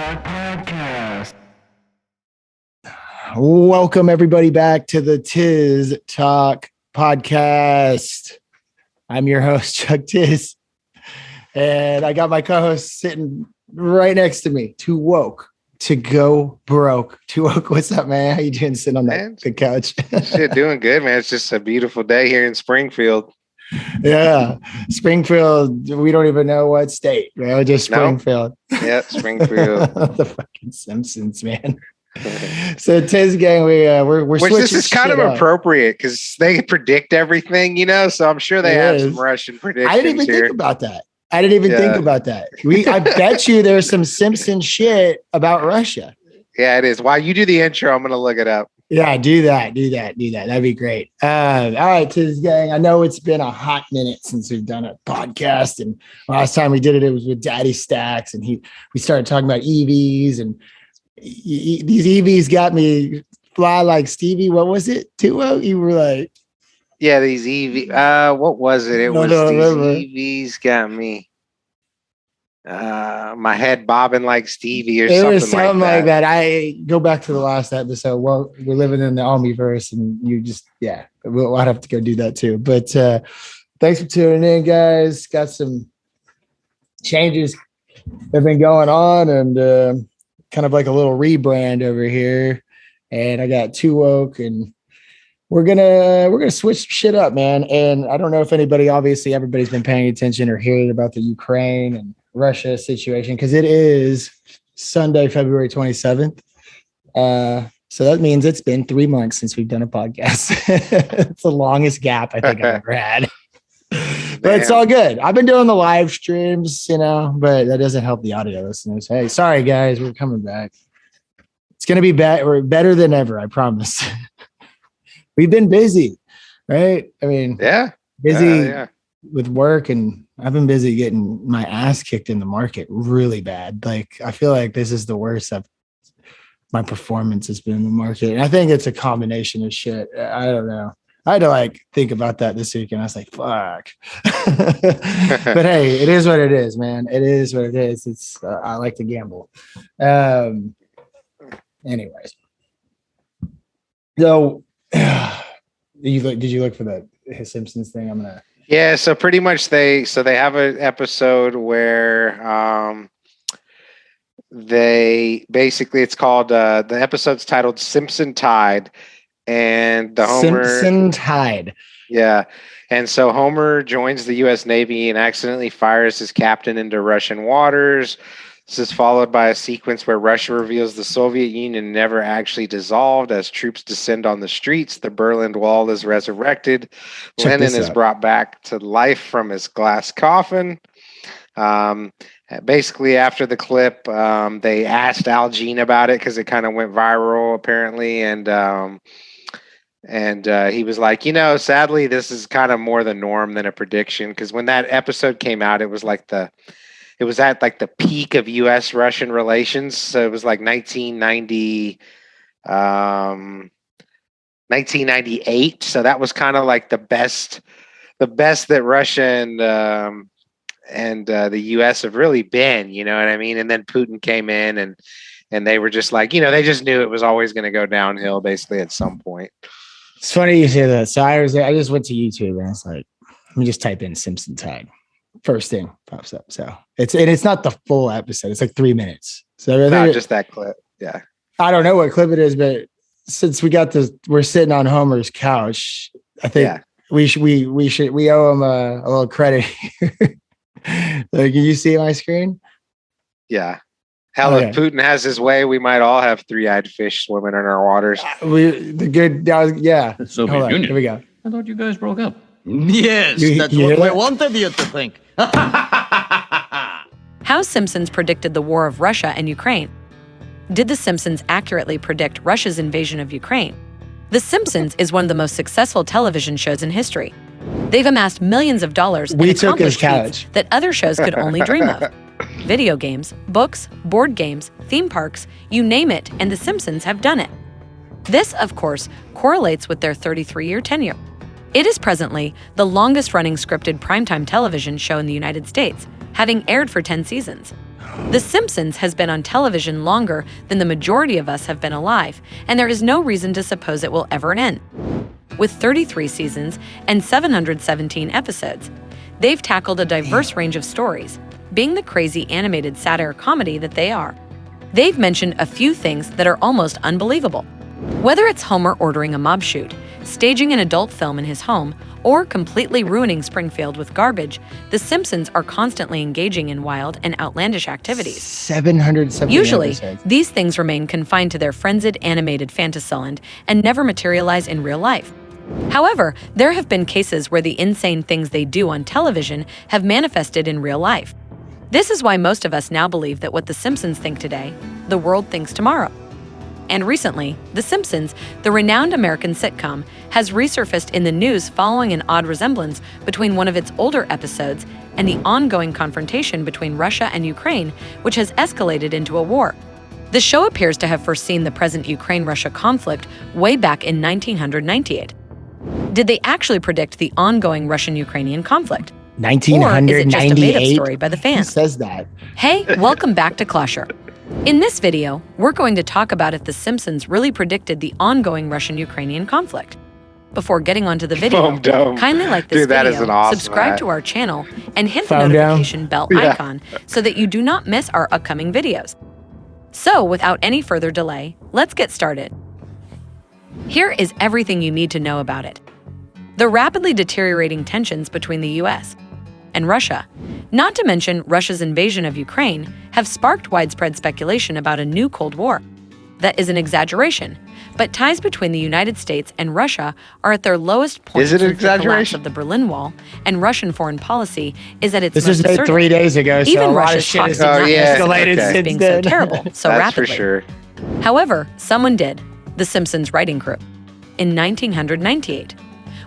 Talk Podcast. Welcome everybody back to the Tiz Talk Podcast. I'm your host, Chuck Tiz, and I got my co-host sitting right next to me. Too woke to go broke. Too woke. What's up, man? How you doing sitting on the couch? Shit, doing good, man. It's just a beautiful day here in Springfield. Yeah, Springfield. We don't even know what state. Just Springfield. No. Yeah, Springfield. The fucking Simpsons, man. So Tiz gang, we're which switching. This is kind of appropriate because they predict everything, So I'm sure they have some Russian predictions. I didn't even think about that. I bet you there's some Simpson shit about Russia. Yeah, it is. While you do the intro, I'm gonna look it up. Yeah, do that. That'd be great. All right, Tiz gang. I know it's been a hot minute since we've done a podcast, and last time we did it, it was with Daddy Stacks, and we started talking about EVs, and these EVs got me fly like Stevie. What was it? Tuo? You were like, yeah, these EV. What was it? These EVs got me. My head bobbing like Stevie or something like that. It was something like that. I go back to the last episode. Well, we're living in the Omniverse, and we'll have to go do that too. But thanks for tuning in, guys. Got some changes that have been going on, and kind of like a little rebrand over here. And I got Toowoketogobroke, and we're gonna switch some shit up, man. And I don't know if everybody's been paying attention or hearing about the Ukraine and Russia situation, because it is Sunday, February 27th. So that means it's been 3 months since we've done a podcast. It's the longest gap I think I've ever had. But it's all good. I've been doing the live streams, but that doesn't help the audio listeners. Hey, sorry guys, we're coming back. It's gonna be we're better than ever, I promise. We've been busy, right? I mean, busy with work, and I've been busy getting my ass kicked in the market really bad. Like, I feel like this is the worst my performance has been in the market. And I think it's a combination of shit. I don't know. I had to think about that this week, and I was like, fuck. But hey, it is what it is, man. It is what it is. It's I like to gamble. Anyways. So did you look for the Simpsons thing? I'm gonna. Yeah, so pretty much they have an episode where they basically, it's called the episode's titled Simpson Tide, and the Homer Simpson Tide. Yeah. And so Homer joins the US Navy and accidentally fires his captain into Russian waters. This is followed by a sequence where Russia reveals the Soviet Union never actually dissolved. As troops descend on the streets, the Berlin Wall is resurrected. Lenin is brought back to life from his glass coffin. Basically, after the clip, they asked Al Jean about it because it kind of went viral, apparently. And he was like, sadly, this is kind of more the norm than a prediction. Because when that episode came out, it was at the peak of U.S.-Russian relations. So it was like 1998. So that was kind of like the best that Russia and the U.S. have really been, you know what I mean? And then Putin came in, and they were just like, they just knew it was always going to go downhill basically at some point. It's funny you say that. So I just went to YouTube, and it's like, let me just type in Simpson Tide. First thing pops up. So it's not the full episode. It's like 3 minutes. So not just that clip. Yeah. I don't know what clip it is, but since we're sitting on Homer's couch, I think we owe him a little credit here. Can you see my screen? Yeah. Hell, if Putin has his way, we might all have three-eyed fish swimming in our waters. The Soviet Union. Here we go. I thought you guys broke up. Yes, that's what we wanted you to think. How Simpsons predicted the war of Russia and Ukraine. Did The Simpsons accurately predict Russia's invasion of Ukraine? The Simpsons is one of the most successful television shows in history. They've amassed millions of dollars and accomplished feats that other shows could only dream of. Video games, books, board games, theme parks, you name it, and The Simpsons have done it. This, of course, correlates with their 33-year tenure. It is presently the longest-running scripted primetime television show in the United States, having aired for 10 seasons. The Simpsons has been on television longer than the majority of us have been alive, and there is no reason to suppose it will ever end. With 33 seasons and 717 episodes, they've tackled a diverse range of stories, being the crazy animated satire comedy that they are. They've mentioned a few things that are almost unbelievable. Whether it's Homer ordering a mob shoot, staging an adult film in his home, or completely ruining Springfield with garbage, The Simpsons are constantly engaging in wild and outlandish activities. 770 Usually, episodes. these things remain confined to their frenzied animated fantasyland and never materialize in real life. However, there have been cases where the insane things they do on television have manifested in real life. This is why most of us now believe that what The Simpsons think today, the world thinks tomorrow. And recently, The Simpsons, the renowned American sitcom, has resurfaced in the news following an odd resemblance between one of its older episodes and the ongoing confrontation between Russia and Ukraine, which has escalated into a war. The show appears to have foreseen the present Ukraine-Russia conflict way back in 1998. Did they actually predict the ongoing Russian-Ukrainian conflict? Or is it just a made-up 1998. story by the Who fans? says that? Hey, welcome back to Closure. In this video, we're going to talk about if The Simpsons really predicted the ongoing Russian-Ukrainian conflict. Before getting onto the video, Foam dome. kindly like this Dude, that is video, an awesome subscribe hat. to our channel, and hit the Foam dome? notification bell Yeah. icon so that you do not miss our upcoming videos. So, without any further delay, let's get started. Here is everything you need to know about it. The rapidly deteriorating tensions between the US and Russia, not to mention Russia's invasion of Ukraine, have sparked widespread speculation about a new Cold War. That is an exaggeration, but ties between the United States and Russia are at their lowest point Is it an since the collapse exaggeration? of the Berlin Wall, and Russian foreign policy is at its This most was made assertive. 3 days ago, so Even a lot Russia's of shit talks has did not Oh, yeah, escalated okay. since being then. so terrible so That's rapidly. for sure. However, someone did, the Simpsons writing crew, in 1998.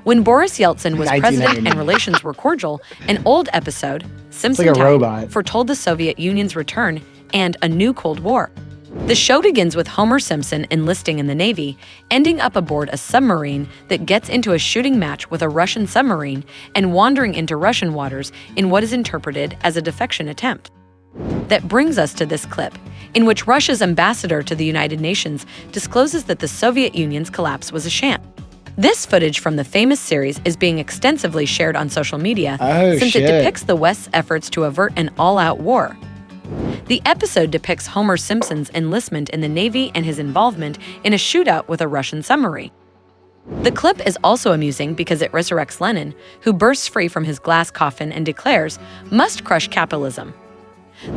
When Boris Yeltsin was president 1998. and relations were cordial, an old episode, Simpson like a Tide, robot. foretold the Soviet Union's return and a new Cold War. The show begins with Homer Simpson enlisting in the Navy, ending up aboard a submarine that gets into a shooting match with a Russian submarine and wandering into Russian waters in what is interpreted as a defection attempt. That brings us to this clip, in which Russia's ambassador to the United Nations discloses that the Soviet Union's collapse was a sham. This footage from the famous series is being extensively shared on social media since shit. it depicts the West's efforts to avert an all-out war. The episode depicts Homer Simpson's enlistment in the Navy and his involvement in a shootout with a Russian submarine. The clip is also amusing because it resurrects Lenin, who bursts free from his glass coffin and declares, "Must crush capitalism."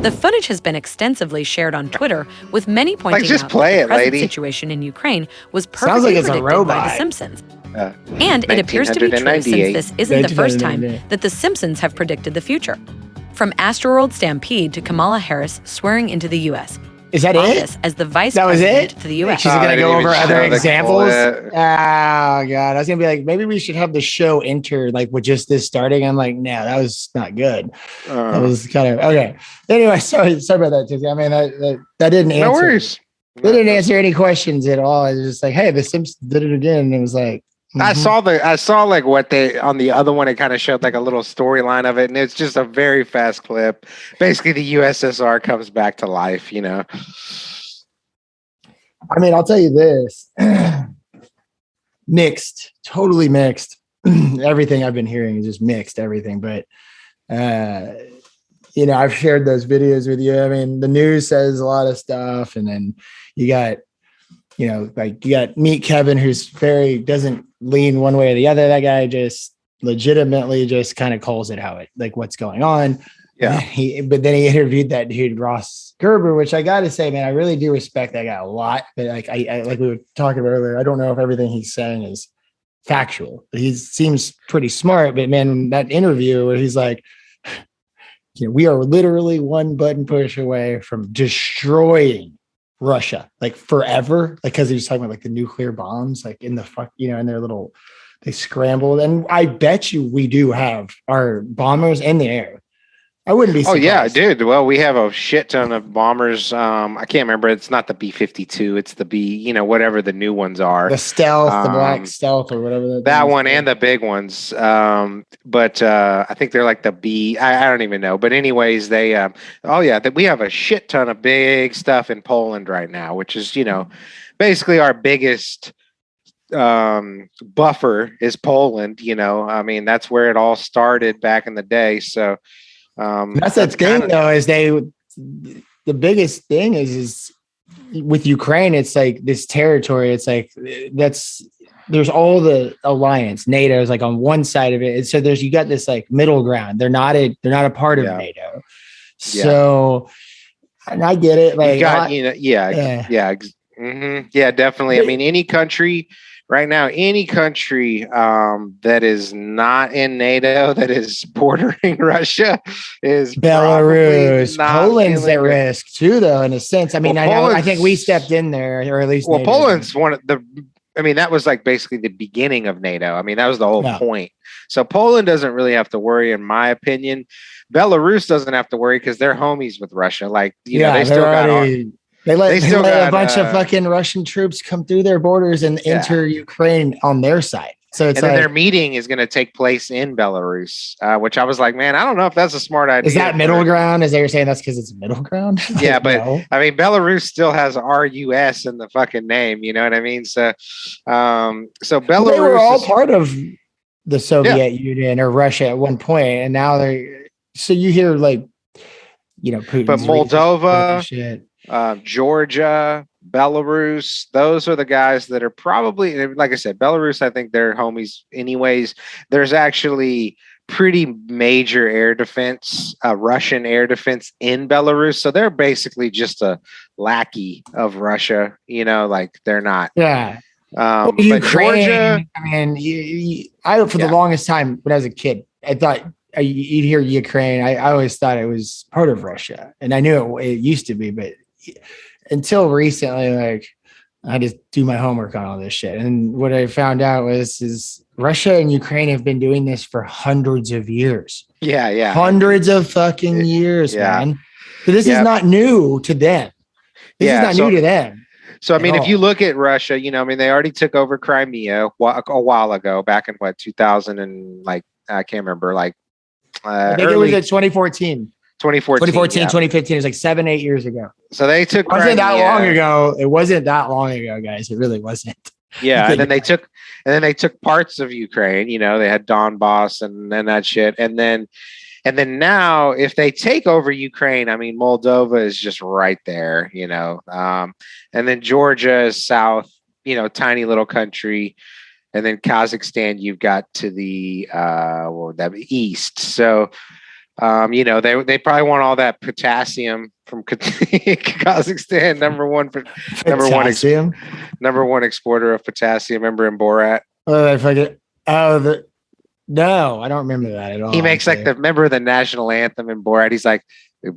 The footage has been extensively shared on Twitter, with many pointing just out play that the it, present lady. situation in Ukraine was Sounds perfectly like it's a predicted by robot. The Simpsons. Uh, And it appears to be true since 1998. this isn't the first time 1998. that The Simpsons have predicted the future. From Astroworld Stampede to Kamala Harris swearing into the U.S. Is that it? office as the vice That was president it? to the U.S. She's Oh, I gonna didn't go even over other show the examples. clip. Oh god, I was gonna be like, maybe we should have the show enter like with just this starting. I'm like, no, that was not good. That was kind of okay. Anyway, sorry about that, Tizzy. I mean, that didn't answer. no worries. They didn't answer any questions at all. It was just like, hey, the Simpsons did it again, and it was like, I mhm. saw like what they on the other one. It kind of showed like a little storyline of it, and it's just a very fast clip. Basically, the USSR comes back to life. You know. I mean, I'll tell you this: mixed, totally mixed. Everything I've been hearing is just mixed. Everything, but you know, I've shared those videos with you. I mean, the news says a lot of stuff, and then you got, you know, like you got Meet Kevin, who's doesn't lean one way or the other. That guy just legitimately just kind of calls it how it, like what's going on. Yeah. But then he interviewed that dude, Ross Gerber, which I got to say, man, I really do respect that guy a lot. But like, I like we were talking about earlier, I don't know if everything he's saying is factual. He seems pretty smart, but man, that interview where he's like, you know, we are literally one button push away from destroying Russia, like forever, like because he was talking about like the nuclear bombs, like in the fuck, you know, in their little, they scrambled, and I bet you we do have our bombers in the air. I wouldn't be Oh surprised. yeah, dude. Well, we have a shit ton of bombers. I can't remember. It's not the B-52. It's the whatever the new ones are. The stealth, the black stealth, or whatever that one, and the big ones. But I think they're like the B. I don't even know. But anyways, they. We have a shit ton of big stuff in Poland right now, which is basically our biggest buffer is Poland. I mean, that's where it all started back in the day. So. That's the thing, though, is the biggest thing is with Ukraine, it's like this territory. It's like there's all the alliance. NATO is like on one side of it, and so you got this like middle ground. They're not a part of NATO. So, and I get it. Like, definitely. I mean, any country. Right now, any country that is not in NATO, that is bordering Russia, is Belarus. Poland's at risk too, though, in a sense. I mean, I think we stepped in there, or at least. Well, Poland's one of the. I mean, that was like basically the beginning of NATO. I mean, that was the whole point. So Poland doesn't really have to worry, in my opinion. Belarus doesn't have to worry because they're homies with Russia. Like, they still got. They let a bunch of fucking Russian troops come through their borders and enter Ukraine on their side. So it's then their meeting is going to take place in Belarus, which I was like, man, I don't know if that's a smart idea. Is that middle ground? Is that you're saying that's because it's middle ground? Yeah, but I mean, Belarus still has RUS in the fucking name. You know what I mean? So Belarus. They were all part of the Soviet Union or Russia at one point, and now they're. So you hear like, Putin's but Moldova. Georgia, Belarus, those are the guys that are probably, like I said, Belarus, I think they're homies anyways. There's actually pretty major air defense, Russian air defense in Belarus. So they're basically just a lackey of Russia, like they're not. Yeah. But Ukraine, Georgia. I mean, for the longest time when I was a kid, I thought you'd hear Ukraine. I always thought it was part of Russia, and I knew it used to be, but until recently, like I just do my homework on all this shit. And what I found out is Russia and Ukraine have been doing this for hundreds of years. Yeah. Hundreds of fucking years, man. So this is not new to them. This is not new to them. So, I mean, if you look at Russia, they already took over Crimea a while ago, back in 2000 and I can't remember, I think it was at 2014. 2015. It was like 7-8 years ago. So they took. It wasn't that long ago. It wasn't that long ago, guys. It really wasn't. Yeah, and then they took parts of Ukraine. They had Donbass and that shit, and then now, if they take over Ukraine, I mean, Moldova is just right there. And then Georgia is south. Tiny little country. And then Kazakhstan, you've got to the east. So, they probably want all that potassium from Kazakhstan. Number one exporter of potassium. Remember in Borat? No, I don't remember that at all. He makes remember the national anthem in Borat. He's like, the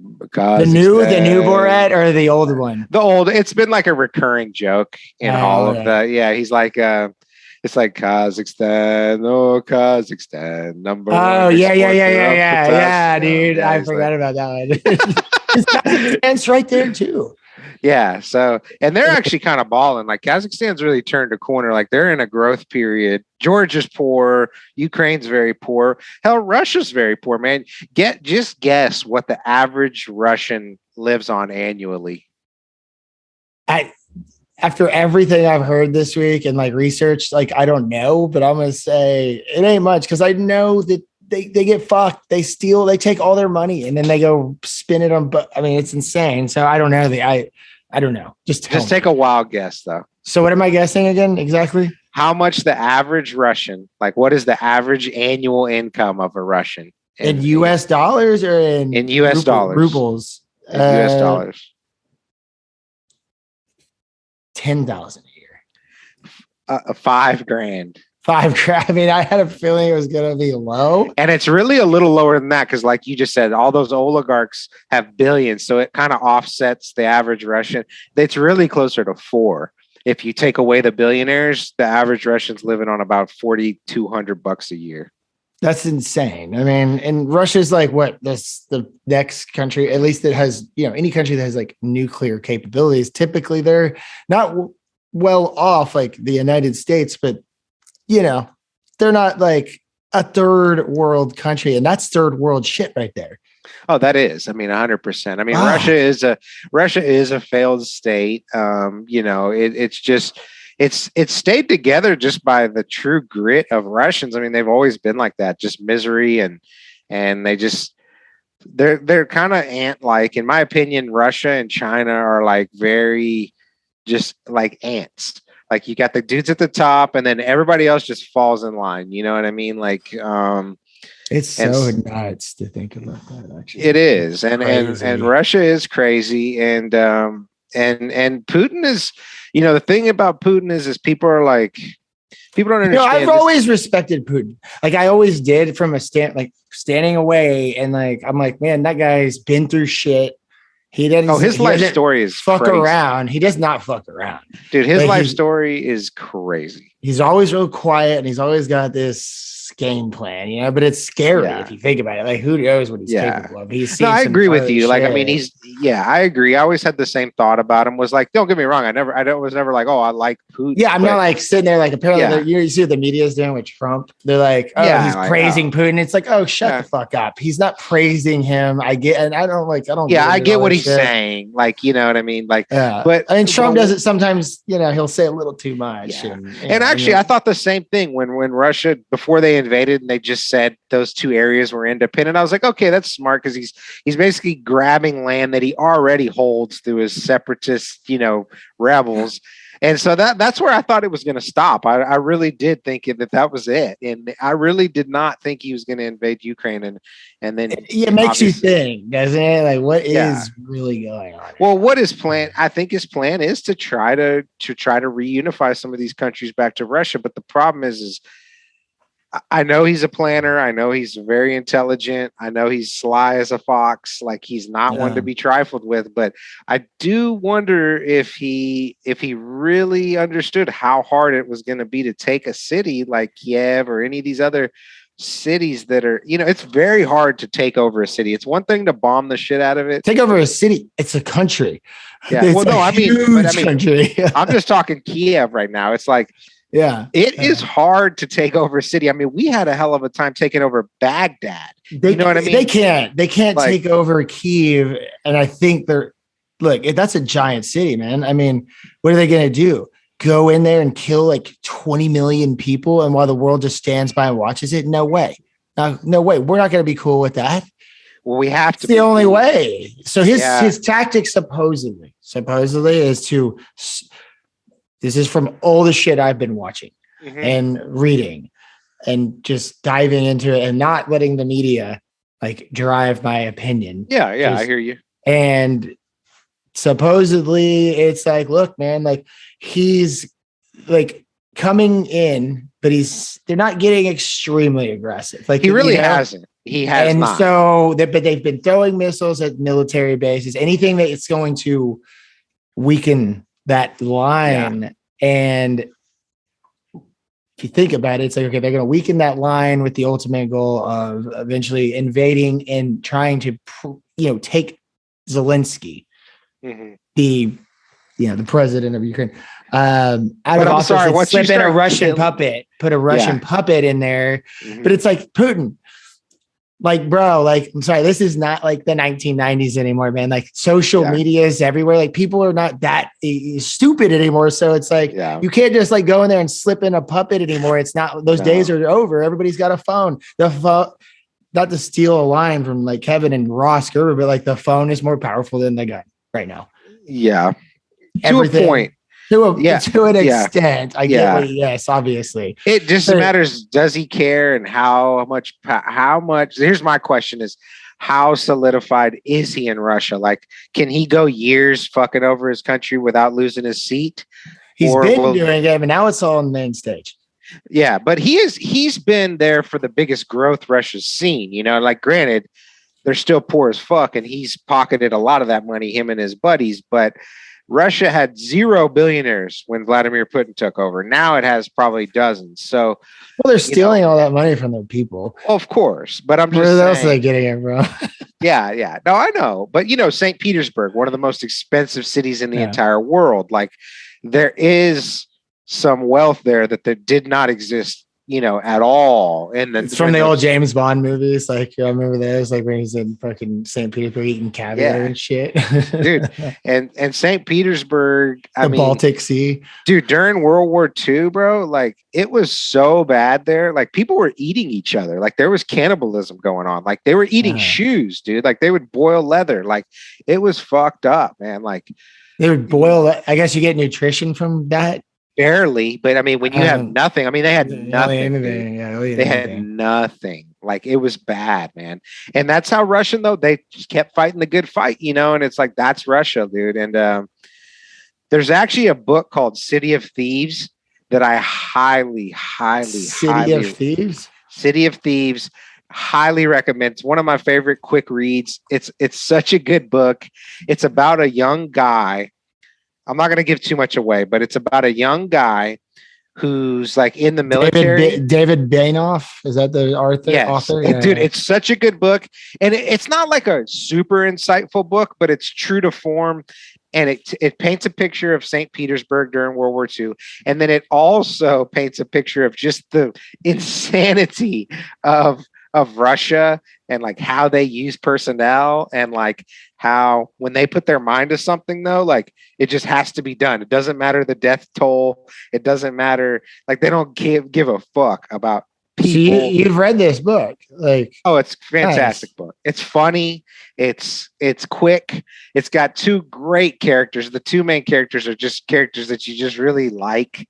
new Borat or the old one? The old. It's been like a recurring joke in all of the. Yeah, he's like. It's like Kazakhstan, number one. Oh, yeah, dude. I forgot about that one. Kazakhstan's right there, too. Yeah, so, and they're actually kind of balling. Like, Kazakhstan's really turned a corner. Like, they're in a growth period. Georgia's poor. Ukraine's very poor. Hell, Russia's very poor, man. Just guess what the average Russian lives on annually. After everything I've heard this week and researched, I don't know, but I'm going to say it ain't much because I know that they get fucked. They steal, they take all their money and then they go spin it on. But I mean, it's insane. So I don't know. I don't know. Just take a wild guess though. So what am I guessing again? Exactly. How much the average Russian, what is the average annual income of a Russian? In US dollars or in US dollars? Rubles. In US dollars. 10,000 a year. $5,000. $5,000. I mean, I had a feeling it was going to be low. And it's really a little lower than that because, like you just said, all those oligarchs have billions. So it kind of offsets the average Russian. It's really closer to 4. If you take away the billionaires, the average Russian's living on about $4,200 a year. That's insane. I mean, and Russia's like what the next country, at least that has, any country that has like nuclear capabilities. Typically, they're not well off like the United States, but they're not like a third world country, and that's third world shit right there. Oh, that is. I mean, 100%. I mean, Wow. Russia is a failed state. It's stayed together just by the true grit of Russians. I mean, they've always been like that, just misery and they're kind of ant-like. In my opinion, Russia and China are like very just like ants. Like you got the dudes at the top and then everybody else just falls in line. You know what I mean? Like, it's so nuts to think about that. Actually, it is, and Russia is crazy, and Putin is, the thing about Putin is people are like, people don't understand. I've always respected Putin. Like I always did from a standing away, and like I'm like, man, that guy's been through shit. He doesn't. Oh, his life story is fuck crazy. around. He does not fuck around, dude. His life story is crazy. He's always real quiet, and he's always got this game plan, but it's scary if you think about it. Like who knows what he's capable of? I agree with you. Like, I mean, I agree. I always had the same thought about him. Was like, don't get me wrong. I was never like, oh, I like Putin. Yeah, I'm not like sitting there like apparently you see what the media is doing with Trump. They're like, oh, he's praising Putin. It's like, oh, shut the fuck up. He's not praising him. I get, and I don't. Yeah, I get what he's saying. Like, you know what I mean? Like, but I mean, Trump does it sometimes. He'll say a little too much. Yeah. And actually, I thought the same thing when Russia, before they invaded and they just said those two areas were independent. I was like, okay, that's smart because he's basically grabbing land that he already holds through his separatist, rebels. And so that's where I thought it was going to stop. I really did think that was it. And I really did not think he was going to invade Ukraine. And then it makes you think, doesn't it? Like what is really going on? Well, what his plan? I think his plan is to try to reunify some of these countries back to Russia. But the problem is I know he's a planner. I know he's very intelligent. I know he's sly as a fox. Like he's not one to be trifled with. But I do wonder if he really understood how hard it was going to be to take a city like Kiev or any of these other cities that are, it's very hard to take over a city. It's one thing to bomb the shit out of it. Take over a city. It's a country. Yeah. It's country. I'm just talking Kiev right now. It's like, it is hard to take over a city. I mean, we had a hell of a time taking over Baghdad. You know what I mean? They can't like, take over Kiev. And I think that's a giant city, man. I mean, what are they going to do? Go in there and kill like 20 million people, and while the world just stands by and watches it? No way. No way. We're not going to be cool with that. Well, we have to. It's the only way. So his tactic supposedly is to. This is from all the shit I've been watching and reading and just diving into it and not letting the media like drive my opinion. Yeah. I hear you. And supposedly it's like, look, man, like he's like coming in, but they're not getting extremely aggressive. Like he really hasn't. He has and not. So but they've been throwing missiles at military bases, anything that it's going to weaken that line. And if you think about it, it's like, okay, they're going to weaken that line with the ultimate goal of eventually invading and trying to, take Zelensky, the president of Ukraine, out of office. And slip in a Russian puppet, put a Russian puppet in there. But it's like Putin. Like, bro, like, I'm sorry, this is not like the 1990s anymore, man. Like social media is everywhere. Like people are not that stupid anymore. So it's like, you can't just like go in there and slip in a puppet anymore. It's not, those days are over. Everybody's got a phone. Not to steal a line from like Kevin and Ross Gerber, but like the phone is more powerful than the gun right now. Yeah. Everything, to a point. To an extent, I get yes, obviously. It just matters. Does he care, and how much? Here's my question: is how solidified is he in Russia? Like, can he go years fucking over his country without losing his seat? He's been doing it, but now it's all on the main stage. Yeah, but he's been there for the biggest growth Russia's seen. Like granted, they're still poor as fuck, and he's pocketed a lot of that money, him and his buddies, but. Russia had 0 billionaires when Vladimir Putin took over. Now it has probably dozens. So, well, they're stealing all that money from their people. Of course, but I'm just where else are they saying. getting it, bro? Yeah. No, I know. But, St. Petersburg, one of the most expensive cities in the Yeah. entire world. Like, there is some wealth there that did not exist, at all. And It's from the old James Bond movies. Like, I remember those, like when he's in fucking St. Petersburg eating caviar and shit. Dude. And St. Petersburg, the Baltic Sea. Dude, during World War II, bro, like it was so bad there. Like people were eating each other. Like there was cannibalism going on. Like they were eating shoes, dude. Like they would boil leather. Like it was fucked up, man. Like they would boil. I guess you get nutrition from that. Barely, but I mean, when you have nothing, I mean, they had nothing. They had nothing. Like it was bad, man. And that's how Russian though. They just kept fighting the good fight, And it's like that's Russia, dude. And there's actually a book called City of Thieves that I highly City of Thieves. Highly recommend. It's one of my favorite quick reads. It's such a good book. It's about a young guy. I'm not going to give too much away, but it's about a young guy who's like in the military. David Bainoff, is that the author? Yes. Yeah. Dude, it's such a good book. And it's not like a super insightful book, but it's true to form. And it paints a picture of St. Petersburg during World War II. And then it also paints a picture of just the insanity of Russia and like how they use personnel and like how when they put their mind to something though, like it just has to be done. It doesn't matter the death toll. It doesn't matter. Like they don't give a fuck about people. So you've read this book. Like, oh, it's a fantastic book. It's funny. It's quick. It's got two great characters. The two main characters are just characters that you just really like.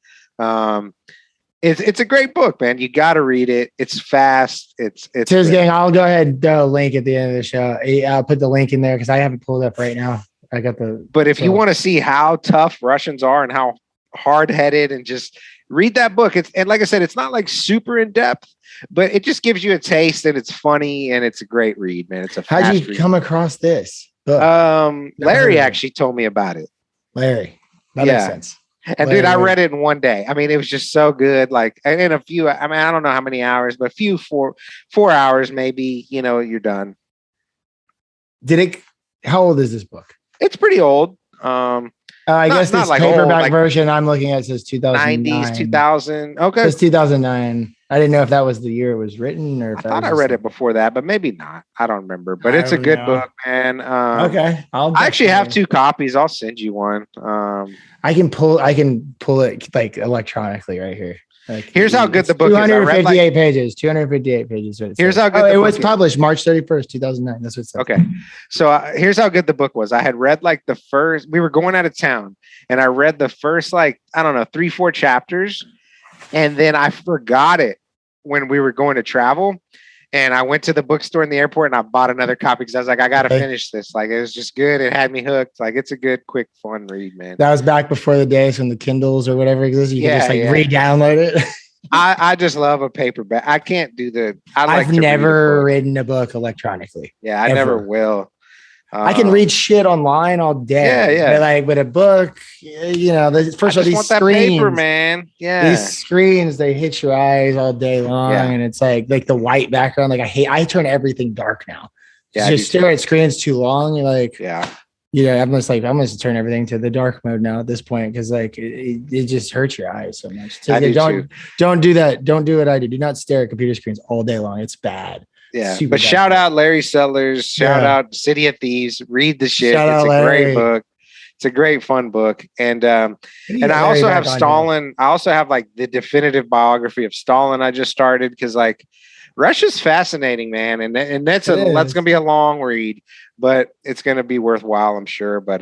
It's a great book, man. You got to read it. It's fast. It's Cheers, gang. I'll go ahead and throw a link at the end of the show. I'll put the link in there because I haven't pulled up right now. I got But if you want to see how tough Russians are and how hard-headed, and just read that book. And like I said, it's not like super in depth, but it just gives you a taste, and it's funny, and it's a great read, man. It's a fast How'd you come across this book? Larry actually told me about it. Larry, that makes sense. And dude, I read it in one day. I mean, it was just so good. Like in a few, I mean, I don't know how many hours, but four hours, maybe, you're done. How old is this book? It's pretty old. I guess this like paperback old, version I'm looking at says 2009. 90s, 2000. Okay. It's 2009. I didn't know if that was the year it was written or if I thought I read it before that, but maybe not. I don't remember, but it's a good book, man. Okay. I actually have 2 copies. I'll send you one. I can pull it like electronically right here. Like, here's how good the book is. 258 pages. 258 pages. Here's how good it was published March 31st, 2009. That's what it says. Okay. So here's how good the book was. I had read like we were going out of town, and I read the first 3-4 chapters, and then I forgot it when we were going to travel. And I went to the bookstore in the airport and I bought another copy because I was like, I got to finish this. Like, it was just good. It had me hooked. Like, it's a good, quick, fun read, man. That was back before the days when the Kindles or whatever existed. You could just re-download it. I just love a paperback. I can't do I've never written a book electronically. Yeah, I never will. I can read shit online all day. Yeah. But a book, first of all, these screens, paper, man. Yeah, these screens, they hit your eyes all day long, and it's like the white background. Like I turn everything dark now. Yeah, just stare at screens too long. You're like, I'm just turn everything to the dark mode now at this point because like it just hurts your eyes so much. So don't do that. Don't do what I do. Do not stare at computer screens all day long. It's bad. Yeah, but shout out Larry Sellers, shout out City of Thieves, read the shit. It's a great book. It's a great fun book. And I also have Stalin. I also have like the definitive biography of Stalin I just started because like Russia's fascinating, man. And that's gonna be a long read, but it's gonna be worthwhile, I'm sure. But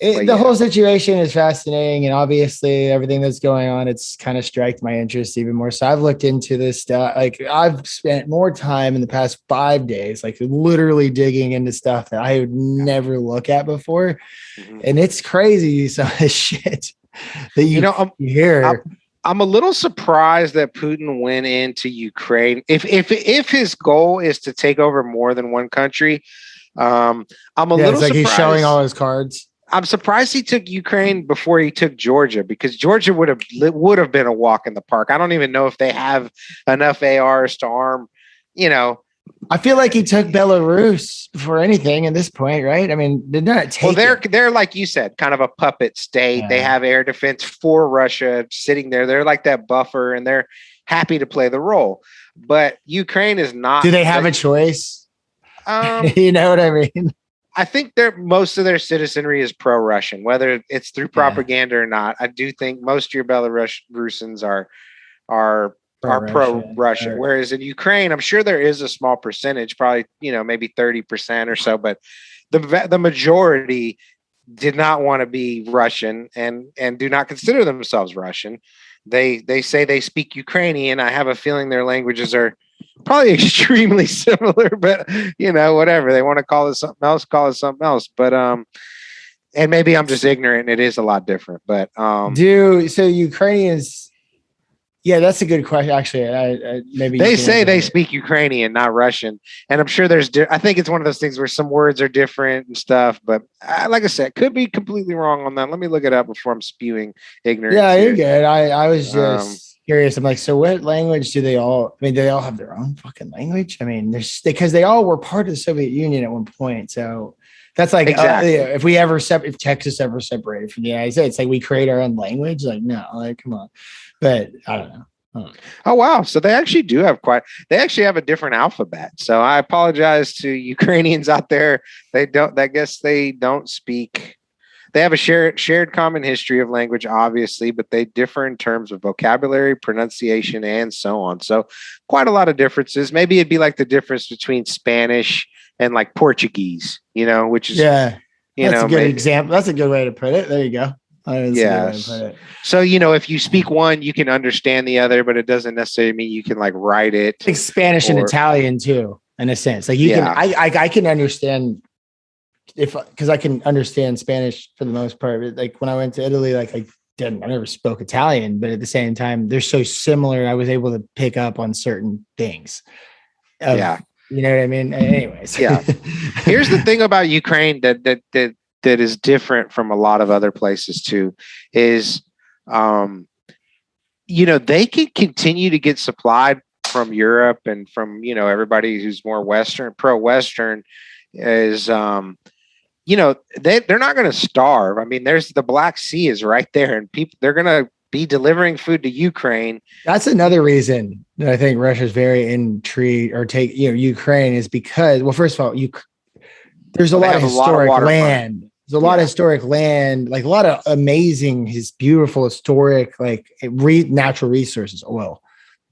the whole situation is fascinating, and obviously everything that's going on, it's kind of striked my interest even more. So I've looked into this stuff. Like I've spent more time in the past 5 days, like literally digging into stuff that I would never look at before. Mm-hmm. And it's crazy some of the shit that you hear. I'm a little surprised that Putin went into Ukraine. If his goal is to take over more than one country, I'm a little surprised. He's showing all his cards. I'm surprised he took Ukraine before he took Georgia, because Georgia would have been a walk in the park. I don't even know if they have enough ARs to arm, you know. I feel like he took Belarus before anything at this point, right? I mean, they're not taking. Well, they're like you said, kind of a puppet state. Yeah. They have air defense for Russia sitting there. They're like that buffer, and they're happy to play the role. But Ukraine is not. Do they have a choice? You know what I mean? I think most of their citizenry is pro-Russian, whether it's through propaganda or not. I do think most of your Belarusians are pro-Russian. Right. Whereas in Ukraine, I'm sure there is a small percentage, probably, maybe 30% or so, but the majority did not want to be Russian and do not consider themselves Russian. They say they speak Ukrainian. I have a feeling their languages are probably extremely similar, but whatever. They want to call it something else, call it something else. But and maybe I'm just ignorant. It is a lot different, but so Ukrainians. Yeah, that's a good question. Actually, I maybe they say they speak Ukrainian, not Russian, and I'm sure I think it's one of those things where some words are different and stuff. But like I said, could be completely wrong on that. Let me look it up before I'm spewing ignorance. Yeah, you're good. I was just curious. I'm like, so what language do they all? I mean, do they all have their own fucking language? I mean, because they all were part of the Soviet Union at one point. So that's like exactly. If we ever if Texas ever separated from the United States, like we create our own language. Like no, like come on. But I don't know. Oh, wow. So they actually do have they actually have a different alphabet. So I apologize to Ukrainians out there. I guess they don't speak. They have a shared common history of language, obviously, but they differ in terms of vocabulary, pronunciation, and so on. So quite a lot of differences. Maybe it'd be like the difference between Spanish and like Portuguese, which is, that's a good example. That's a good way to put it. There you go. Yes. So, if you speak one, you can understand the other, but it doesn't necessarily mean you can like write it. Like Spanish and Italian too, in a sense. Like you can, I can understand because I can understand Spanish for the most part. But like when I went to Italy, like I never spoke Italian, but at the same time, they're so similar. I was able to pick up on certain things. You know what I mean? Anyways. Yeah. Here's the thing about Ukraine that is different from a lot of other places too, is, they can continue to get supplied from Europe and from, everybody who's more pro-Western is, they're not going to starve. I mean, there's the Black Sea is right there and they're going to be delivering food to Ukraine. That's another reason that I think Russia's very intrigued or Ukraine is because, well, first of all, there's a lot of historic land. There's a lot of historic land, like a lot of amazing, beautiful historic, like natural resources, oil.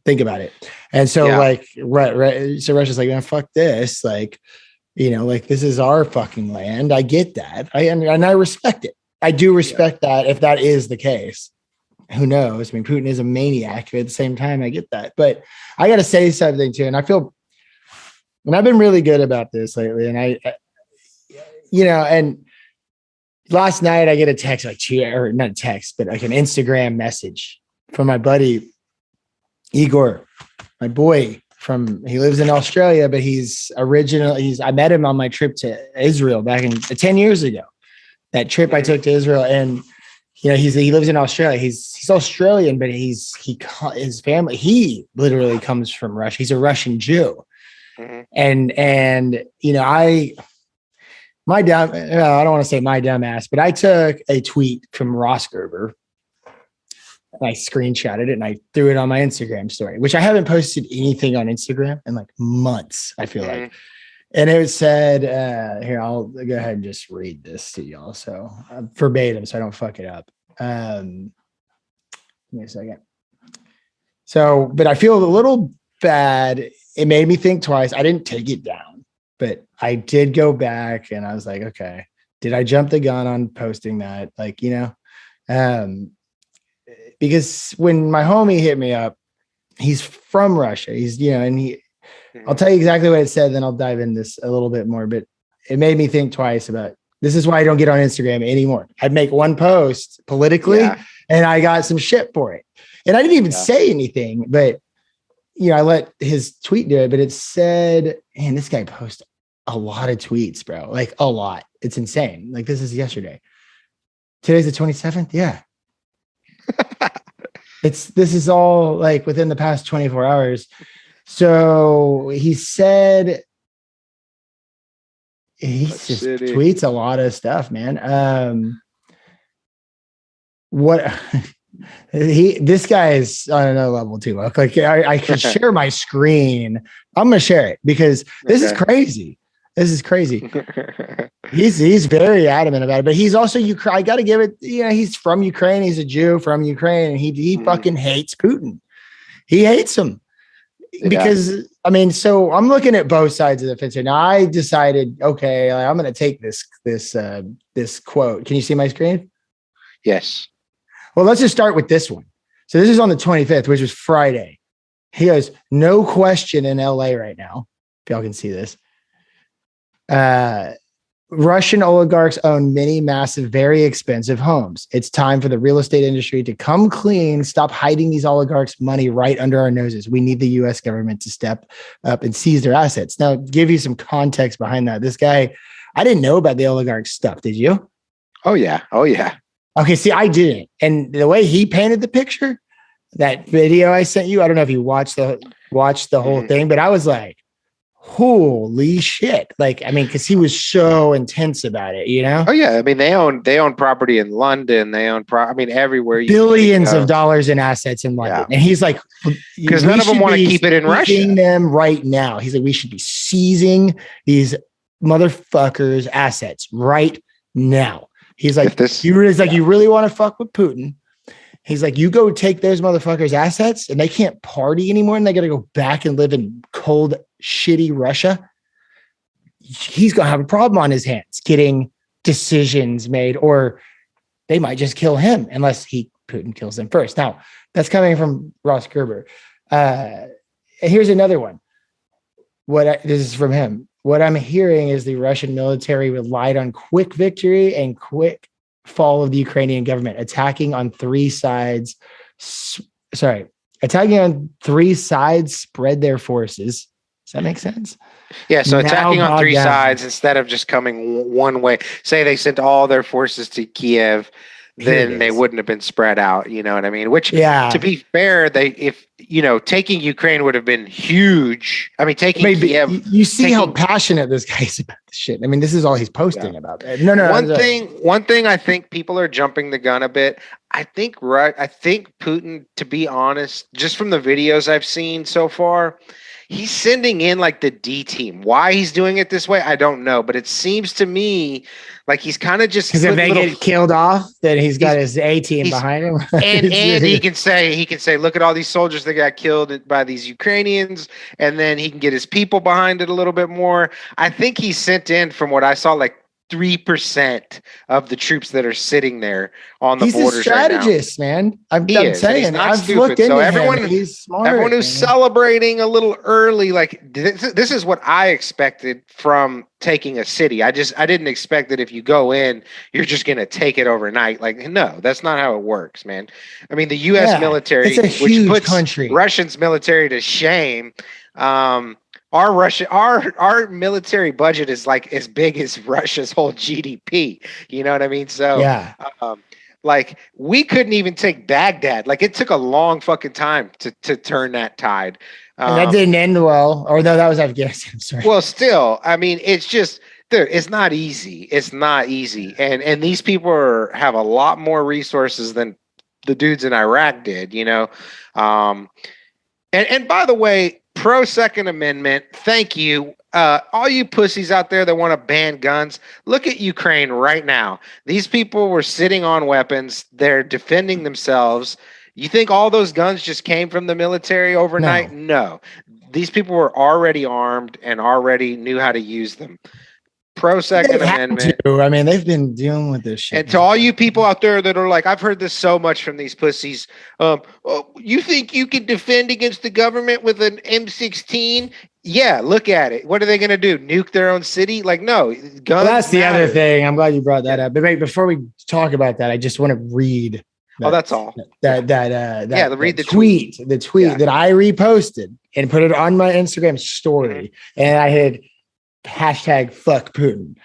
Think about it. And so so Russia's like, fuck this. Like, like this is our fucking land. I get that. And I respect it. I do respect that if that is the case. Who knows? I mean, Putin is a maniac. At the same time, I get that. But I got to say something too. And I feel, and I've been really good about this lately. And and last night I get a text, or not a text, but like an Instagram message from my buddy, Igor, my boy he lives in Australia, but I met him on my trip to Israel back in 10 years ago. That trip I took to Israel, and he lives in Australia. He's Australian, but his family, he literally comes from Russia. He's a Russian Jew. Mm-hmm. And I don't want to say my dumb ass, but I took a tweet from Ross Gerber and I screenshotted it and I threw it on my Instagram story, which I haven't posted anything on Instagram in like months, I feel like. And it said, here, I'll go ahead and just read this to y'all. So verbatim, so I don't fuck it up. Give me a second. So, but I feel a little bad. It made me think twice. I didn't take it down, but I did go back and I was like, okay, did I jump the gun on posting that? Like, because when my homie hit me up, he's from Russia. He's, and I'll tell you exactly what it said, then I'll dive in this a little bit more, but it made me think twice about, this is why I don't get on Instagram anymore. I'd make one post politically and I got some shit for it. And I didn't even say anything, but I let his tweet do it, but it said, man, this guy posts a lot of tweets, bro. Like a lot. It's insane. Like this is yesterday. Today's the 27th. Yeah. This is all like within the past 24 hours. So he said he just tweets a lot of stuff, man. What this guy is on another level too. Like I can share my screen. I'm gonna share it because this is crazy. This is crazy. He's very adamant about it, but he's also I got to give it. He's from Ukraine. He's a Jew from Ukraine, and he fucking hates Putin. He hates him because I mean. So I'm looking at both sides of the fence here. Now I decided, okay, I'm going to take this quote. Can you see my screen? Yes. Well, let's just start with this one. So this is on the 25th, which was Friday. He goes, no question in LA right now. If y'all can see this. Russian oligarchs own many massive, very expensive homes. It's time for the real estate industry to come clean, stop hiding these oligarchs' money right under our noses. We need the U.S. government to step up and seize their assets. Now, give you some context behind that. This guy, I didn't know about the oligarch stuff. Did you? Oh, yeah. Oh, yeah. Okay, see, I didn't. And the way he painted the picture, that video I sent you, I don't know if you watched the whole thing, but I was like, holy shit. Like, I mean, because he was so intense about it, Oh, yeah. I mean, they own property in London. They own everywhere. Billions of dollars in assets in London. Yeah. And he's like, because none of them want to keep it in Russia. Them right now. He's like, we should be seizing these motherfuckers' assets right now. He's like, you really want to fuck with Putin? He's like, you go take those motherfuckers' assets and they can't party anymore and they got to go back and live in cold, shitty Russia. He's going to have a problem on his hands getting decisions made, or they might just kill him unless Putin kills them first. Now, that's coming from Ross Gerber. Here's another one. This is from him. What I'm hearing is the Russian military relied on quick victory and quick fall of the Ukrainian government, attacking on three sides, spread their forces. Does that make sense? Yeah, so attacking on three sides instead of just coming one way. Say they sent all their forces to Kiev, then they wouldn't have been spread out. You know what I mean? Which, to be fair, taking Ukraine would have been huge. I mean, Kiev. You see how passionate this guy is about this shit. I mean, this is all he's posting about. One thing I think people are jumping the gun a bit. I think Putin, to be honest, just from the videos I've seen so far, he's sending in like the D team. Why he's doing it this way, I don't know. But it seems to me like he's kind of just, because if they get killed off, then he's got his A team behind him. and he can say, look at all these soldiers that got killed by these Ukrainians, and then he can get his people behind it a little bit more. I think he sent in, from what I saw, like 3% of the troops that are sitting there on the borders. He's a strategist, right now. Man. I'm saying, I've looked into him. He's smart. Everyone who's celebrating a little early, like this is what I expected from taking a city. I didn't expect that if you go in, you're just going to take it overnight. Like, no, that's not how it works, man. I mean, the U.S. military, which puts Russia's military to shame. Our military budget is like as big as Russia's whole GDP. You know what I mean? So like we couldn't even take Baghdad. Like it took a long fucking time to turn that tide. And that didn't end well. Or no, that was Afghanistan. Sorry. Well, still, I mean, it's just it's not easy. It's not easy. And these people have a lot more resources than the dudes in Iraq did, you know. And by the way, pro Second Amendment, thank you. All you pussies out there that want to ban guns, look at Ukraine right now. These people were sitting on weapons. They're defending themselves. You think all those guns just came from the military overnight? No. These people were already armed and already knew how to use them. Pro Second Amendment. I mean, they've been dealing with this shit. And to all you people out there that are like, I've heard this so much from these pussies. You think you can defend against the government with an M16? Yeah, look at it. What are they going to do? Nuke their own city? Like, no. Guns that's the other thing. I'm glad you brought that up. But wait, before we talk about that, I just want to read. That's all. Read the tweet. The tweet that I reposted and put it on my Instagram story, and I had # fuck Putin,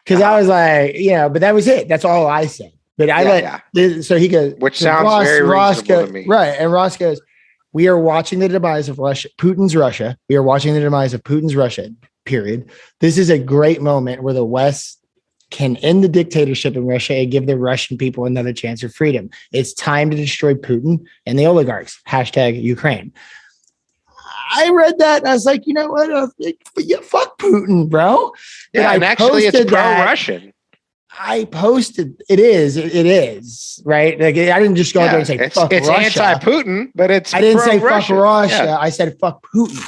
because I was like, but that was it. That's all I said. But so he goes, which sounds very reasonable to me. Right. And Ross goes, we are watching the demise of Putin's Russia. We are watching the demise of Putin's Russia, period. This is a great moment where the West can end the dictatorship in Russia and give the Russian people another chance of freedom. It's time to destroy Putin and the oligarchs. #Ukraine. I read that and I was like, you know what? Fuck Putin, bro. Yeah, and actually it's pro-Russian. I posted it is right. Like I didn't just go out there and say fuck it's Russia. Anti-Putin, but it's I didn't say fuck Russia. Yeah. I said fuck Putin.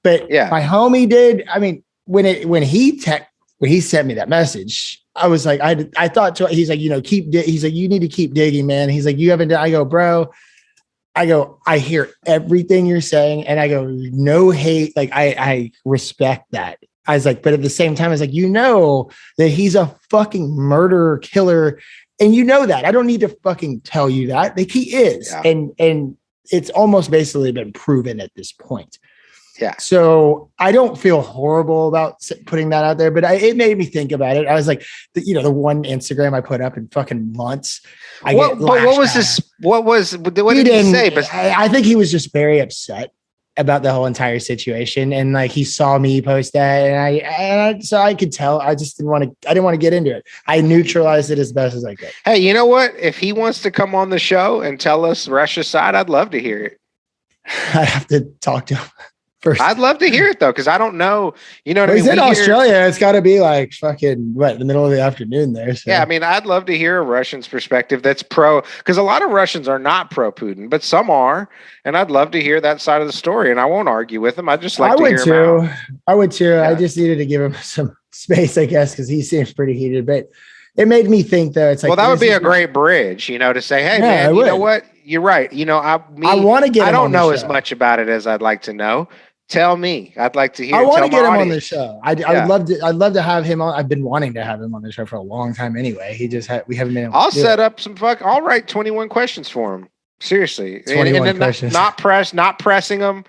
But yeah, my homie did. I mean, when he sent me that message, I was like, I thought he's like, you know, he's like, you need to keep digging, man. He's like, you haven't done. I go, bro. I hear everything you're saying, and I go, no hate. Like I respect that. I was like, but at the same time, I was like, you know that he's a fucking murderer, killer, and you know that. I don't need to fucking tell you that. Like he is, and it's almost basically been proven at this point. Yeah. So I don't feel horrible about putting that out there, but it made me think about it. I was like, the one Instagram I put up in fucking months. What was this? What did he say? But I think he was just very upset about the whole entire situation, and like he saw me post that, and so I could tell. I just didn't want to get into it. I neutralized it as best as I could. Hey, you know what? If he wants to come on the show and tell us Russia's side, I'd love to hear it. I have to talk to him first. I'd love to hear it though, because I don't know. You know what I mean? He's in Australia. It's got to be like fucking the middle of the afternoon there. So. Yeah, I mean, I'd love to hear a Russian's perspective that's pro, because a lot of Russians are not pro Putin, but some are, and I'd love to hear that side of the story. And I won't argue with him. I just like to hear him out. I would too. Yeah. I just needed to give him some space, I guess, because he seems pretty heated. But it made me think though. It's like, well, that would be a great bridge, to say, hey, man, you know what? You're right. I want to get. I don't know as much about it as I'd like to know. Tell me. I'd like to hear. I want to get him on the show. I'd love to. I'd love to have him on. I've been wanting to have him on the show for a long time. Anyway, we haven't been. I'll set up some I'll write 21 questions for him. Seriously, 21 questions. Not pressing them.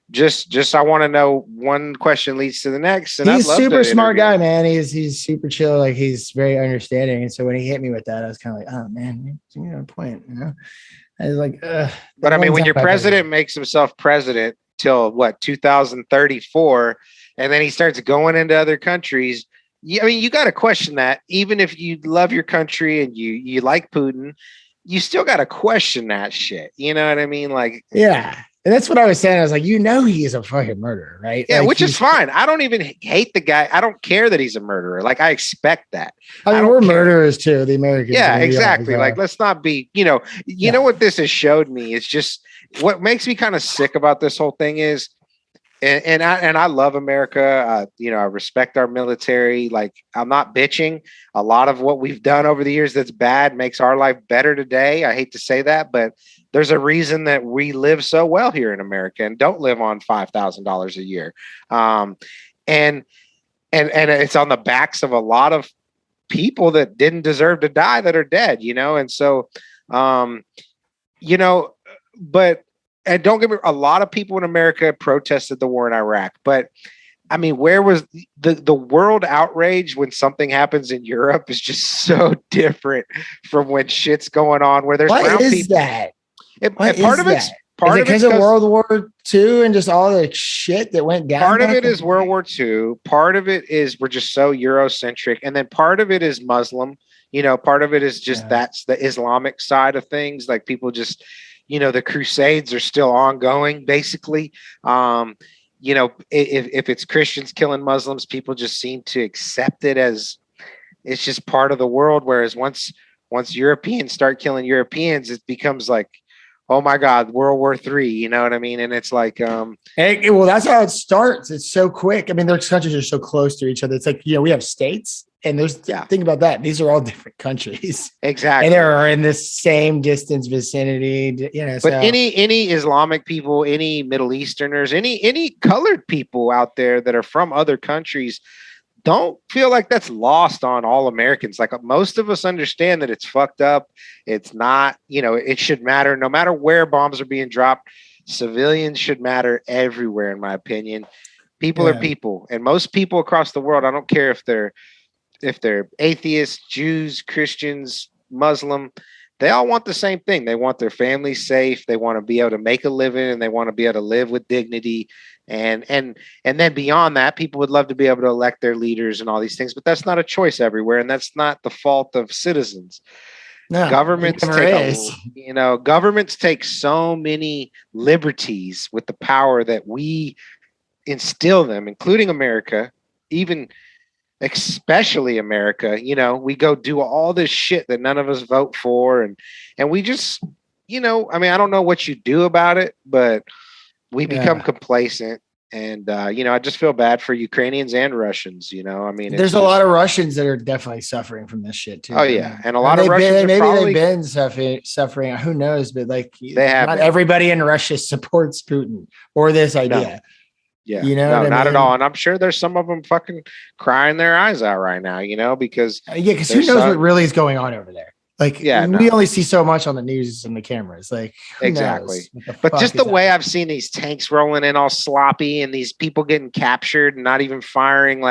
Just I want to know one question leads to the next. And he's a super smart guy, man. He's super chill. Like he's very understanding. And so when he hit me with that, I was kind of like, oh man, you got a point. I was like, but I mean, when your president makes himself president till 2034, and then he starts going into other countries. I mean, you got to question that. Even if you love your country and you like Putin, you still got to question that shit. You know what I mean? Like, yeah. And that's what I was saying. I was like, he is a fucking murderer, right? Yeah, like, which is fine. I don't even hate the guy. I don't care that he's a murderer. Like, I expect that. I mean, we're murderers too, the Americans. Yeah, exactly. Like, let's not be, you know what this has showed me is just what makes me kind of sick about this whole thing is, and I love America. I respect our military. Like, I'm not bitching. A lot of what we've done over the years that's bad makes our life better today. I hate to say that, but there's a reason that we live so well here in America and don't live on $5,000 a year. And it's on the backs of a lot of people that didn't deserve to die that are dead, and so, but, and don't get me, a lot of people in America protested the war in Iraq, but I mean, where was the world outrage when something happens in Europe is just so different from when shit's going on where there's brown people. That? Part of it's because of World War II and just all the shit that went down. Part of it is World War II. Part of it is we're just so Eurocentric, and then part of it is Muslim. Part of it is just that's the Islamic side of things. Like people just, the Crusades are still ongoing, basically. If it's Christians killing Muslims, people just seem to accept it as it's just part of the world. Whereas once Europeans start killing Europeans, it becomes like, oh my God, World War III, you know what I mean? And it's like, well, that's how it starts. It's so quick. I mean, their countries are so close to each other. It's like, we have states and think about that. These are all different countries. Exactly. And they're in the same distance vicinity, But so. any Islamic people, any Middle Easterners, any colored people out there that are from other countries, don't feel like that's lost on all Americans. Like most of us understand that it's fucked up. It's not, it should matter no matter where bombs are being dropped. Civilians should matter everywhere, in my opinion. People are people, and most people across the world, I don't care if they're atheists, Jews, Christians, Muslim, they all want the same thing. They want their families safe. They want to be able to make a living, and they want to be able to live with dignity. And then beyond that, people would love to be able to elect their leaders and all these things, but that's not a choice everywhere, and that's not the fault of citizens. No, Governments take so many liberties with the power that we instill them, including America, even especially America. We go do all this shit that none of us vote for, and we just, I don't know what you do about it, but we become complacent. And I just feel bad for Ukrainians and Russians. There's a lot of Russians that are definitely suffering from this shit too. Oh yeah, and a lot of Russians they've been suffering. Who knows? But not everybody in Russia supports Putin or this idea. No. Yeah, not at all. And I'm sure there's some of them fucking crying their eyes out right now. Because because who knows what really is going on over there? We only see so much on the news and the cameras. Exactly. But just the way I've seen these tanks rolling in all sloppy and these people getting captured and not even firing,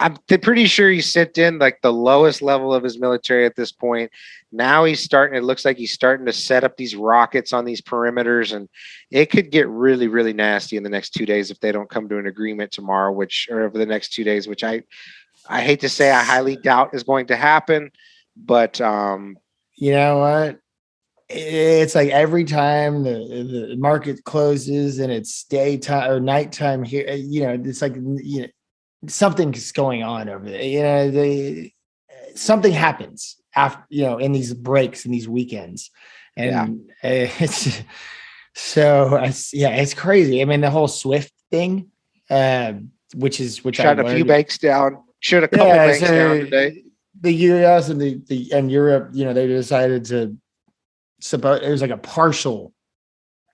I'm pretty sure he sent in the lowest level of his military at this point. Now it looks like he's starting to set up these rockets on these perimeters, and it could get really, really nasty in the next 2 days if they don't come to an agreement tomorrow, or over the next 2 days, which I hate to say I highly doubt is going to happen. But you know what? It's like every time the market closes and it's daytime or nighttime here, it's like something's going on over there. Something happens after in these breaks and these weekends, and it's crazy. I mean, the whole Swift thing, which shut a few banks down, shut a couple banks down today. The U.S. and and Europe, they decided to suppose it was like a partial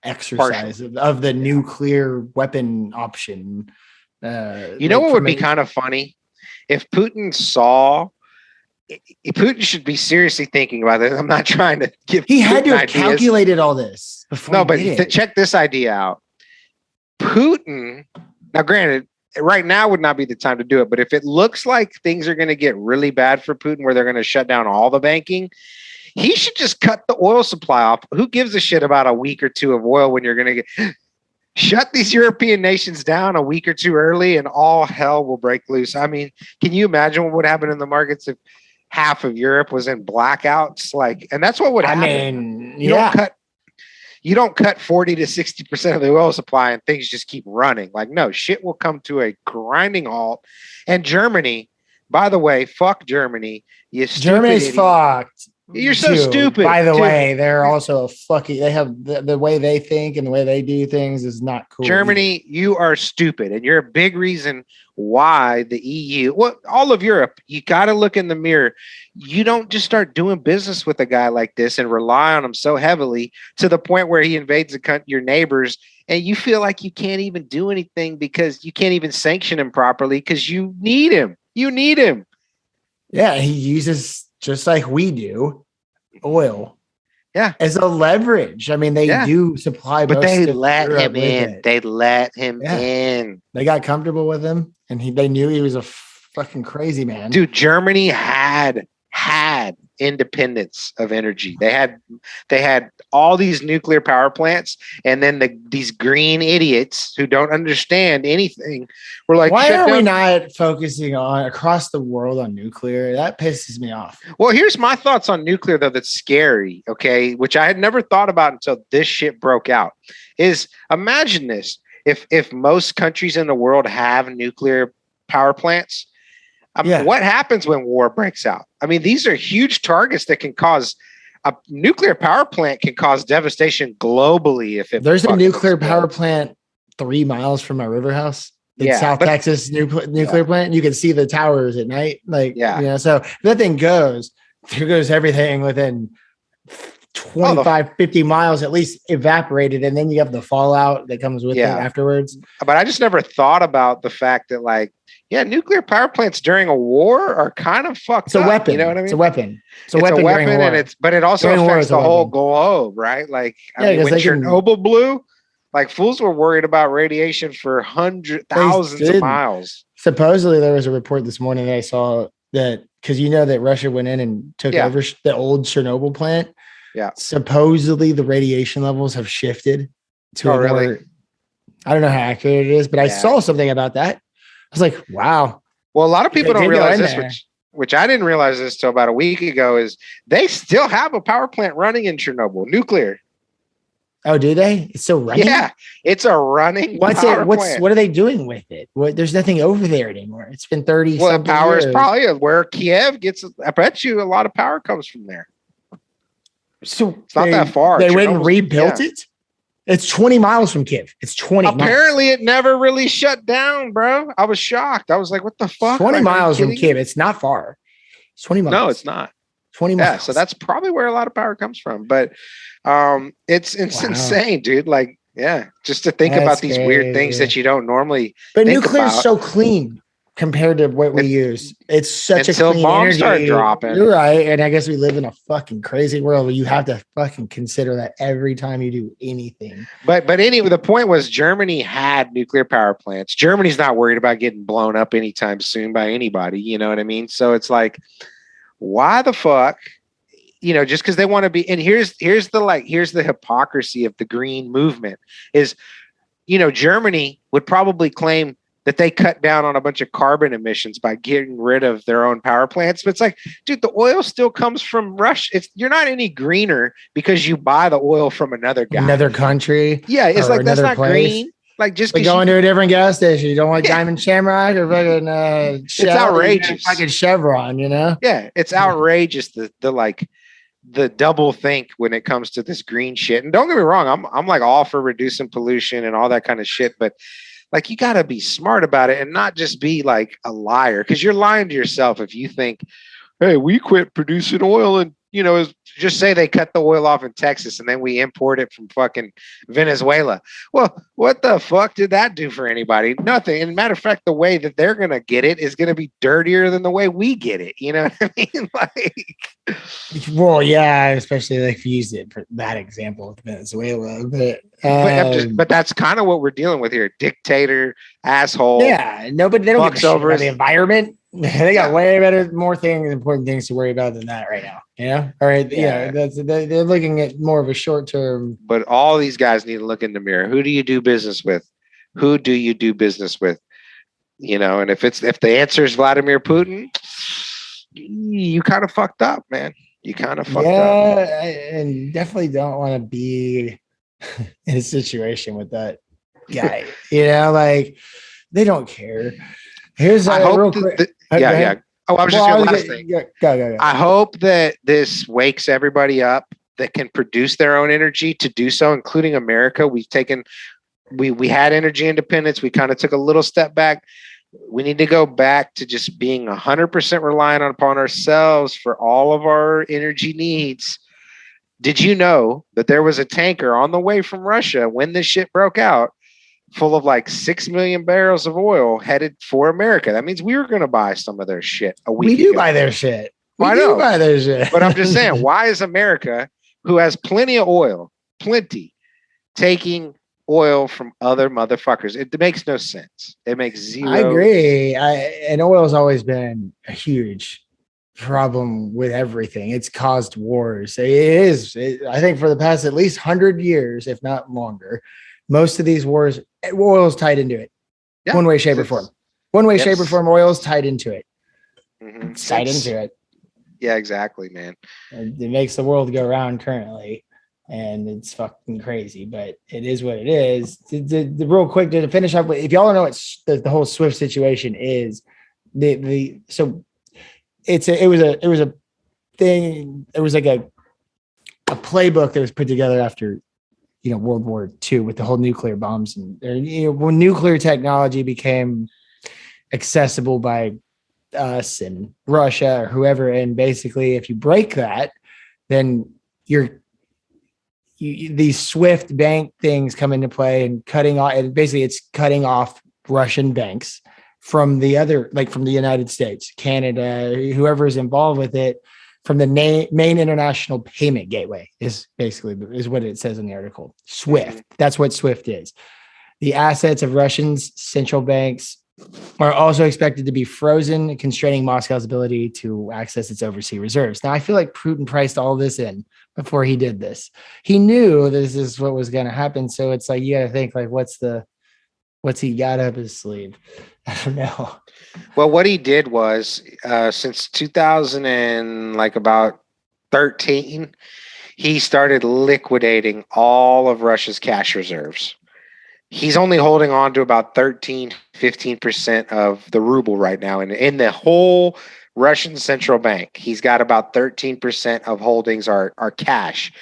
exercise of the nuclear weapon option. What would be kind of funny if Putin Putin should be seriously thinking about this. I'm not trying to give. He had to have calculated all this before. No, but check this idea out. Putin. Now, granted, right now would not be the time to do it, but if it looks like things are going to get really bad for Putin, where they're going to shut down all the banking, he should just cut the oil supply off. Who gives a shit about a week or two of oil when you're going to shut these European nations down a week or two early, and all hell will break loose? I mean, can you imagine what would happen in the markets if half of Europe was in blackouts? And that's what would happen. You don't cut 40 to 60% of the oil supply and things just keep running. No, shit will come to a grinding halt. And Germany, by the way, fuck Germany. Germany's fucked. You're so stupid. By the way, they're also they have the way they think and the way they do things is not cool. Germany, you are stupid. And you're a big reason why the EU, all of Europe, you got to look in the mirror. You don't just start doing business with a guy like this and rely on him so heavily to the point where he invades your neighbors, and you feel like you can't even do anything because you can't even sanction him properly because you need him. You need him. Yeah, he uses, just like we do, oil. Yeah, as a leverage. I mean, they do supply, but they let him in. They let him in. They got comfortable with him, and they knew he was a fucking crazy man. Dude, Germany had independence of energy. They had all these nuclear power plants, and then these green idiots who don't understand anything were like, why are we not focusing on across the world on nuclear? That pisses me off. Well, here's my thoughts on nuclear, though, that's scary, okay, which I had never thought about until this shit broke out, is imagine this. If most countries in the world have nuclear power plants, what happens when war breaks out? I mean, these are huge targets that can cause a nuclear power plant can cause devastation globally. There's a nuclear power plant 3 miles from my river house, South Texas nuclear plant. You can see the towers at night. So if that thing goes, there goes everything within 50 miles at least evaporated, and then you have the fallout that comes with it afterwards. But I just never thought about the fact that nuclear power plants during a war are kind of fucked up. Weapon. You know what I mean? It's a weapon. It's a weapon, and it also affects the whole globe, right? When Chernobyl blew, fools were worried about radiation for thousands of miles. Supposedly, there was a report this morning that I saw that because that Russia went in and took over the old Chernobyl plant. Yeah. Supposedly the radiation levels have shifted to really? more. I don't know how accurate it is, but I saw something about that. I was like, wow. Well, a lot of people don't realize this, which I didn't realize this till about a week ago, is they still have a power plant running in Chernobyl, nuclear. Oh, do they? It's still running? Yeah, it's a running power plant. What are they doing with it? There's nothing over there anymore. It's been 30 Well, something power years. is probably where Kiev gets. I bet you a lot of power comes from there. So it's not that far. They went and rebuilt it? It's 20 miles from Kiev. It's 20 Apparently, miles. it never really shut down, bro. I was shocked. I was like, what the fuck? 20 miles from Kiev. It's not far. It's 20 miles. No, it's not. 20 miles. Yeah, so that's probably where a lot of power comes from. But it's insane, dude. Like, yeah, just to think about these weird things that you don't normally But nuclear is so clean compared to what we use. It's such a clean bombs energy. Start dropping. You're right. And I guess we live in a fucking crazy world where you have to fucking consider that every time you do anything. But anyway, the point was Germany had nuclear power plants. Germany's not worried about getting blown up anytime soon by anybody. You know what I mean? So it's like, why the fuck? Just because they want to be, and here's the hypocrisy of the green movement is, Germany would probably claim that they cut down on a bunch of carbon emissions by getting rid of their own power plants. But it's like, dude, the oil still comes from Russia. You're not any greener because you buy the oil from another guy. Another country. Yeah, it's like, that's not green. Like just going to a different gas station. You don't want Diamond Shamrock or fucking it's outrageous. Fucking Chevron, Yeah, it's outrageous the double think when it comes to this green shit. And don't get me wrong, I'm like all for reducing pollution and all that kind of shit, but like you got to be smart about it and not just be like a liar, because you're lying to yourself if you think, hey, we quit producing oil and just say they cut the oil off in Texas and then we import it from fucking Venezuela. Well, what the fuck did that do for anybody? Nothing. And matter of fact, the way that they're going to get it is going to be dirtier than the way we get it. You know what I mean? Well, yeah, especially if you use it for that example of Venezuela. But that's kind of what we're dealing with here. Dictator, asshole. Yeah, no, but they don't give a shit about the environment. They got way important things to worry about than that right now. All right. Yeah, they're looking at more of a short term. But all these guys need to look in the mirror. Who do you do business with? Who do you do business with? And if the answer is Vladimir Putin, you kind of fucked up, man. You kind of fucked up. Yeah, and definitely don't want to be in a situation with that guy. Like they don't care. Here's I hope real quick. Yeah. Oh, I was just going to last thing. Go. I hope that this wakes everybody up that can produce their own energy to do so, including America. We had energy independence. We kind of took a little step back. We need to go back to just being 100% reliant upon ourselves for all of our energy needs. Did you know that there was a tanker on the way from Russia when this shit broke out, full of like 6 million barrels of oil headed for America? That means we were going to buy some of their shit a week ago. We do buy their shit. I know. Buy their shit. But I'm just saying, why is America, who has plenty of oil, taking oil from other motherfuckers? It makes no sense. It makes zero. I agree. And oil has always been a huge problem with everything. It's caused wars. I think for the past at least 100 years, if not longer, most of these wars, oil is tied into it. Yeah. One way, shape, or form. Shape, or form, oil is tied into it. Mm-hmm. It's tied into it. Yeah, exactly, man. It makes the world go round currently, and it's fucking crazy, but it is what it is. The real quick to finish up with, if y'all don't know what the whole Swift situation is, it was a thing. It was like a playbook that was put together after World War II with the whole nuclear bombs, and when nuclear technology became accessible by us and Russia or whoever, and basically if you break that, then these Swift bank things come into play and it's cutting off Russian banks from the other, like from the United States, Canada, whoever is involved with it, from the main international payment gateway is what it says in the article. Swift. That's what Swift is. The assets of Russians, central banks, are also expected to be frozen, constraining Moscow's ability to access its overseas reserves. Now, I feel like Putin priced all this in before he did this. He knew this is what was going to happen. So it's like, you got to think like, what's he got up his sleeve? I don't know. Well, what he did was since 2000 and like about 13, he started liquidating all of Russia's cash reserves. He's only holding on to about 15% of the ruble right now. And in the whole Russian central bank, he's got about 13% of holdings are cash.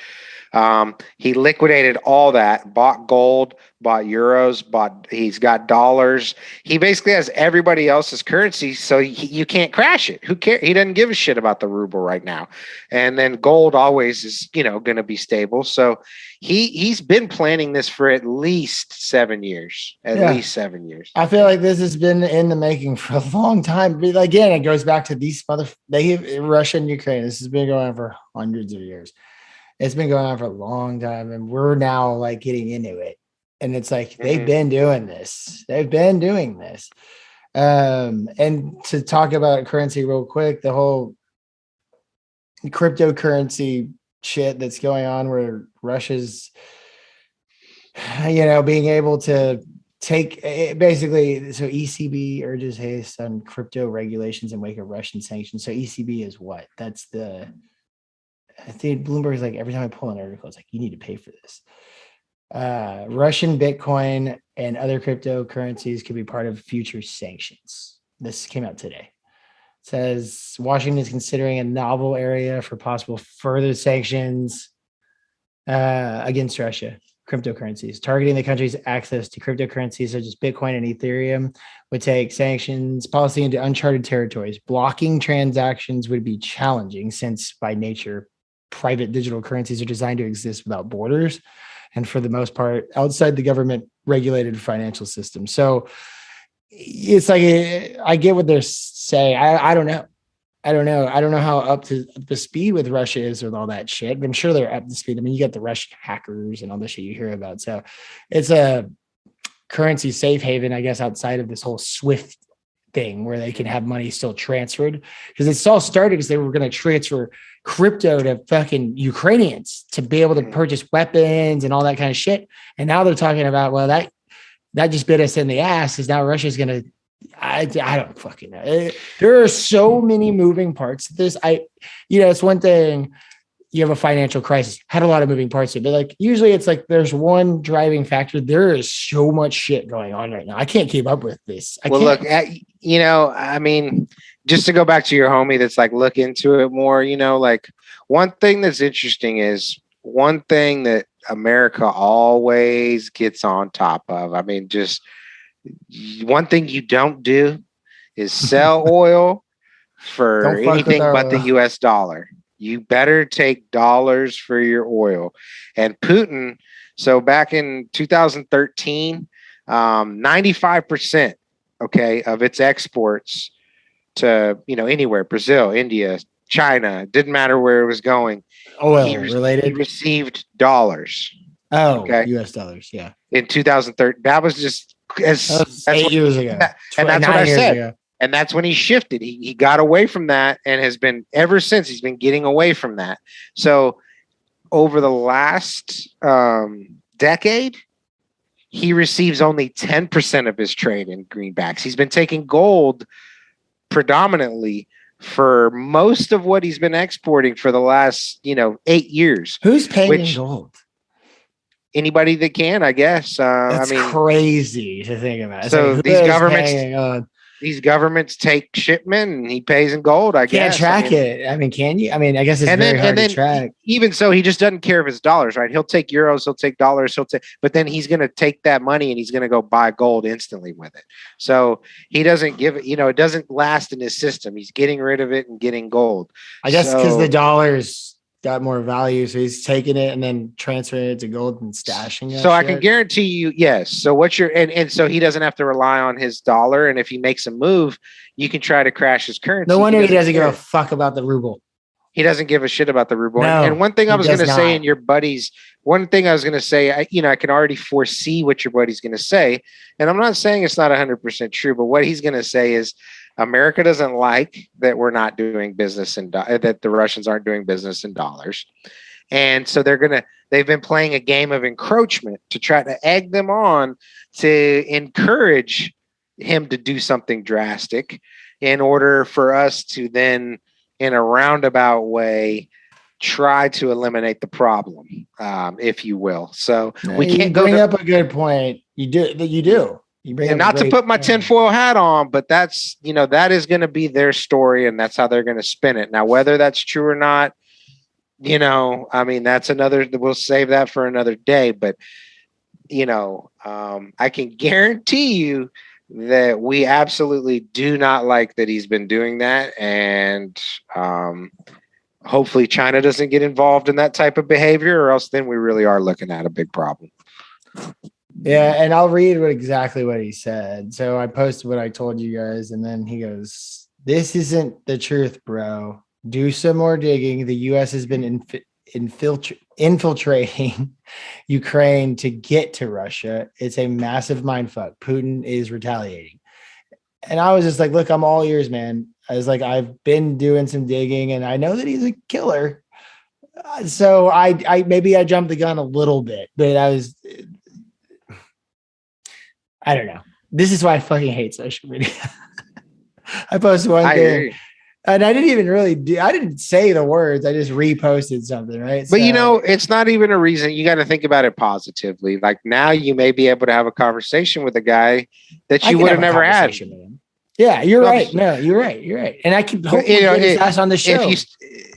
He liquidated all that, bought gold, bought euros, he's got dollars. He basically has everybody else's currency, so you can't crash it. Who cares? He doesn't give a shit about the ruble right now. And then gold always is, going to be stable. So he's been planning this for at least 7 years. Least 7 years. I feel like this has been in the making for a long time. But again, it goes back to these Russia and Ukraine. This has been going on for hundreds of years. It's been going on for a long time, and we're now like getting into it. And it's like they've been doing this. They've been doing this. And to talk about currency real quick, the whole cryptocurrency shit that's going on where Russia's, being able to take basically, so ECB urges haste on crypto regulations in wake of Russian sanctions. So ECB is what? I think Bloomberg's like, every time I pull an article, it's like, you need to pay for this. Russian Bitcoin and other cryptocurrencies could be part of future sanctions. This came out today. It says Washington is considering a novel area for possible further sanctions against Russia. Cryptocurrencies targeting the country's access to cryptocurrencies such as Bitcoin and Ethereum would take sanctions policy into uncharted territories. Blocking transactions would be challenging since by nature, private digital currencies are designed to exist without borders and for the most part outside the government regulated financial system. So it's like, I get what they're saying. I don't know. I don't know how up to the speed with Russia is with all that shit. I'm sure they're up to speed. I mean, you got the Russian hackers and all the shit you hear about. So it's a currency safe haven, I guess, outside of this whole SWIFT thing where they can have money still transferred, because it's all started because they were going to transfer crypto to fucking Ukrainians to be able to purchase weapons and all that kind of shit. And now they're talking about, well, that just bit us in the ass because now Russia's going to, I don't fucking know. There are so many moving parts to this. It's one thing, you have a financial crisis, had a lot of moving parts to it, but like usually it's like there's one driving factor. There is so much shit going on right now. I can't keep up with this. Look, I mean, just to go back to your homie that's like, look into it more, like one thing that's interesting is one thing that America always gets on top of. I mean, just one thing you don't do is sell oil for anything but the US dollar. You better take dollars for your oil. And Putin, so back in 2013, 95%, of its exports to, anywhere, Brazil, India, China, didn't matter where it was going. Oil related. He received dollars. Oh, okay. US dollars. Yeah. In 2013. That was just that's 8 years ago. And that's what I said. Ago. And that's when he shifted. He got away from that and has been ever since. He's been getting away from that. So over the last decade, he receives only 10% of his trade in greenbacks. He's been taking gold predominantly for most of what he's been exporting for the last 8 years. Who's paying in gold? Anybody that can, I guess. That's crazy to think about. So these governments take shipment and he pays in gold, I guess. Can't track it. I mean, can you? I mean, I guess it's very hard to track. Even so, he just doesn't care if it's dollars, right? He'll take euros, he'll take dollars, but then he's going to take that money and he's going to go buy gold instantly with it. So he doesn't give it, it doesn't last in his system. He's getting rid of it and getting gold. I guess because the dollars got more value, so he's taking it and then transferring it to gold and stashing it. So I can guarantee you, yes. So what's your and so he doesn't have to rely on his dollar, and if he makes a move, you can try to crash his currency. No wonder he doesn't give a fuck about the ruble. He doesn't give a shit about the ruble. No, and one thing I he was going to does say not. in your buddies, one thing I was going to say, I can already foresee what your buddy's going to say. And I'm not saying it's not 100% true, but what he's going to say is America doesn't like that we're not doing business that the Russians aren't doing business in dollars. And so they've been playing a game of encroachment to try to egg them on to encourage him to do something drastic in order for us to then, in a roundabout way, try to eliminate the problem, if you will. So we can't bring up a good point. You do. You bring and up not to put my tinfoil hat on, but that's, that is going to be their story, and that's how they're going to spin it. Now, whether that's true or not, that's we'll save that for another day. But, I can guarantee you that we absolutely do not like that he's been doing that. And hopefully China doesn't get involved in that type of behavior, or else then we really are looking at a big problem. Yeah, and I'll read exactly what he said. So I posted what I told you guys, and then he goes, "This isn't the truth, bro. Do some more digging. The U.S. has been infiltrating Ukraine to get to Russia. It's a massive mindfuck. Putin is retaliating." And I was just like, look, I'm all ears, man. I was like, I've been doing some digging, and I know that he's a killer. So I maybe I jumped the gun a little bit, but I don't know. This is why I fucking hate social media. I posted one thing, and I didn't even really I didn't say the words. I just reposted something, right? But it's not even a reason. You got to think about it positively. Like, now you may be able to have a conversation with a guy that you would have never had. Yeah, you're right. No, you're right. You're right. And I can hopefully get his ass on the show.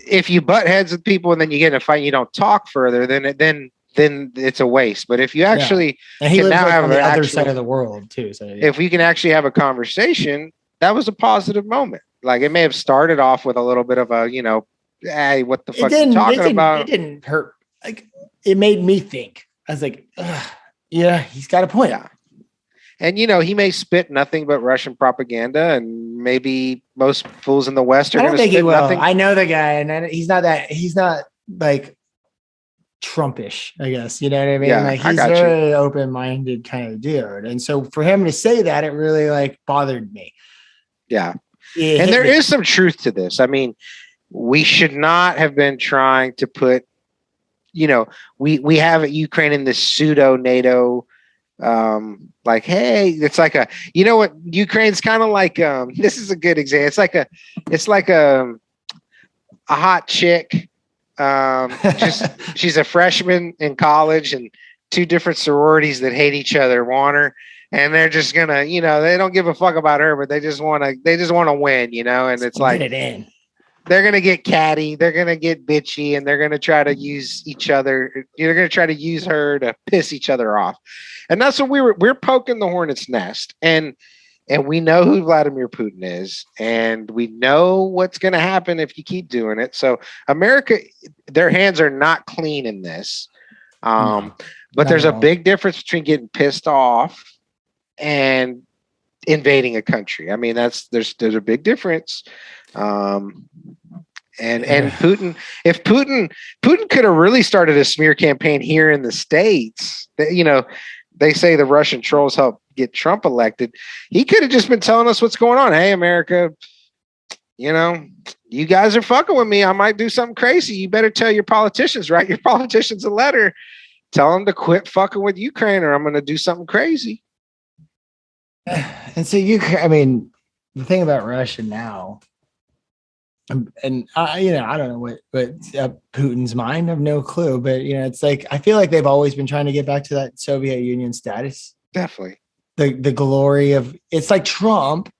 If you butt heads with people and then you get in a fight and you don't talk further, then it's a waste. But if you actually and he lives on the other side of the world too. So if we can actually have a conversation, that was a positive moment. Like, it may have started off with a little bit of a, hey, what the fuck are you talking about? It didn't hurt. Like, it made me think. I was like, yeah, he's got a point. Yeah. And, he may spit nothing but Russian propaganda, and maybe most fools in the West are going to spit nothing. I know the guy, and he's not like Trumpish, I guess. You know what I mean? Yeah, like, he's very open-minded kind of dude. And so for him to say that, it really like bothered me. Yeah. And there is some truth to this. I mean, we should not have been trying to put, we have Ukraine in this pseudo NATO, like, hey, it's like what Ukraine's kind of like, this is a good example. It's like a hot chick. She's a freshman in college, and two different sororities that hate each other want her. And they're just gonna, they don't give a fuck about her, but they just want to win, and it's like, get it in. They're gonna get catty, they're gonna get bitchy, and they're gonna try to use each other. They're gonna try to use her to piss each other off, and that's what we're poking the hornet's nest. And we know who Vladimir Putin is, and we know what's gonna happen if you keep doing it. So America, their hands are not clean in this, but there's a big difference between getting pissed off and invading a country. I mean, there's a big difference. And Putin, if Putin could have really started a smear campaign here in the States, they say the Russian trolls helped get Trump elected. He could have just been telling us what's going on. Hey, America, you guys are fucking with me. I might do something crazy. You better tell your politicians, write your politicians a letter. Tell them to quit fucking with Ukraine, or I'm going to do something crazy. And so the thing about Russia now, and I don't know what's Putin's mind. I have no clue, but it's like, I feel like they've always been trying to get back to that Soviet Union status. Definitely. The glory of, it's like Trump,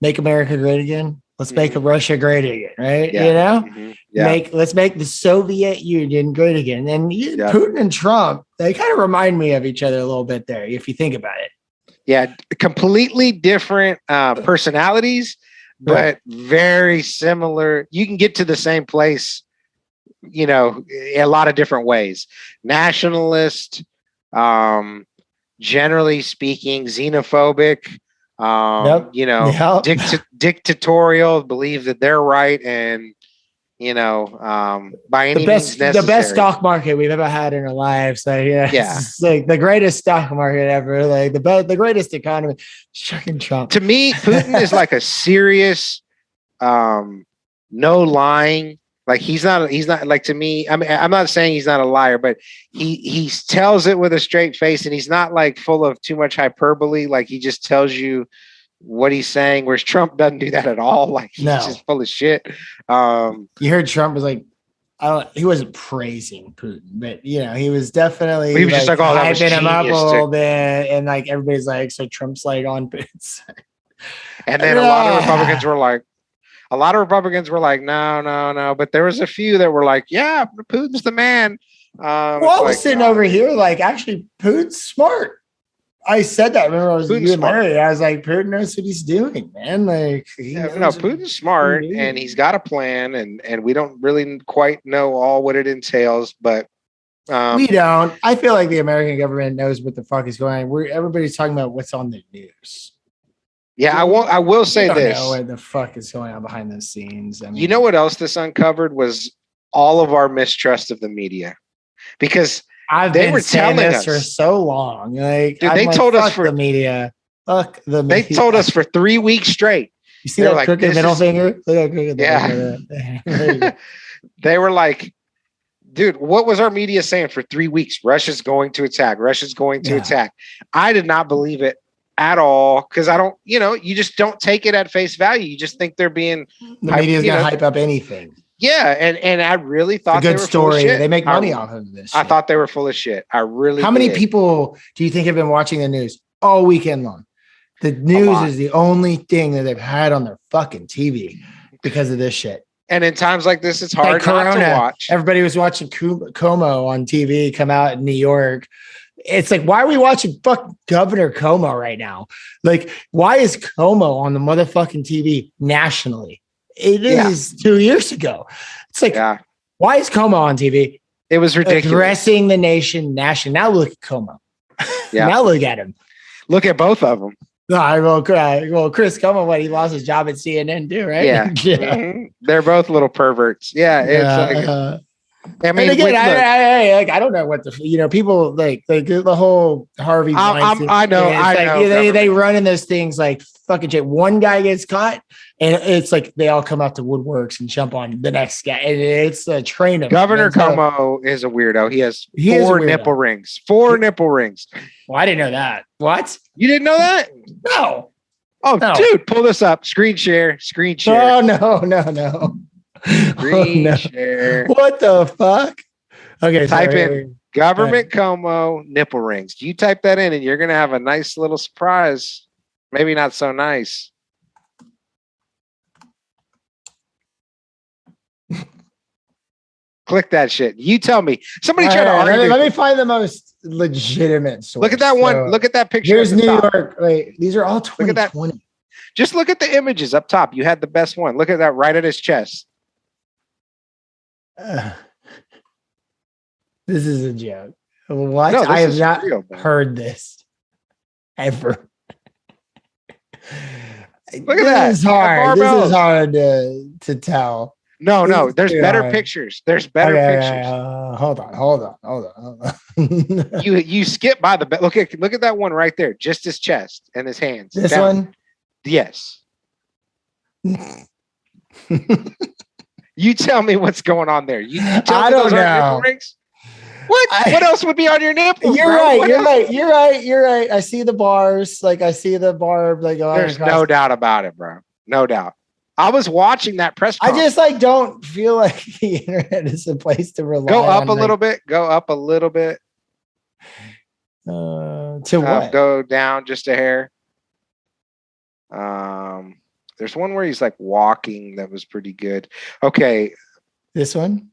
make America great again. Let's make Russia great again, right? Yeah. Mm-hmm. Yeah. Let's make the Soviet Union great again. And Putin and Trump, they kind of remind me of each other a little bit there, if you think about it. Yeah, completely different personalities, but very similar. You can get to the same place, a lot of different ways. Nationalist, generally speaking, xenophobic, dictatorial, believe that they're right, and by any means necessary. The best stock market we've ever had in our lives. So yeah. It's like the greatest stock market ever. Like the greatest economy. Fucking Trump. To me, Putin is like a serious, no lying. Like he's not like, to me. I mean, I'm not saying he's not a liar, but he tells it with a straight face, and he's not like full of too much hyperbole. Like he just tells you what he's saying, whereas Trump doesn't do that at all. Like he's just full of shit. You heard Trump was like, he wasn't praising Putin, but he was definitely he was just like, oh, that was hyping him up a genius little bit, and like everybody's like, so Trump's like on Putin's side. And then a lot of Republicans were like, no. But there was a few that were like, yeah, Putin's the man. I was sitting over here like, actually, Putin's smart. I said that. Remember, I was Larry. I was like, Putin knows what he's doing, man. Like, Putin's smart, and he's got a plan, and we don't really quite know all what it entails, but we don't. I feel like the American government knows what the fuck is going on. Everybody's talking about what's on the news. Yeah, I will say this. I don't know what the fuck is going on behind the scenes. I mean, you know what else this uncovered was all of our mistrust of the media, because they were telling us for so long. Like, dude, they told us for the media. Fuck the media. They told us for 3 weeks straight. You see that crooked middle finger? Yeah. They were like, dude, what was our media saying for 3 weeks? Russia's going to attack. Russia's going to attack. I did not believe it at all, because I don't, you just don't take it at face value. You just think they're being the media's gonna hype up anything. Yeah, and I really thought it's a good story. They make money off of this shit. I thought they were full of shit. I really How many people do you think have been watching the news all weekend long? The news is the only thing that they've had on their fucking TV because of this shit. And in times like this, it's hard not to watch. Everybody was watching Cuomo on TV come out in New York. It's like, why are we watching fucking Governor Cuomo right now? Like, why is Cuomo on the motherfucking TV nationally? It is 2 years ago. It's like, why is Cuomo on TV? It was ridiculous. Addressing the nation nationally. Now look at Cuomo. Yeah. Now look at him. Look at both of them. Well, Chris Cuomo, he lost his job at CNN too, right? Yeah. Mm-hmm. They're both little perverts. Yeah. It's like, I mean, again, I don't know what people like the whole Harvey Weinstein. I know. They run in those things like fucking shit. One guy gets caught, and it's like they all come out to woodworks and jump on the next guy. And it's a train of Governor Cuomo is a weirdo. He has 4 nipple rings. 4 nipple rings. Well, I didn't know that. What? You didn't know that? No. Oh, no. Dude, pull this up. Screen share. Oh, no. Screen share. What the fuck? Okay, type in government Cuomo nipple rings. You type that in, and you're gonna have a nice little surprise. Maybe not so nice. Click that shit. You tell me. Somebody try to argue. Let me find the most legitimate source. Look at that one. Look at that picture. Here's New York. Wait, these are all 2020. Just look at the images up top. You had the best one. Look at that right at his chest. This is a joke. What? No, I have not heard this ever. Look at that. This is hard. This is hard to tell. No. There's better pictures. There's better pictures. Hold on. You skip by the look at that one right there. Just his chest and his hands. This one? Yes. You tell me what's going on there. I don't know. Rings? What? What else would be on your nipples? You're right. I see the bars. Like I see the barb. Like there's no doubt about it, bro. No doubt. I was watching that press conference. I just don't feel like the internet is a place to rely. Go up a little bit. Go up a little bit. To what? Go down just a hair. There's one where he's like walking that was pretty good. Okay. This one?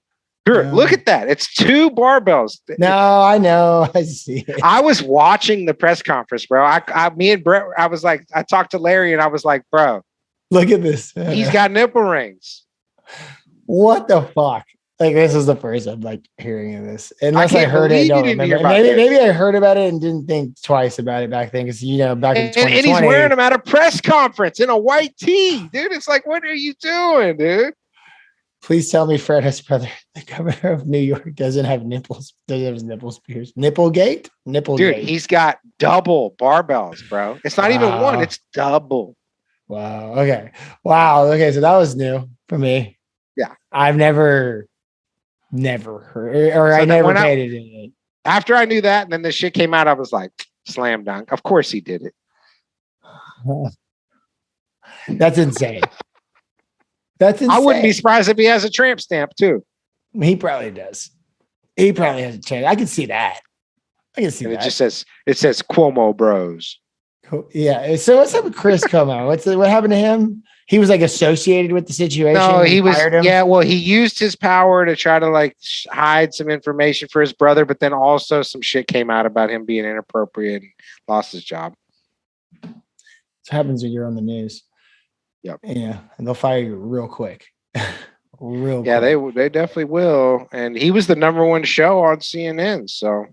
Sure. No. Look at that. It's 2 barbells. No, I know. I see it. I was watching the press conference, bro. Me and Brett, I was like, I talked to Larry and I was like, bro, look at this. He's got nipple rings. What the fuck? Like, this is the first I'm like hearing of this. Unless I heard it, don't remember. Maybe I heard about it and didn't think twice about it back then. Because back in 2020. And he's wearing them at a press conference in a white tee, dude. It's like, what are you doing, dude? Please tell me Fred's brother, the governor of New York, doesn't have nipples. Doesn't have his nipples pierced. Nipplegate? Nipplegate. Dude, he's got double barbells, bro. It's not even one, it's double. Wow. Okay. Wow. Okay. So that was new for me. Yeah. I've never heard, or So I never when paid it. After I knew that, and then the shit came out, I was like, slam dunk. Of course he did it. That's insane. That's insane. I wouldn't be surprised if he has a tramp stamp too. He probably does. He probably has a chance. I can see that. I can see And that. it says Cuomo Bros. Cool. Yeah. So what's up with Chris Cuomo? What happened to him? He was like associated with the situation. No, he was. Fired him? Yeah, well, he used his power to try to like hide some information for his brother, but then also some shit came out about him being inappropriate and lost his job. What happens when you're on the news? Yep. Yeah, and they'll fire you real quick. Real. Yeah, quick. they definitely will. And he was the #1 show on CNN. So,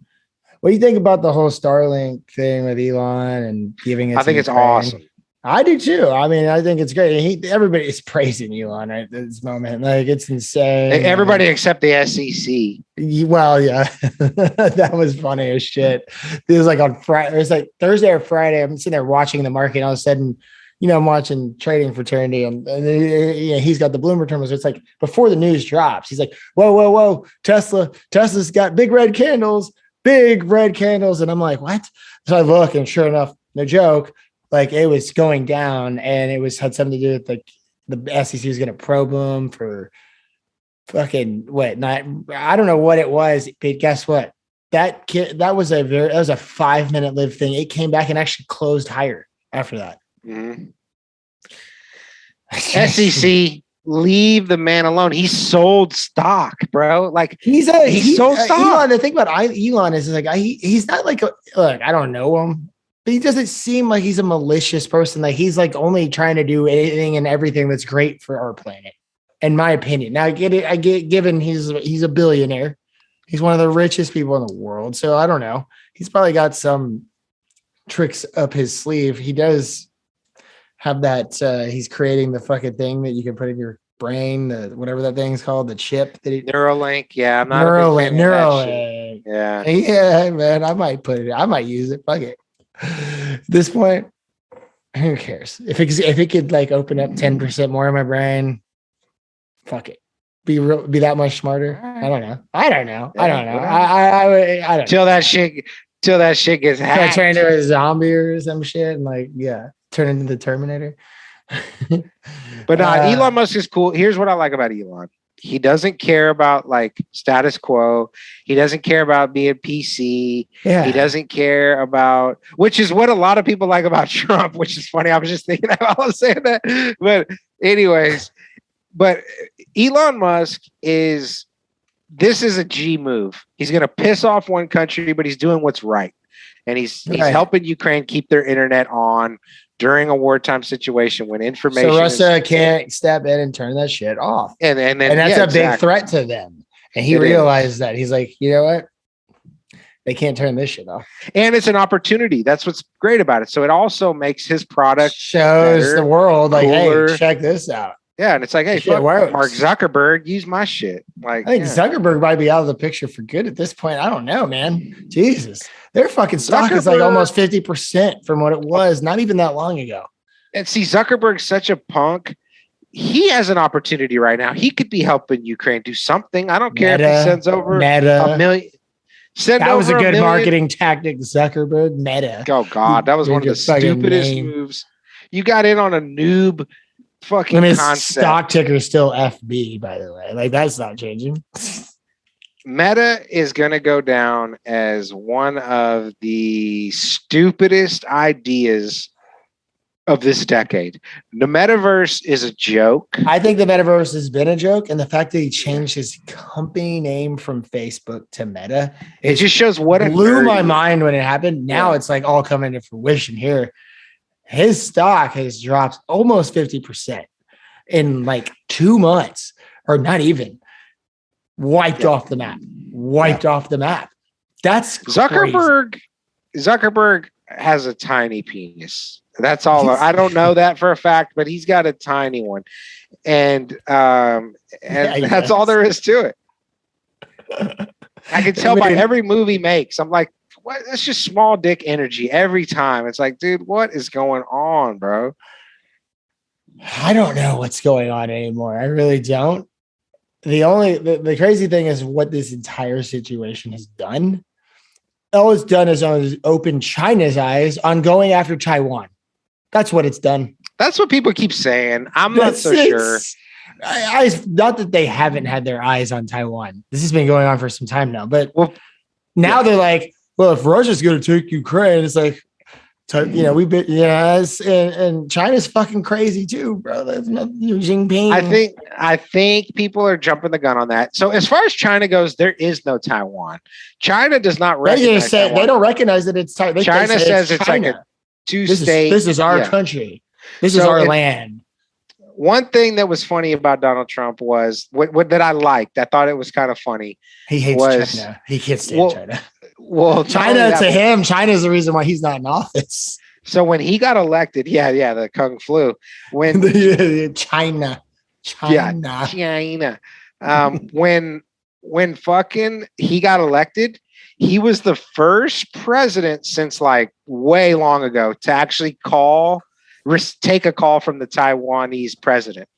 what do you think about the whole Starlink thing with Elon and giving it? I think it's awesome. I do too. I mean, I think it's great. Everybody's praising Elon right at this moment. Like, it's insane. Everybody except the SEC. Well, yeah, that was funny as shit. It was like on Friday. It was like Thursday or Friday. I'm sitting there watching the market. And all of a sudden, I'm watching Trading Fraternity, and he's got the Bloomberg terminals. It's like before the news drops, he's like, "Whoa, Tesla's got big red candles, and I'm like, "What?" So I look, and sure enough, no joke. Like, it was going down, and it had something to do with like the SEC was going to probe them for fucking what? I don't know what it was, but guess what? That was a 5-minute live thing. It came back and actually closed higher after that. Mm-hmm. SEC, leave the man alone. He sold stock, bro. Like he sold stock. Elon, the thing about Elon is like he's not like look. I don't know him. He doesn't seem like he's a malicious person. Like, he's like only trying to do anything and everything that's great for our planet, in my opinion. Now I get it. Given he's a billionaire, he's one of the richest people in the world. So I don't know. He's probably got some tricks up his sleeve. He does have that. He's creating the fucking thing that you can put in your brain, whatever that thing's called, the chip that Neuralink. Yeah, I'm not Neuralink. Yeah, man. I might use it. Fuck it. At this point, who cares? If it could like open up 10% more of my brain, fuck it. Be that much smarter. I don't know. I don't know. Till that shit gets hacked. Turn into a zombie or some shit, and like, yeah, turn into the Terminator. But Elon Musk is cool. Here's what I like about Elon. He doesn't care about like status quo. He doesn't care about being PC. Yeah. He doesn't care about, which is what a lot of people like about Trump, which is funny. I was just thinking that while I was saying that. But anyways, Elon Musk this is a G move. He's going to piss off one country, but he's doing what's right. And he's helping Ukraine keep their internet on during a wartime situation when information. So Russia can't step in and turn that shit off. And that's a big threat to them. And he realized that. He's like, you know what? They can't turn this shit off. And it's an opportunity. That's what's great about it. So it also makes his product shows better, the world like, cooler. Hey, check this out. Yeah, and it's like, hey, fuck, Mark Zuckerberg, use my shit. Like, I think Zuckerberg might be out of the picture for good at this point. I don't know, man. Jesus, their fucking stock is like almost 50% from what it was not even that long ago. And see, Zuckerberg's such a punk. He has an opportunity right now. He could be helping Ukraine do something. I don't care if he sends over a million. That was a good marketing tactic, Zuckerberg. Meta. Oh God, that was one of the stupidest moves. You got in on a noob. Fucking concept. Stock ticker is still FB, by the way. Like, that's not changing. Meta is going to go down as one of the stupidest ideas of this decade. The metaverse is a joke. I think the metaverse has been a joke, and the fact that he changed his company name from Facebook to Meta, it just shows what it blew my mind when it happened. Now it's like all coming to fruition here. His stock has dropped almost 50% in like 2 months, or not even. Wiped off the map. Off the map. That's Zuckerberg. Zuckerberg has a tiny penis. That's all. I don't know that for a fact, but he's got a tiny one, and that's all there is to it. I can tell by every movie he makes. I'm like, what? That's just small dick energy every time. It's like, dude, what is going on, bro? I don't know what's going on anymore. I really don't. The crazy thing is what this entire situation has done. All it's done is open China's eyes on going after Taiwan. That's what it's done. That's what people keep saying. I'm not so sure. Not that they haven't had their eyes on Taiwan. This has been going on for some time now. But now they're like, well, if Russia's going to take Ukraine, it's like, we've been, and China's fucking crazy too, bro. That's not Xi Jinping. I think people are jumping the gun on that. So as far as China goes, there is no Taiwan. China does not recognize Taiwan. They don't recognize that it's Taiwan. China says it's like a two-state. This is our country. This is our land. One thing that was funny about Donald Trump was what that I liked. I thought it was kind of funny. He hates China. He can't stand China. Well, China to him, China is the reason why he's not in office. So when he got elected, the Kung Flu. When China. When fucking he got elected, he was the first president since like way long ago to actually take a call from the Taiwanese president,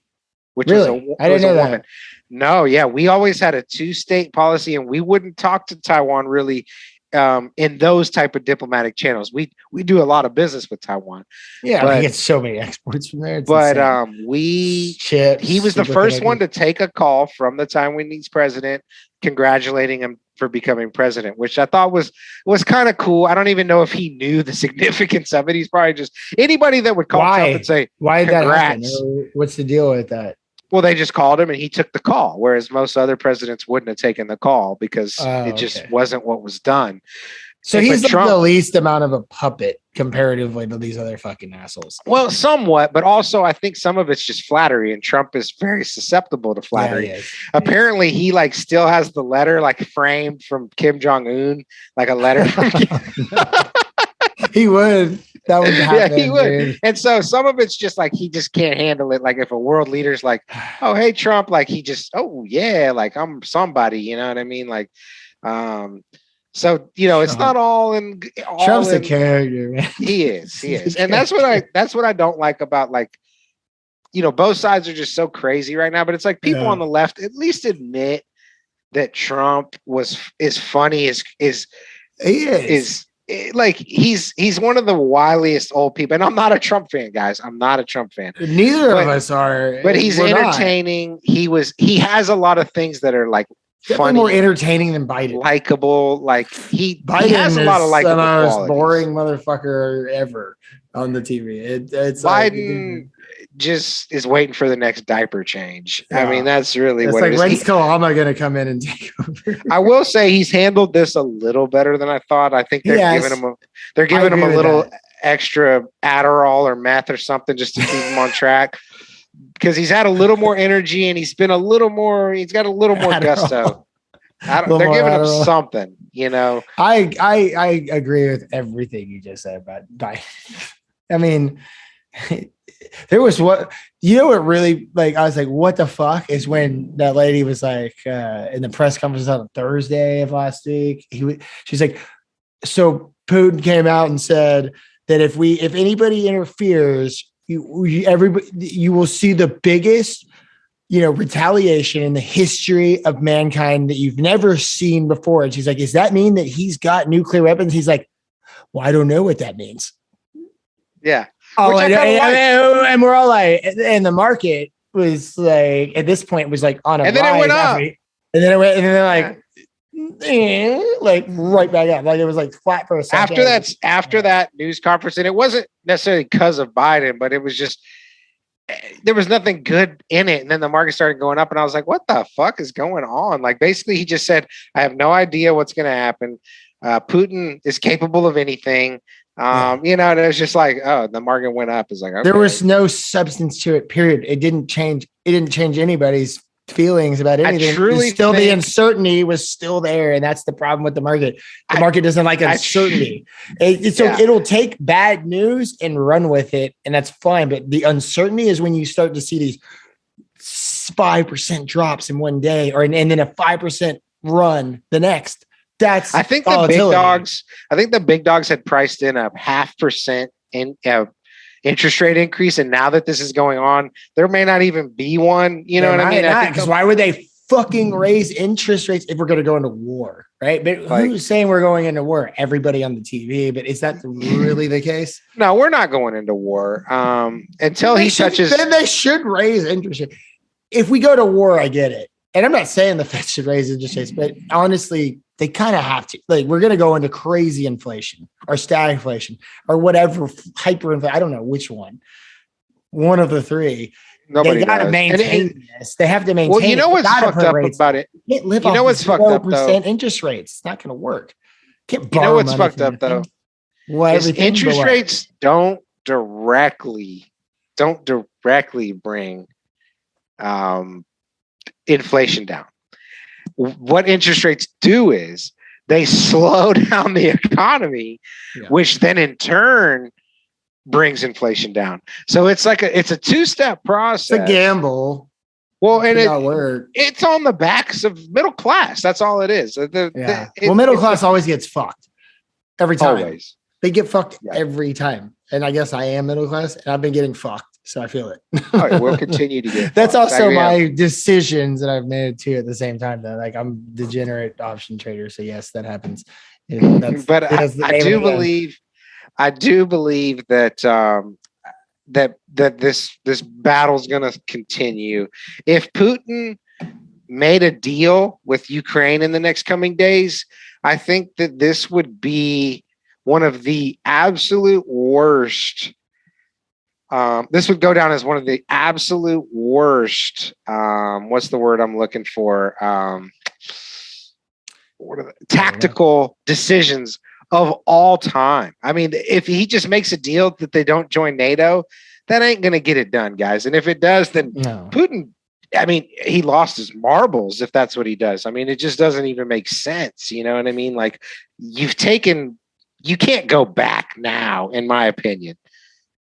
which really? was I didn't know woman. That. No, yeah, we always had a two-state policy, and we wouldn't talk to Taiwan really in those type of diplomatic channels. We do a lot of business with Taiwan. Yeah, we get so many exports from there. He was the first one to take a call from the Taiwanese president, congratulating him for becoming president, which I thought was kind of cool. I don't even know if he knew the significance of it. He's probably just anybody that would call Trump and say, "Why did that happen? Congrats." What's the deal with that? Well, they just called him and he took the call, whereas most other presidents wouldn't have taken the call because it just wasn't what was done. So he's like the least amount of a puppet comparatively to these other fucking assholes. Well, somewhat, but also I think some of it's just flattery, and Trump is very susceptible to flattery. Yeah, apparently, he like still has the letter like framed from Kim Jong-un, like a letter from He would. That would happen. Yeah, he would. Dude. And so some of it's just like he just can't handle it. Like if a world leader's like, "Oh, hey, Trump," like he just, "Oh yeah, like I'm somebody," you know what I mean? Like, so it's not all in. Trump's a character, man. He is, and that's what I don't like about like, both sides are just so crazy right now. But it's like people on the left at least admit that Trump is funny. Like he's one of the wiliest old people, and I'm not a Trump fan, guys. I'm not a Trump fan. Neither of us are. But he's entertaining. Not. He has a lot of things that are like funny, more entertaining than Biden. Likable, like Biden has a lot of likable qualities. The most boring motherfucker ever on the TV. It's Biden just is waiting for the next diaper change. Yeah. I mean, that's really what it is. When's Cuomo going to come in and take over? I will say he's handled this a little better than I thought. I think they're giving him a little extra Adderall or meth or something just to keep him on track, because he's had a little more energy and he's got a little more gusto. They're giving him something, I agree with everything you just said about Biden. I mean, there was what really, like, I was like, what the fuck, is when that lady was like in the press conference on Thursday of last week. She's like, so Putin came out and said that if anybody interferes, you will see the biggest retaliation in the history of mankind that you've never seen before. And she's like, does that mean that he's got nuclear weapons? He's like, well, I don't know what that means. Yeah. Oh, and we're all like, and the market was like, at this point was like on a rise. And then it went up. And then like right back up. Like it was like flat for a second. After that news conference, and it wasn't necessarily because of Biden, but it was just, there was nothing good in it. And then the market started going up, and I was like, what the fuck is going on? Like basically he just said, I have no idea what's going to happen. Putin is capable of anything. And it was just like, oh, the market went up. It's like, okay. There was no substance to it, period. It didn't change anybody's feelings about anything. truly The think- uncertainty was still there, and that's the problem with the market. The market doesn't like uncertainty. It'll take bad news and run with it, and that's fine. But the uncertainty is when you start to see these 5% drops in one day, and then a 5% run the next. That's I think the big dogs had priced in a 0.5% in interest rate increase, and now that this is going on, there may not even be one. You know what I mean? Because why would they fucking raise interest rates if we're going to go into war, right? But who's saying we're going into war? Everybody on the TV. But is that really the case? No, we're not going into war until he touches. Then they should raise interest rates. If we go to war, I get it. And I'm not saying the Fed should raise interest rates, but honestly, they kind of have to. Like, we're going to go into crazy inflation or stagflation or whatever, hyperinflation. I don't know which one. One of the three. Nobody they got to maintain this. They have to maintain. Well, you know what's fucked up about it? You know what's fucked up though? Interest rates. It's not going to work. You know what's fucked up though? Well, interest rates don't directly bring inflation down. What interest rates do is they slow down the economy, which then in turn brings inflation down. So it's like it's a two-step process. It's a gamble. Well, and it's on the backs of middle class. That's all it is. Middle class always gets fucked every time. Always. They get fucked every time. And I guess I am middle class, and I've been getting fucked. So I feel it. All right, we'll continue to get. That's also my decisions that I've made too. At the same time, though, like I'm a degenerate option trader, so yes, that happens. But I do believe that that this battle's going to continue. If Putin made a deal with Ukraine in the next coming days, I think that this would be one of the absolute worst. This would go down as one of the absolute worst. What's the word I'm looking for? Tactical decisions of all time. I mean, if he just makes a deal that they don't join NATO, that ain't going to get it done, guys. And if it does, then Putin, I mean, he lost his marbles if that's what he does. I mean, it just doesn't even make sense. You know what I mean? Like you can't go back now, in my opinion.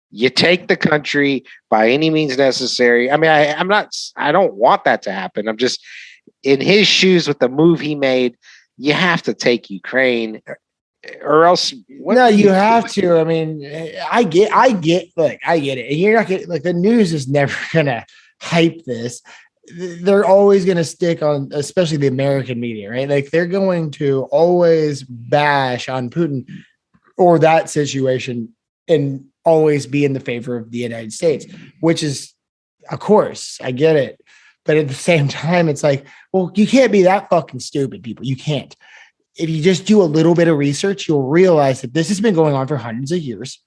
You take the country by any means necessary. I mean, I don't want that to happen. I'm just in his shoes with the move he made. You have to take Ukraine or else. You have to. I mean, I get it. You're not getting, like, the news is never going to hype this. They're always going to stick on, especially the American media, right? Like they're going to always bash on Putin or that situation and always be in the favor of the United States, which is, of course, I get it. But at the same time, it's like, well, you can't be that fucking stupid, people. You can't. If you just do a little bit of research, you'll realize that this has been going on for hundreds of years.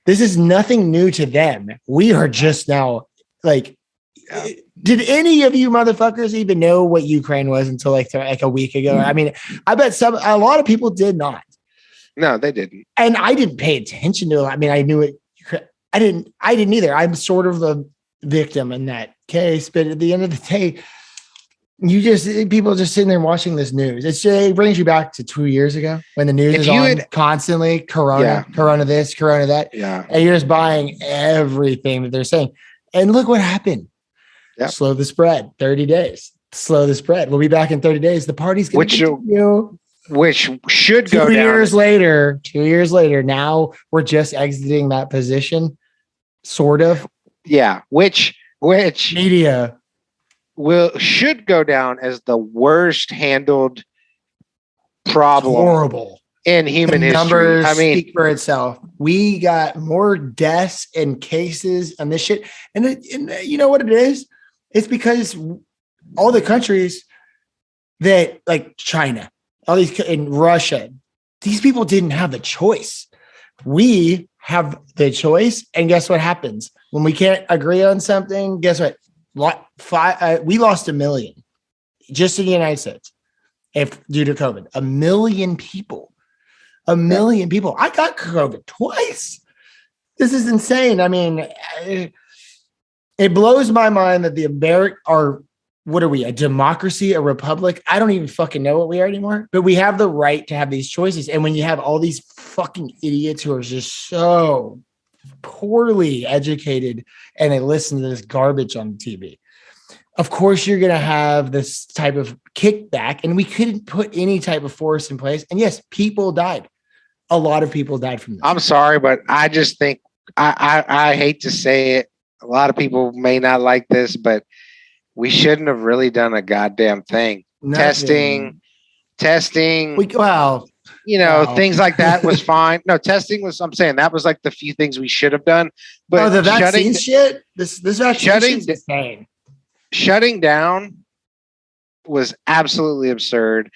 This is nothing new to them. We are just now like, did any of you motherfuckers even know what Ukraine was until like a week ago? I mean, I bet a lot of people did not. No, they didn't. And I didn't pay attention to it. I mean, I knew it. I didn't either. I'm sort of the victim in that case. But at the end of the day, people just sitting there watching this news. It brings you back to 2 years ago when the news is on constantly Corona this, Corona that. Yeah. And you're just buying everything that they're saying. And look what happened. Yep. Slow the spread, 30 days. Slow the spread. We'll be back in 30 days. The party's going to continue. Which should go down. 2 years later, now we're just exiting that position, sort of. Yeah, which media should go down as the worst handled problem. Horrible in human history. Numbers speak for itself. We got more deaths and cases on this shit, and you know what it is? It's because all the countries that, like China, all these in Russia, these people didn't have the choice. We have the choice. And guess what happens when we can't agree on something? Guess what? We lost 1 million just in the United States due to COVID. 1 million people. 1 million people. I got COVID twice. This is insane. I mean, it blows my mind that what are we, a democracy, a republic? I don't even fucking know what we are anymore, but we have the right to have these choices. And when you have all these fucking idiots who are just so poorly educated and they listen to this garbage on TV, of course you're going to have this type of kickback, and we couldn't put any type of force in place. And yes, people died. A lot of people died from this. I'm sorry, but I just think I hate to say it. A lot of people may not like this, but we shouldn't have really done a goddamn thing. Nothing. Testing. Wow. Things like that was fine. No, testing was, I'm saying that was like the few things we should have done. But the vaccine shit, this vaccine shit's insane. Shutting down was absolutely absurd.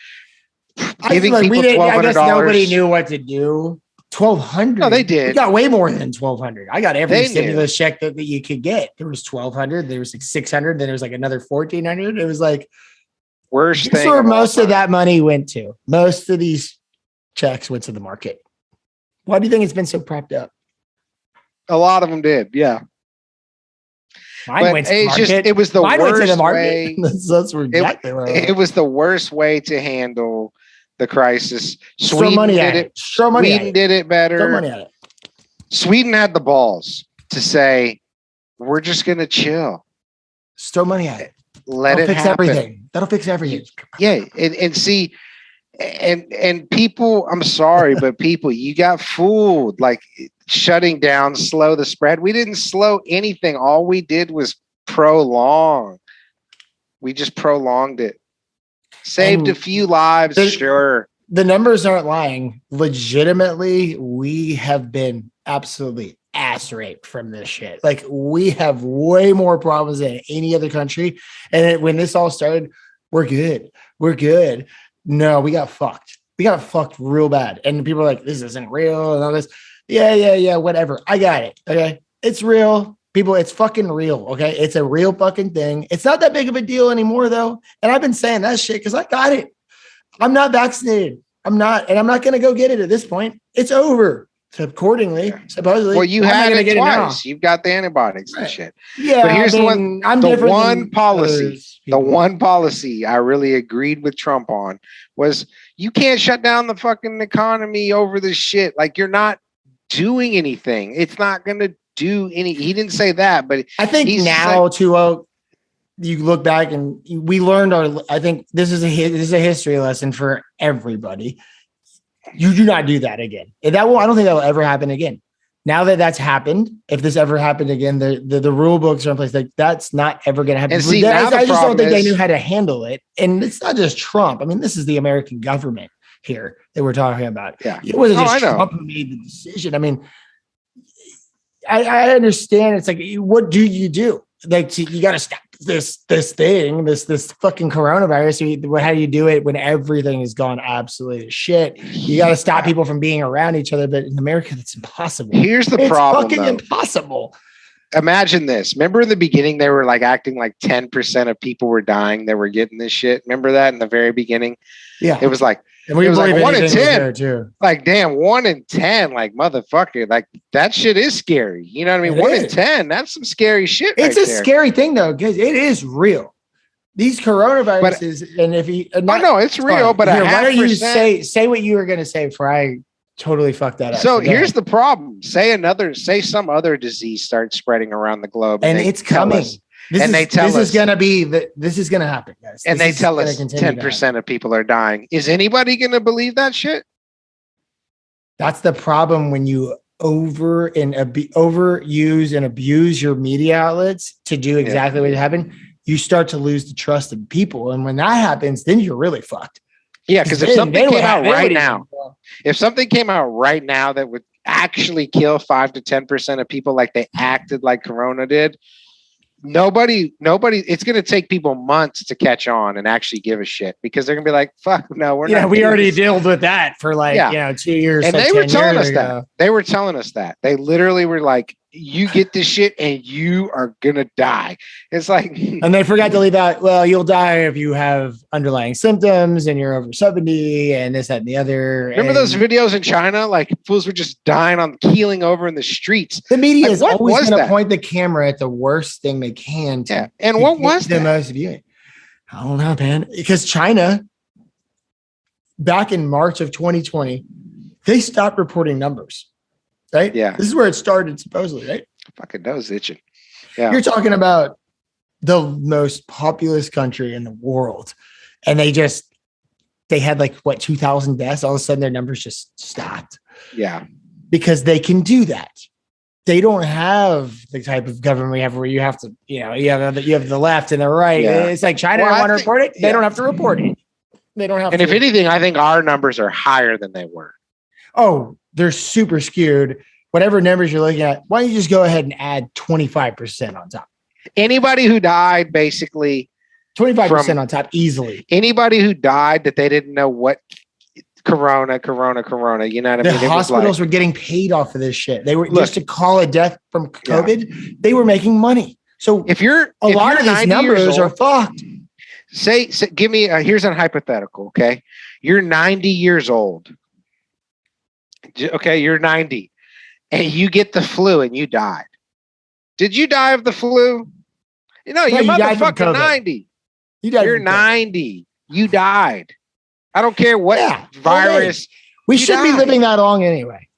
Giving like people $1,200. I guess nobody knew what to do. $1,200. No, they did. We got way more than $1,200. I got every stimulus check that you could get. There was $1,200. There was like $600. Then there was like another $1,400. It was like worst thing. That's where most of that money went to. Most of these checks went to the market. Why do you think it's been so propped up? A lot of them did. Yeah. Mine went to the market. It was the Mine worst went to the market. way. That's exactly right. It was the worst way to handle the crisis. Sweden did it. Sweden did it better. Throw money at it. Sweden had the balls to say, "We're just going to chill. Just throw money at it. Let it fix happen. Everything. That'll fix everything." Yeah, and see, and people. I'm sorry, but people, you got fooled. Like shutting down, slow the spread. We didn't slow anything. All we did was prolong. We just prolonged it. Saved a few lives, sure. The numbers aren't lying. Legitimately, we have been absolutely ass raped from this shit. Like we have way more problems than any other country. And when this all started, we're good. We're good. No, we got fucked. We got fucked real bad. And people are like, this isn't real and all this. Yeah, whatever. I got it. Okay. It's real. People, it's fucking real. Okay. It's a real fucking thing. It's not that big of a deal anymore, though. And I've been saying that shit because I got it. I'm not vaccinated. I'm not going to go get it at this point. It's over. So accordingly, supposedly. Well, you had it twice. You've got the antibiotics and shit. Yeah. But here's the one policy I really agreed with Trump on was you can't shut down the fucking economy over this shit. Like you're not doing anything. It's not going to do any. He didn't say that, but I think now you look back and we learned I think this is a history lesson for everybody. You do not do that again. I don't think that will ever happen again. Now that that's happened, if this ever happened again, the rule books are in place. Like that's not ever going to happen. And see, I just don't think they knew how to handle it. And it's not just Trump. I mean, this is the American government here that we're talking about. Yeah. It wasn't just Trump who made the decision. I mean, I understand. It's like, what do you do? Like, you got to stop this thing, this fucking coronavirus. How do you do it when everything has gone absolute shit? You got to stop people from being around each other. But in America, that's impossible. Here's the problem. It's fucking impossible. Imagine this. Remember in the beginning, they were like acting like 10% of people were dying that were getting this shit. Remember that in the very beginning? Yeah. It was like, and we it was like 1 in 10 too. Like, damn, 1 in 10, like motherfucker, like that shit is scary. You know what I mean? 1 in 10, that's some scary shit. It's a scary thing though, because it is real. These coronaviruses, and if you, no, it's real. But here, why don't you say what you were going to say before I totally fucked that up? So here's the problem: say some other disease starts spreading around the globe, and it's coming. This is going to happen, guys. And they tell us 10% of people are dying. Is anybody going to believe that shit? That's the problem when you overuse and abuse your media outlets to do exactly what happened. You start to lose the trust of people. And when that happens, then you're really fucked. Yeah, because if something came out right now that would actually kill 5 to 10% of people like they acted like Corona did, nobody, it's going to take people months to catch on and actually give a shit because they're going to be like, fuck, no, we're not. Yeah, we already dealt with that for 2 years. And they were telling us that. They were telling us that. They literally were like, you get this shit and you are going to die. It's like. And they forgot to leave out, well, you'll die if you have underlying symptoms and you're over 70 and this, that, and the other. Remember those videos in China? Like fools were just dying keeling over in the streets. The media is always going to point the camera at the worst thing they can. And what was the most viewing? I don't know, man. Because China, back in March of 2020, they stopped reporting numbers, right? Yeah. This is where it started, supposedly, right? Fucking nose itching. Yeah. You're talking about the most populous country in the world. And they had like, what, 2,000 deaths? All of a sudden, their numbers just stopped. Yeah. Because they can do that. They don't have the type of government we have where you have to, you have the left and the right. Yeah. It's like China don't want to report it. They don't have to report it. They don't have and to. if anything, I think our numbers are higher than they were. Oh, they're super skewed. Whatever numbers you're looking at, why don't you just go ahead and add 25% on top? Anybody who died, basically 25% on top easily. Anybody who died that they didn't know what corona, you know what I mean? The hospitals were getting paid off of this shit. They were just to call a death from COVID. They were making money. So if you're a lot of these numbers are fucked. Say give me here's a hypothetical. Okay, you're 90 years old. Okay, you're 90, and you get the flu and you died. Did you die of the flu? You're motherfucking 90. You're 90. You died. I don't care what virus. We should be living that long anyway.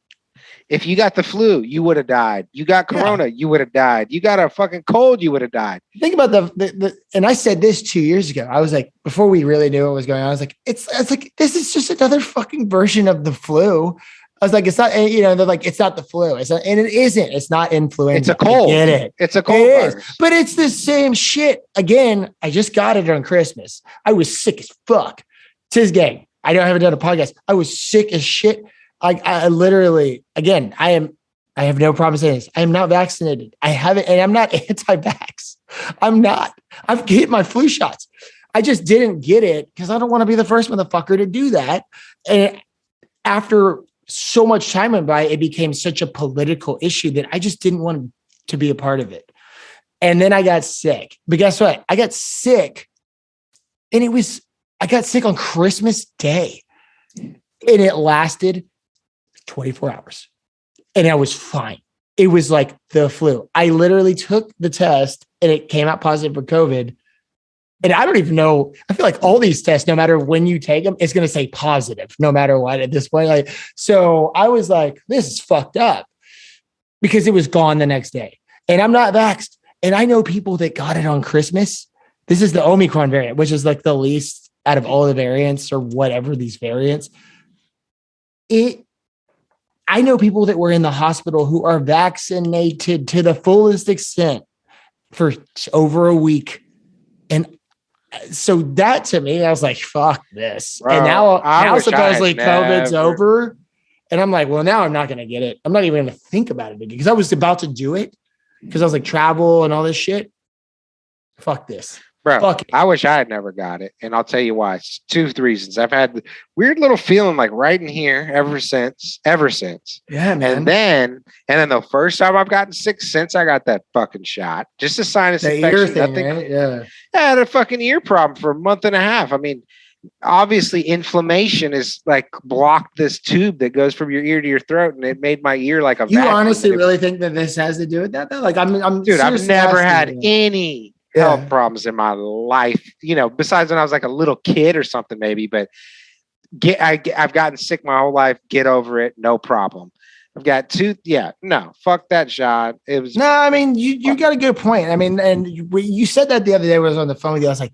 If you got the flu, you would have died. You got corona, you would have died. You got a fucking cold, you would have died. Think about the and I said this 2 years ago. I was like, before we really knew what was going on, I was like, it's like, this is just another fucking version of the flu. I was like, it's not, they're like, it's not the flu. It's not, and it isn't. It's not influenza. It's a cold. I get it. It's a cold virus. But it's the same shit. Again, I just got it on Christmas. I was sick as fuck. Tis gang. I haven't done a podcast. I was sick as shit. I literally, again, I have no problem saying this. I am not vaccinated. I haven't, and I'm not anti-vax. I'm not. I've hit my flu shots. I just didn't get it because I don't want to be the first motherfucker to do that. And after so much time went by, it became such a political issue that I just didn't want to be a part of it. And then I got sick. But guess what? I got sick, and I got sick on Christmas Day, and it lasted 24 hours, and I was fine. It was like the flu. I literally took the test, and it came out positive for COVID. And I don't even know. I feel like all these tests, no matter when you take them, it's going to say positive, no matter what at this point. Like, so I was like, this is fucked up because it was gone the next day. And I'm not vaxxed. And I know people that got it on Christmas. This is the Omicron variant, which is like the least out of all the variants or whatever these variants. I know people that were in the hospital who are vaccinated to the fullest extent for over a week. And so that to me, I was like, fuck this. Bro, and now supposedly COVID's over. And I'm like, well, now I'm not going to get it. I'm not even going to think about it again because I was about to do it because I was like travel and all this shit. Fuck this. Bro, I wish I had never got it. And I'll tell you why. It's 2 reasons. I've had the weird little feeling like right in here ever since. Yeah, man. And then the first time I've gotten sick since I got that fucking shot, just a sinus infection. Thing, right? Yeah. I had a fucking ear problem for a month and a half. I mean, obviously inflammation is like blocked this tube that goes from your ear to your throat, and it made my ear like a. You honestly really think that this has to do with that though? Like I'm dude, I've never had any health problems in my life, besides when I was like a little kid or something, maybe, but I've gotten sick my whole life. Get over it. No problem. I've got fuck that shot. It was I mean, you got a good point. I mean, and you said that the other day when I was on the phone with you. I was like,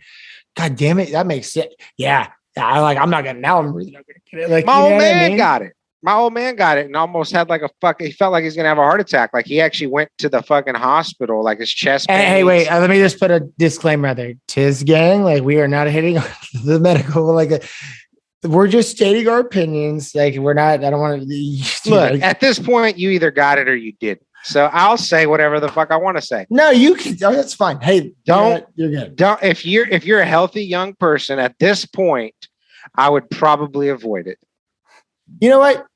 God damn it, that makes sense. Yeah. I'm not gonna I'm really not gonna get it. Like my old man got it. My old man got it and almost had like he felt like he's going to have a heart attack. Like he actually went to the fucking hospital, like his chest pain. Hey, wait, let me just put a disclaimer there. Tis gang, like we are not hitting the medical, we're just stating our opinions. Like we're not, I don't want to. Look, at this point, you either got it or you didn't. So I'll say whatever the fuck I want to say. No, you can. Oh, that's fine. Hey, you're good. If you're a healthy young person at this point, I would probably avoid it. You know what?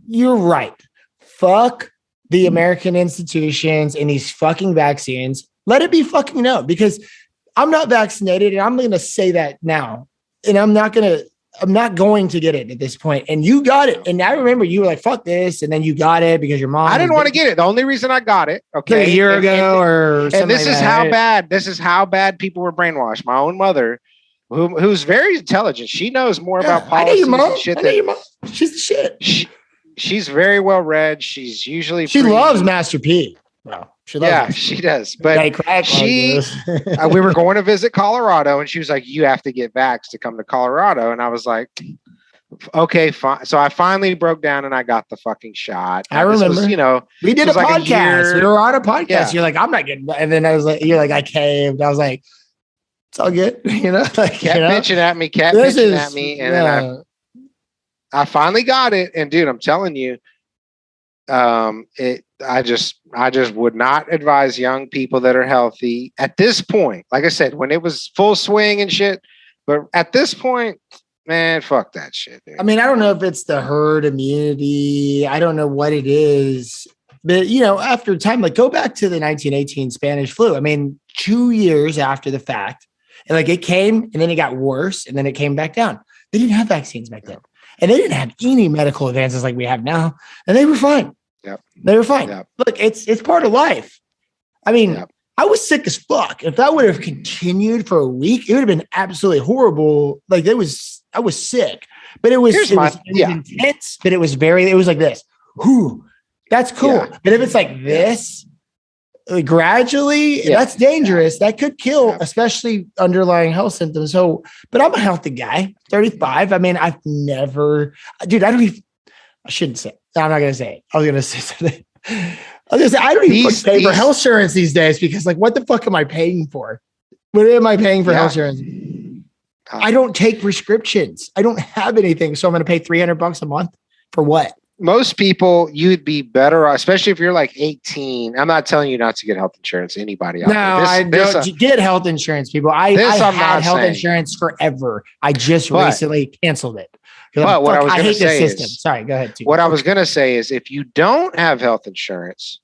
You're right. Fuck the American institutions and these fucking vaccines. Let it be fucking known because I'm not vaccinated and I'm going to say that now. And I'm not going to, I'm not going to get it at this point. And you got it. And I remember you were like, fuck this. And then you got it because your mom. I didn't want to get it. The only reason I got it, okay, a year ago or something. And this like is that, how right? bad. This is how bad people were brainwashed. My own mother, who's very intelligent. She knows more about policies and shit. I know your mom. She's the shit. She's very well read. She's usually she loves Master P. Bro. She loves yeah, she does. But we were going to visit Colorado, and she was like, "You have to get vaxxed to come to Colorado." And I was like, "Okay, fine." So I finally broke down and I got the fucking shot. I remember. We did a podcast. We were on a podcast. Yeah. You're like, "I'm not getting," and then I was like, "You're like, I caved." I was like, "It's all good," Like, kept bitching at me, and then I finally got it. And dude, I'm telling you, I just would not advise young people that are healthy at this point. Like I said, when it was full swing and shit, but at this point, man, fuck that shit, dude. I mean, I don't know if it's the herd immunity. I don't know what it is, but after time, like go back to the 1918 Spanish flu. I mean, 2 years after the fact, and like it came and then it got worse and then it came back down. They didn't have vaccines back then. And they didn't have any medical advances like we have now. And they were fine. Yep. They were fine. Yep. Look, it's part of life. I mean, I was sick as fuck. If that would have continued for a week, it would have been absolutely horrible. Like I was sick, but it was intense, but it was like this. Whew, that's cool. Yeah. But if it's like this, gradually, that's dangerous. That could kill, especially underlying health symptoms. So, but I'm a healthy guy, 35. I mean, I shouldn't say it. I'm not going to say it. I was going to say something. I don't even pay for health insurance these days because like, what the fuck am I paying for? What am I paying for health insurance? I don't take prescriptions. I don't have anything. So I'm going to pay $300 a month for what? Most people, you'd be better, especially if you're like 18. I'm not telling you not to get health insurance. Anybody out there. Get health insurance, people. I had health insurance forever. I just recently canceled it. But what I was going to say is, sorry, go ahead. What I was going to say is, if you don't have health insurance,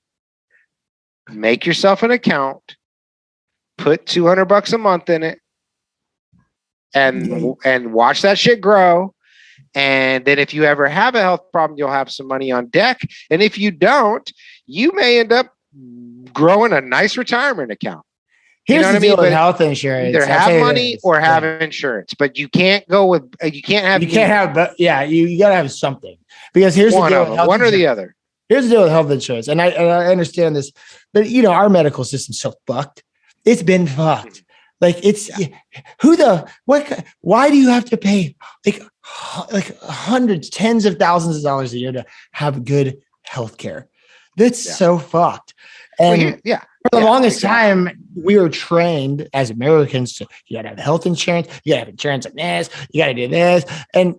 make yourself an account, put $200 a month in it, and watch that shit grow. And then if you ever have a health problem, you'll have some money on deck. And if you don't, you may end up growing a nice retirement account. Here's the deal with health insurance. Either have money or have insurance, but you can't go with, you can't have, you got to have something, because here's the deal with one or the other. Here's the deal with health insurance. And I understand this, but our medical system's so fucked. It's been fucked. Like why do you have to pay like hundreds, tens of thousands of dollars a year to have good health care? That's so fucked. And for the longest time, we were trained as Americans to, you got to have health insurance. You got to have insurance like this. You got to do this. And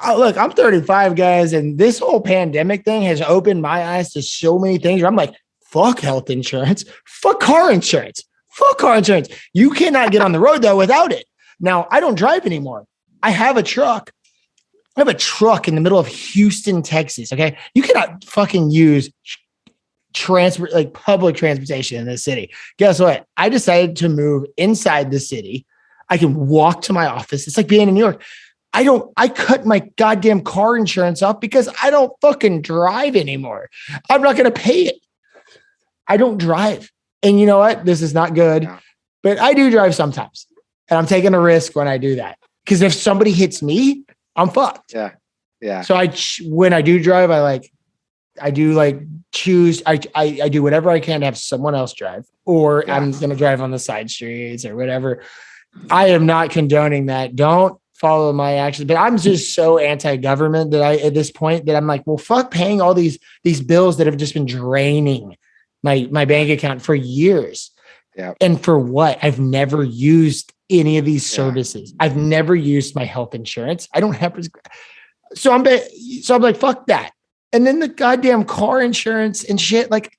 look, I'm 35, guys. And this whole pandemic thing has opened my eyes to so many things. I'm like, fuck health insurance. Fuck car insurance. Fuck car insurance. You cannot get on the road though without it. Now, I don't drive anymore. I have a truck. I have a truck in the middle of Houston, Texas. Okay. You cannot fucking use public transportation in this city. Guess what? I decided to move inside the city. I can walk to my office. It's like being in New York. I cut my goddamn car insurance off because I don't fucking drive anymore. I'm not going to pay it. I don't drive. And you know what? This is not good, but I do drive sometimes, and I'm taking a risk when I do that. Because if somebody hits me, I'm fucked. Yeah. Yeah. So when I do drive, I do choose, I do whatever I can to have someone else drive, or I'm going to drive on the side streets or whatever. I am not condoning that. Don't follow my actions, but I'm just so anti-government that at this point that I'm like, well, fuck paying all these bills that have just been draining my bank account for years. Yeah. And for what? I've never used any of these services. I've never used my health insurance. I don't have, so I'm like, fuck that. And then the goddamn car insurance and shit. Like,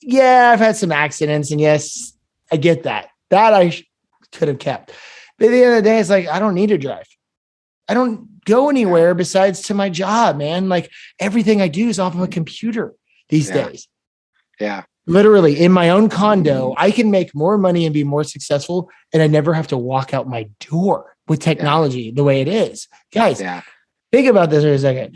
I've had some accidents, and yes, I get that. That I could have kept. But at the end of the day, it's like, I don't need to drive. I don't go anywhere besides to my job, man. Like everything I do is off of a computer these days. Yeah. Literally in my own condo, I can make more money and be more successful, and I never have to walk out my door. with technology the way it is. Guys, Yeah. think about this for a second.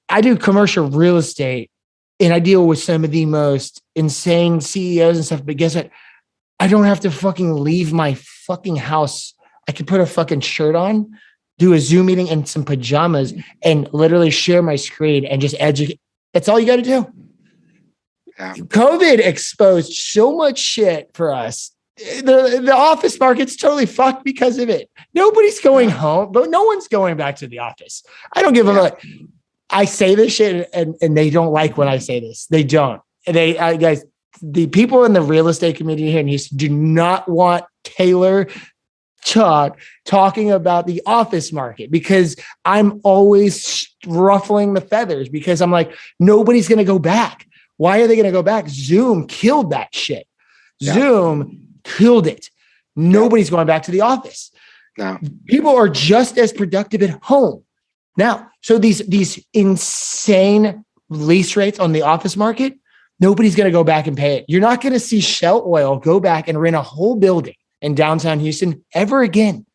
I do commercial real estate and I deal with some of the most insane CEOs and stuff, but guess what? I don't have to fucking leave my fucking house. I could put a fucking shirt on, do a Zoom meeting and some pajamas and literally share my screen and just educate. That's all you got to do. Yeah. COVID exposed so much shit for us. The office market's totally fucked because of it. Nobody's going home, but no one's going back to the office. I don't give a fuck. I say this shit and they don't like when I say this. They don't. Guys, the people in the real estate community here in Houston do not want Taylor talking about the office market because I'm always ruffling the feathers because I'm like, nobody's going to go back. Why are they going to go back? Zoom killed that shit. Yeah. Zoom killed it. Nobody's going back to the office. No. People are just as productive at home now. So these insane lease rates on the office market, nobody's going to go back and pay it. You're not going to see Shell Oil go back and rent a whole building in downtown Houston ever again.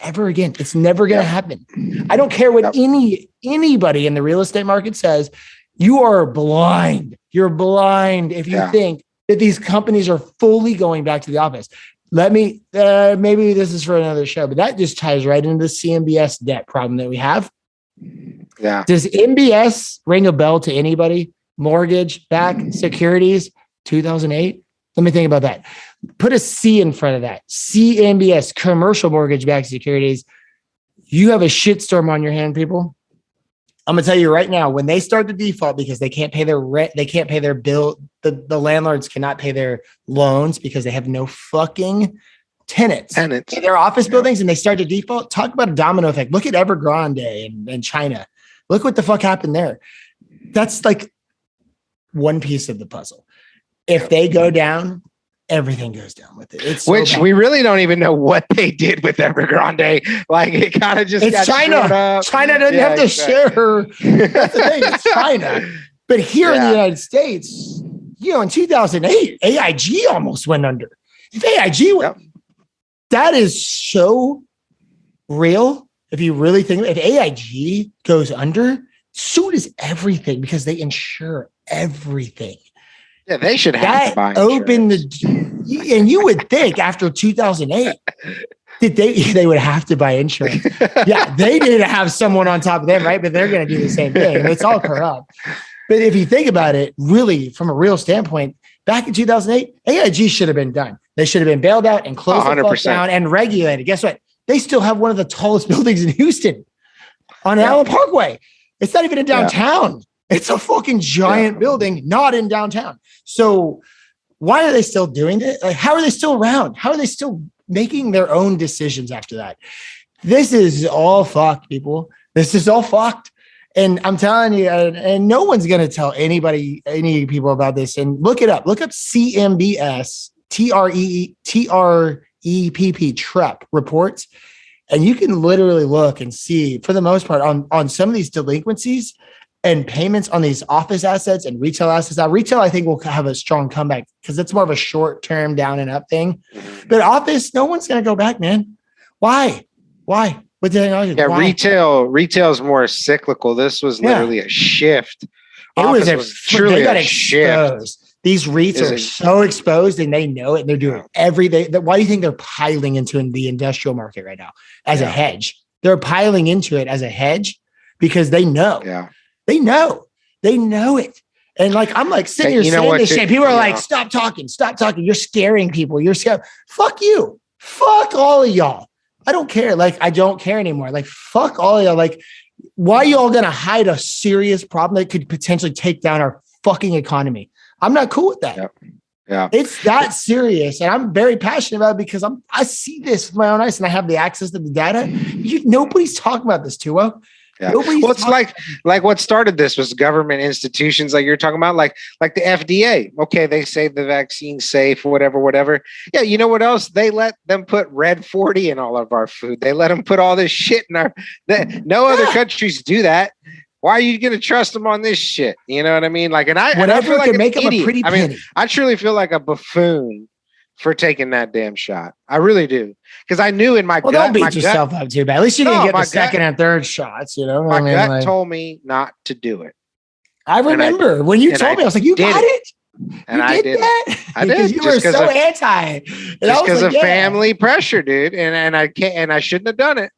It's never going to happen. I don't care what anybody in the real estate market says. You are blind. You're blind if you think that these companies are fully going back to the office. Let me, maybe this is for another show, but that just ties right into the CMBS debt problem that we have. Yeah. Does MBS ring a bell to anybody? Mortgage-backed securities, 2008? Let me think about that. Put a C in front of that. CMBS, commercial mortgage-backed securities. You have a shitstorm on your hand, people. I'm going to tell you right now, when they start to default because they can't pay their rent, they can't pay their bill, the landlords cannot pay their loans because they have no fucking tenants in their office buildings, and they start to default. Talk about a domino effect. Look at Evergrande in China. Look what the fuck happened there. That's like one piece of the puzzle. If they go down, everything goes down with it. It's which we really don't even know what they did with Evergrande. Like it kind of just got China. Up. China doesn't have to share her. That's the thing. It's China. But here in the United States, in 2008, AIG almost went under. If AIG went, that is so real. If you really think if AIG goes under, so does everything because they insure everything. Yeah, they should have to buy insurance. And you would think after 2008 that they would have to buy insurance. Yeah, they need to have someone on top of them, right? But they're going to do the same thing. It's all corrupt. But if you think about it, really, from a real standpoint, back in 2008, AIG should have been done. They should have been bailed out and closed the fuck down and regulated. Guess what? They still have one of the tallest buildings in Houston on Allen Parkway. It's not even in downtown. Yeah. It's a fucking giant building, not in downtown. So why are they still doing it? Like, how are they still around? How are they still making their own decisions after that? This is all fucked, people. This is all fucked. And I'm telling you, and no one's going to tell any people about this. And look it up. Look up CMBS, TREPP reports. And you can literally look and see, for the most part, on some of these delinquencies and payments on these office assets and retail assets. Now, retail, I think, will have a strong comeback because it's more of a short-term down and up thing. But office, no one's going to go back, man. Why? With technology? Yeah, retail is more cyclical. This was literally a shift. Was truly a shift. These REITs are so exposed and they know it and they're doing everything. Why do you think they're piling into the industrial market right now as a hedge? They're piling into it as a hedge because they know. Yeah. They know it. And like, I'm like sitting here saying this shit. People are like, stop talking. You're scaring people. You're scared. Fuck you. Fuck all of y'all. I don't care. Like, I don't care anymore. Like, fuck all of y'all. Like, why are y'all going to hide a serious problem that could potentially take down our fucking economy? I'm not cool with that. Yep. Yeah. It's that serious. And I'm very passionate about it because I see this with my own eyes and I have the access to the data. Nobody's talking about this, Tuwo. Yeah. Well, it's like what started this was government institutions like you're talking about, like the FDA. Okay, they say the vaccine's safe, whatever. Yeah, you know what else? They let them put Red 40 in all of our food. They let them put all this shit in our. No other countries do that. Why are you going to trust them on this shit? You know what I mean? Like, and I feel like can make them a pretty penny. I truly feel like a buffoon for taking that damn shot. I really do. Because I knew in my gut. Don't beat my yourself up too bad. At least you didn't get the second and third shots, you know? My gut told me not to do it. I remember when you told me, I was like, you got it? And I did that. I did. Because you were so anti. Just because of family pressure, dude. And I can't, and I shouldn't have done it.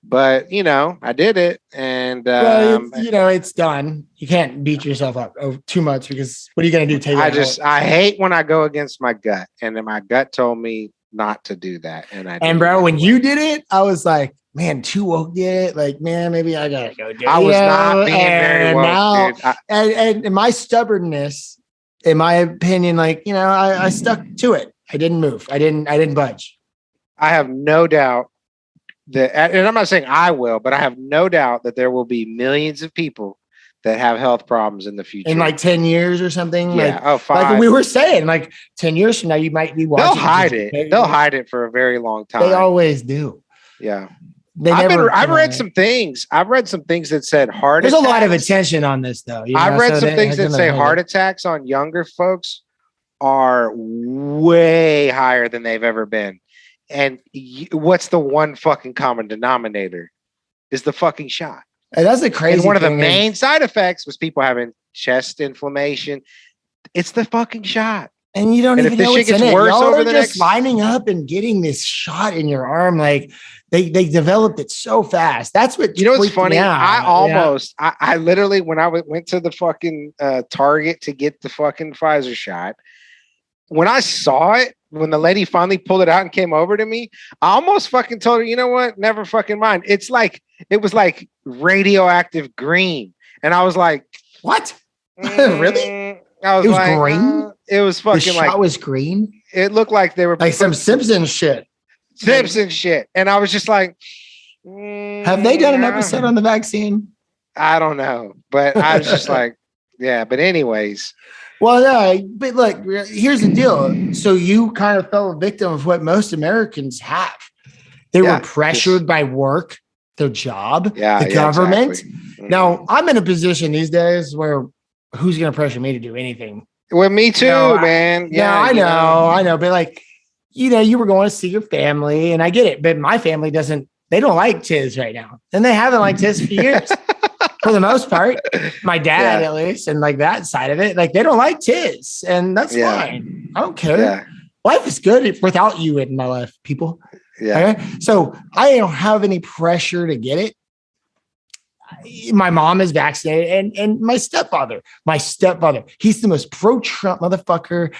But you know, I did it, and you know, it's done. You can't beat yourself up too much because what are you going to do? I hate when I go against my gut, and then my gut told me not to do that, and I. And bro, when you did it, I was like, man, too woke did it. Like, man, maybe I gotta go do it. I was not being very woke, now, dude. And my stubbornness, in my opinion, like, you know, I stuck to it. I didn't move. I didn't budge. I have no doubt that, and I'm not saying I will, but I have no doubt that there will be millions of people that have health problems in the future. In like 10 years or something. Yeah. Like, 5. Like we were saying, like 10 years from now, you might be watching. They'll hide it. They'll hide it for a very long time. They always do. Yeah. I've read some things. I've read some things that said heart attacks. There's a lot of attention on this, though. I've read some things that say heart attacks on younger folks are way higher than they've ever been. And what's the one fucking common denominator? Is the fucking shot. And that's the crazy. And one of the main side effects was people having chest inflammation. It's the fucking shot. And you don't even know what's in it. Y'all are just lining up and getting this shot in your arm. Like they developed it so fast. That's what, you know what's funny? I literally, when I went to the fucking Target to get the fucking Pfizer shot, when I saw it, when the lady finally pulled it out and came over to me, I almost fucking told her, you know what? Never fucking mind. It was like radioactive green. And I was like, what? Really? I was it was like, green? It was fucking the shot was green? It looked like they were like some Simpsons shit. And I was just like, have they done an episode on the vaccine? I don't know. But I was just like, yeah. But anyways. Well, yeah, but look, here's the deal. So you kind of fell a victim of what most Americans have. They were pressured by work, their job, the government. Exactly. Now, I'm in a position these days where who's going to pressure me to do anything? Well, me too, man. Yeah, I know. But like, you know, you were going to see your family and I get it. But my family they don't like Tiz right now. And they haven't liked Tiz for years. For the most part, my dad at least, and like that side of it, like they don't like Tiz, and that's fine. I don't care. Yeah. Life is good without you in my life, people. Yeah. Okay? So I don't have any pressure to get it. My mom is vaccinated, and my stepfather, he's the most pro-Trump motherfucker.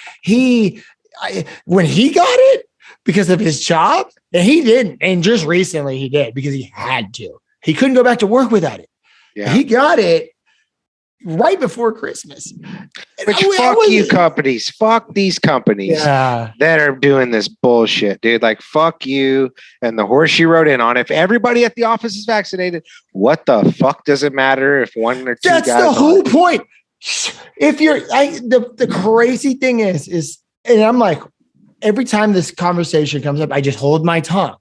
When he got it because of his job, and he didn't, and just recently he did because he had to. He couldn't go back to work without it. Yeah. He got it right before Christmas. Which fuck you companies. Fuck these companies that are doing this bullshit, dude. Like, fuck you and the horse you rode in on. If everybody at the office is vaccinated, what the fuck does it matter if one or two guys... That's the whole point. If you're... the crazy thing is... And I'm like, every time this conversation comes up, I just hold my tongue.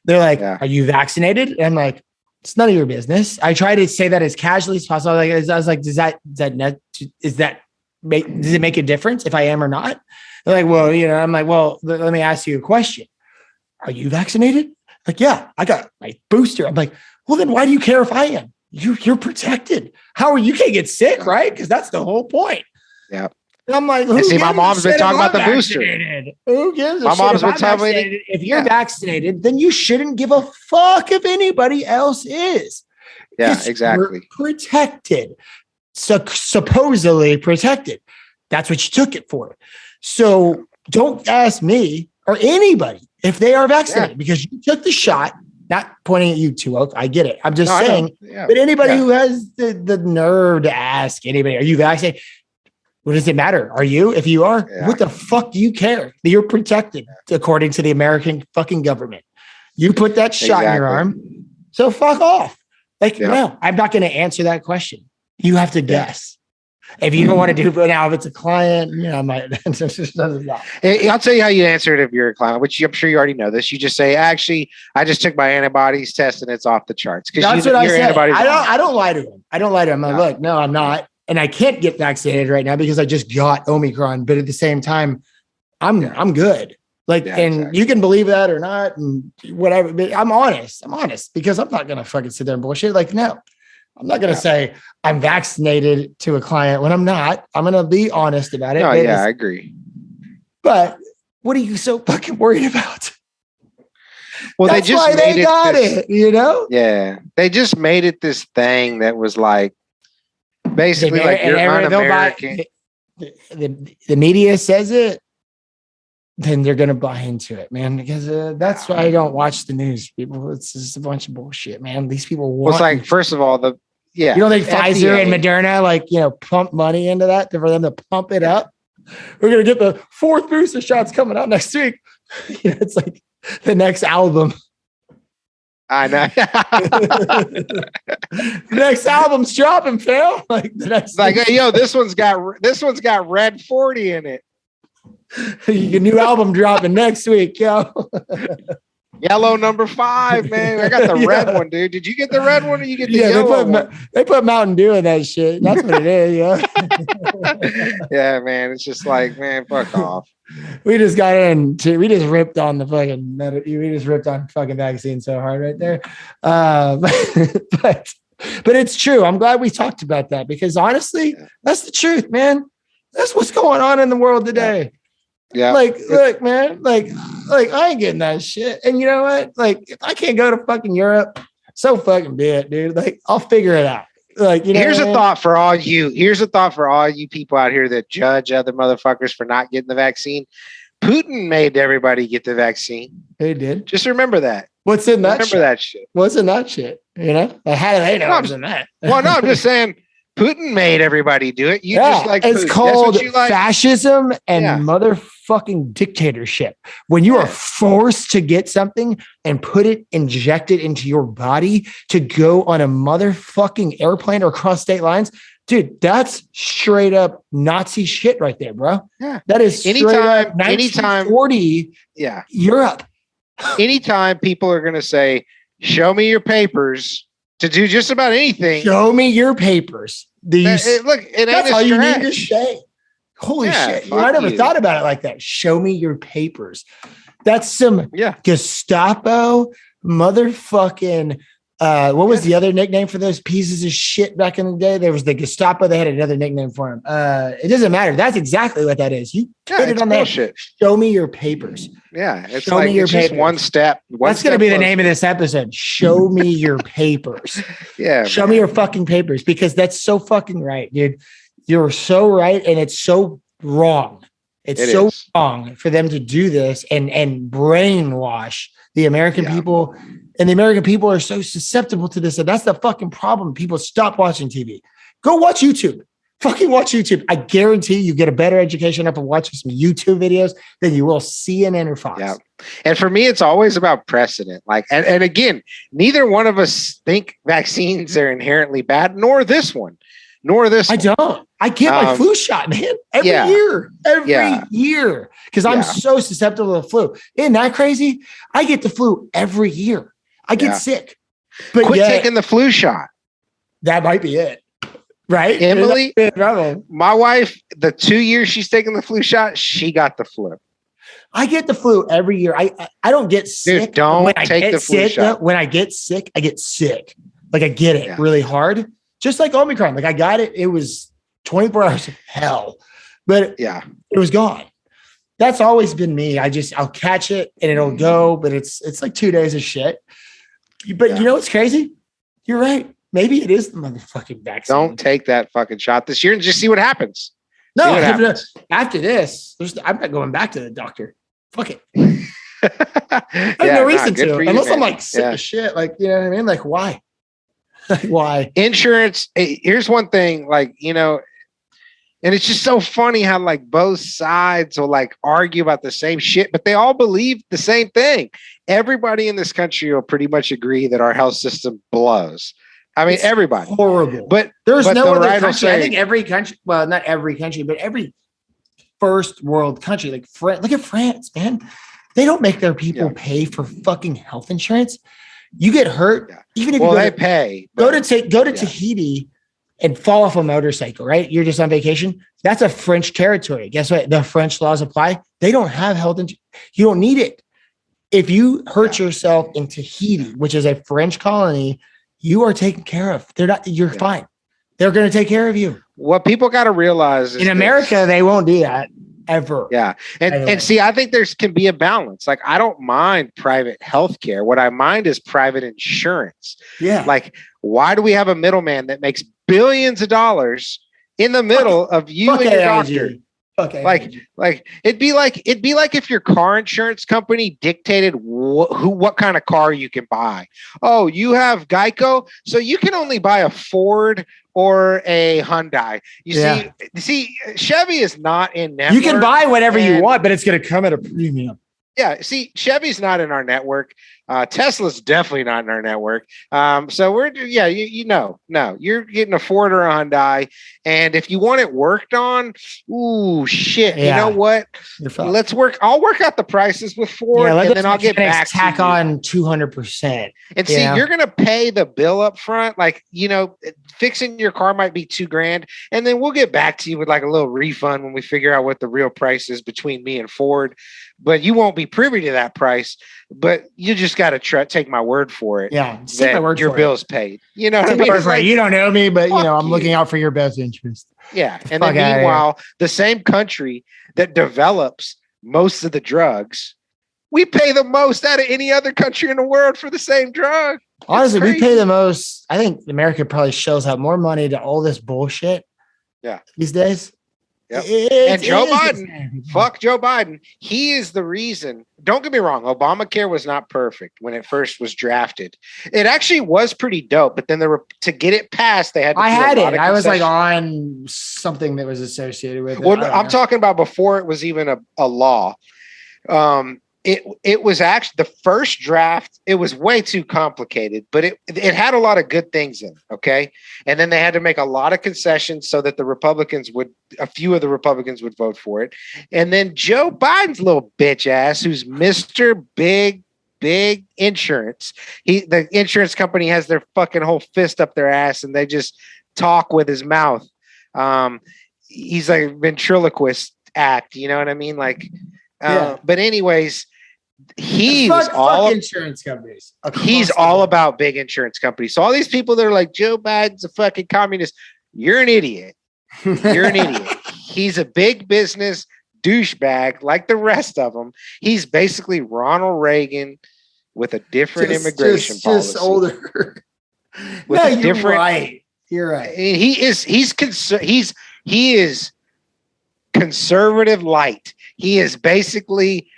They're like, are you vaccinated? And I'm like, it's none of your business. I try to say that as casually as possible. I was like, does it make a difference if I am or not? They're like, well, you know, I'm like, well, let me ask you a question. Are you vaccinated? Like, yeah, I got my booster. I'm like, well, then why do you care if I am? You're protected. You can't get sick, right? Because that's the whole point. Yeah. And I'm like, my mom's been talking about the booster. Who gives a my shit? Mom's been telling me if you're vaccinated, then you shouldn't give a fuck if anybody else is. Yeah, exactly. Protected. Supposedly protected. That's what you took it for. So don't ask me or anybody if they are vaccinated because you took the shot. Not pointing at you, Toowoketogobroke. I get it. I'm just saying. But anybody who has the nerve to ask anybody, are you vaccinated? What does it matter? Are you? If you are, what the fuck do you care? You're protected according to the American fucking government. You put that shot in your arm, so fuck off. Like, no, I'm not going to answer that question. You have to guess. If you don't want to do it now, if it's a client, you know, I might. I'll tell you how you answer it if you're a client, which I'm sure you already know this. You just say, actually, I just took my antibodies test and it's off the charts. That's what I say. I don't lie to him. I'm like, look, no, I'm not. And I can't get vaccinated right now because I just got Omicron. But at the same time, I'm good. Like, Yeah, and exactly. you can believe that or not, and whatever. But I'm honest. I'm honest because I'm not gonna fucking sit there and bullshit. Like, no, I'm not gonna say I'm vaccinated to a client when I'm not. I'm gonna be honest about it. No, but yeah, I agree. But what are you so fucking worried about? Well, That's they just why made they got it, you know? Yeah, they just made it this thing that was like basically like you're un-American. The media says it, then they're gonna buy into it, man. Because that's why I don't watch the news, people. It's just a bunch of bullshit, man. These people want. Well, it's like first of all, you don't think Pfizer and FDA. Moderna pump money into that for them to pump it up? We're gonna get the 4th booster shots coming out next week. It's like the next album. I know. The next album's dropping, fam. Like the next, like, hey, yo, this one's got Red 40 in it. Your new album dropping next week, yo. Yellow number 5, man. I got the red one, dude. Did you get the red one or you get the yellow one? They put Mountain Dew in that shit. That's what it is, yeah. Yeah, man. It's just like, man, fuck off. We just got we just ripped on fucking vaccine so hard right there. But it's true. I'm glad we talked about that because honestly, that's the truth, man. That's what's going on in the world today. Yeah. Like, look, man, like I ain't getting that shit. And you know what? Like, if I can't go to fucking Europe, so fucking be it, dude. Like, I'll figure it out. Like, you know, here's a thought for all you people out here that judge other motherfuckers for not getting the vaccine. Putin made everybody get the vaccine. He did. Just remember that. What's in that? Remember that shit. What's in that shit? You know, how do they know what's in that? Well, no, I'm just saying. Putin made everybody do it. Just like it's Putin. called fascism and motherfucking dictatorship. When you are forced to get something and inject it into your body to go on a motherfucking airplane or cross state lines, dude, that's straight up Nazi shit right there, bro. Yeah, that is anytime 1940. Yeah, Europe. Anytime people are going to say, "Show me your papers." To do just about anything. Show me your papers. That's all you need to say. Holy shit. I never thought about it like that. Show me your papers. That's some Gestapo motherfucking what was the other nickname for those pieces of shit back in the day? There was the Gestapo. They had another nickname for them. It doesn't matter. That's exactly what that is. You put it on that shit. Show me your papers. Yeah, it's Show me your papers. Just one step. That's going to be the name of this episode. Show me your papers. Yeah. Show me your fucking papers because that's so fucking right, dude. You're so right, and it's so wrong. It's so wrong for them to do this and brainwash the American people. And the American people are so susceptible to this. And that's the fucking problem. People stop watching TV. Go watch YouTube. Fucking watch YouTube. I guarantee you get a better education up and watching some YouTube videos than you will CNN or Fox. Yeah. And for me, it's always about precedent. Like, and again, neither one of us think vaccines are inherently bad, nor this one. I don't. I get my flu shot, man. Every year. Because I'm so susceptible to the flu. Isn't that crazy? I get the flu every year. I get sick. But quit taking the flu shot. That might be it. Right? Emily, my wife, the 2 years she's taking the flu shot, she got the flu. I get the flu every year. I don't get sick. Dude, don't take the flu shot. When I get sick, I get sick. Like I get it really hard. Just like Omicron. Like I got it. It was 24 hours of hell. But it was gone. That's always been me. I'll catch it and it'll go, but it's like 2 days of shit. But you know what's crazy? You're right. Maybe it is the motherfucking vaccine. Don't take that fucking shot this year and just see what happens. No, after this, I'm not going back to the doctor. Fuck it. I have no reason to. Unless I'm like sick of shit. Like, you know what I mean? Like, why? Why? Insurance. Here's one thing, like, you know, and it's just so funny how like both sides will like argue about the same shit, but they all believe the same thing. Everybody in this country will pretty much agree that our health system blows. I mean, everybody. Horrible. But there's no other country. I think every country, well, not every country, but every first world country, like look at France, man. They don't make their people pay for fucking health insurance. You get hurt, even if they pay. Go to Tahiti and fall off a motorcycle, right? You're just on vacation. That's a French territory. Guess what? The French laws apply. They don't have health insurance. You don't need it. If you hurt yourself in Tahiti, which is a French colony, you are taken care of. You're fine. They're going to take care of you. What people got to realize is in America, they won't do that ever. Yeah. And see, I think can be a balance. Like, I don't mind private healthcare. What I mind is private insurance. Yeah. Like, why do we have a middleman that makes billions of dollars in the middle of you and your doctor? Okay. Like it'd be like if your car insurance company dictated what kind of car you can buy. Oh, you have Geico, so you can only buy a Ford or a Hyundai. You see, Chevy is not in network. You can buy whatever you want, but it's going to come at a premium. Yeah, see, Chevy's not in our network. Tesla's definitely not in our network. So we're, no, you're getting a Ford or a Hyundai. And if you want it worked on, ooh, shit. Yeah. You know what? I'll work out the prices with Ford, and then I'll get back to tack on 200%. And see, you're going to pay the bill up front. Like, fixing your car might be $2,000. And then we'll get back to you with like a little refund when we figure out what the real price is between me and Ford. But you won't be privy to that price. But you just got to take my word for it. Yeah, take my word your bill's paid. You know what I mean? Like, you don't know me, but I'm looking out for your best interest. Yeah, and then meanwhile, the same country that develops most of the drugs, we pay the most out of any other country in the world for the same drug. Honestly, we pay the most. I think America probably shells out more money to all this bullshit. Yeah, these days. Yep. And Joe Biden, fuck Joe Biden. He is the reason. Don't get me wrong. Obamacare was not perfect when it first was drafted. It actually was pretty dope, but then to get it passed, they had to I was like on something that was associated with it. Well, I'm talking about before it was even a law. It was actually the first draft. It was way too complicated, but it had a lot of good things in it. Okay. And then they had to make a lot of concessions so that a few of the Republicans would vote for it. And then Joe Biden's little bitch ass, who's Mr. Big Insurance. The insurance company has their fucking whole fist up their ass and they just talk with his mouth. He's like a ventriloquist act. You know what I mean? Like, but anyways, fuck insurance companies. He's all about big insurance companies. So all these people that are like, Joe Biden's a fucking communist. You're an idiot. You're an idiot. He's a big business douchebag like the rest of them. He's basically Ronald Reagan with a different immigration policy. Just older. You're right. You're right. He is conservative light. He is basically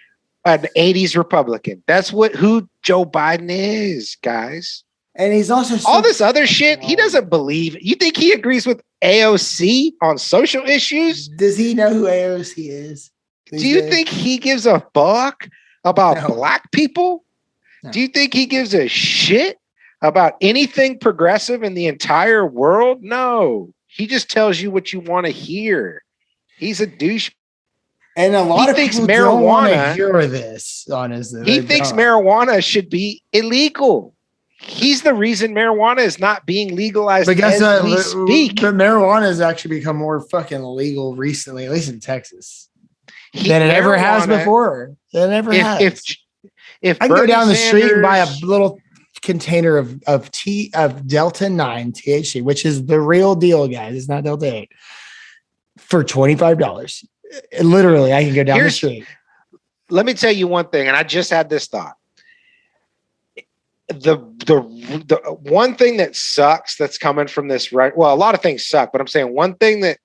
an 80s Republican. That's who Joe Biden is, guys. And he's also all this other shit. He doesn't believe. You think he agrees with AOC on social issues? Does he know who AOC is? Do you think he gives a fuck about black people? No. Do you think he gives a shit about anything progressive in the entire world? No. He just tells you what you want to hear. He's a douche. And a lot of people don't want to hear this, honestly. He thinks marijuana should be illegal. He's the reason marijuana is not being legalized as we speak. But marijuana has actually become more fucking legal recently, at least in Texas, than it ever has before. It never has. If I can go down the street and buy a little container of Delta 9 THC, which is the real deal, guys. It's not Delta 8, for $25. Literally, I can go down the street. Let me tell you one thing, and I just had this thought. The one thing that sucks that's coming from this, right? Well, a lot of things suck, but I'm saying one thing that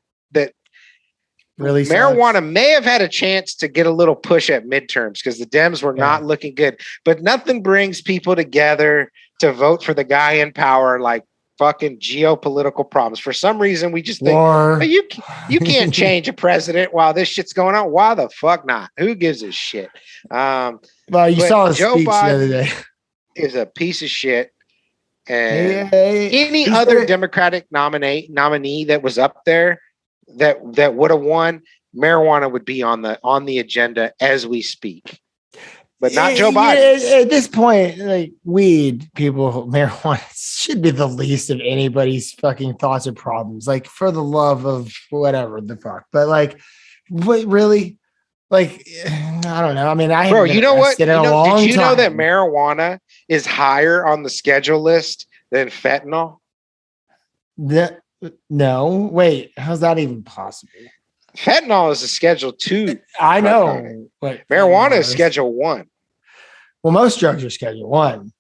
really marijuana sucks. May have had a chance to get a little push at midterms because the Dems were not looking good, but nothing brings people together to vote for the guy in power like fucking geopolitical problems. For some reason, we just think you can't change a president while this shit's going on. Why the fuck not? Who gives a shit? Well, you saw his speech the other day. Is a piece of shit. And any other Democratic nominee that was up there that would have won, marijuana would be on the agenda as we speak. but not Joe Biden. At this point, like weed, people, marijuana should be the least of anybody's fucking thoughts or problems. Like for the love of whatever the fuck. But like, what really? Like, I don't know. I mean, Bro, you know what? Did you know that marijuana is higher on the schedule list than fentanyl? No, wait. How's that even possible? Fentanyl is a Schedule 2. I know. But marijuana is Schedule 1. Well, most drugs are Schedule 1.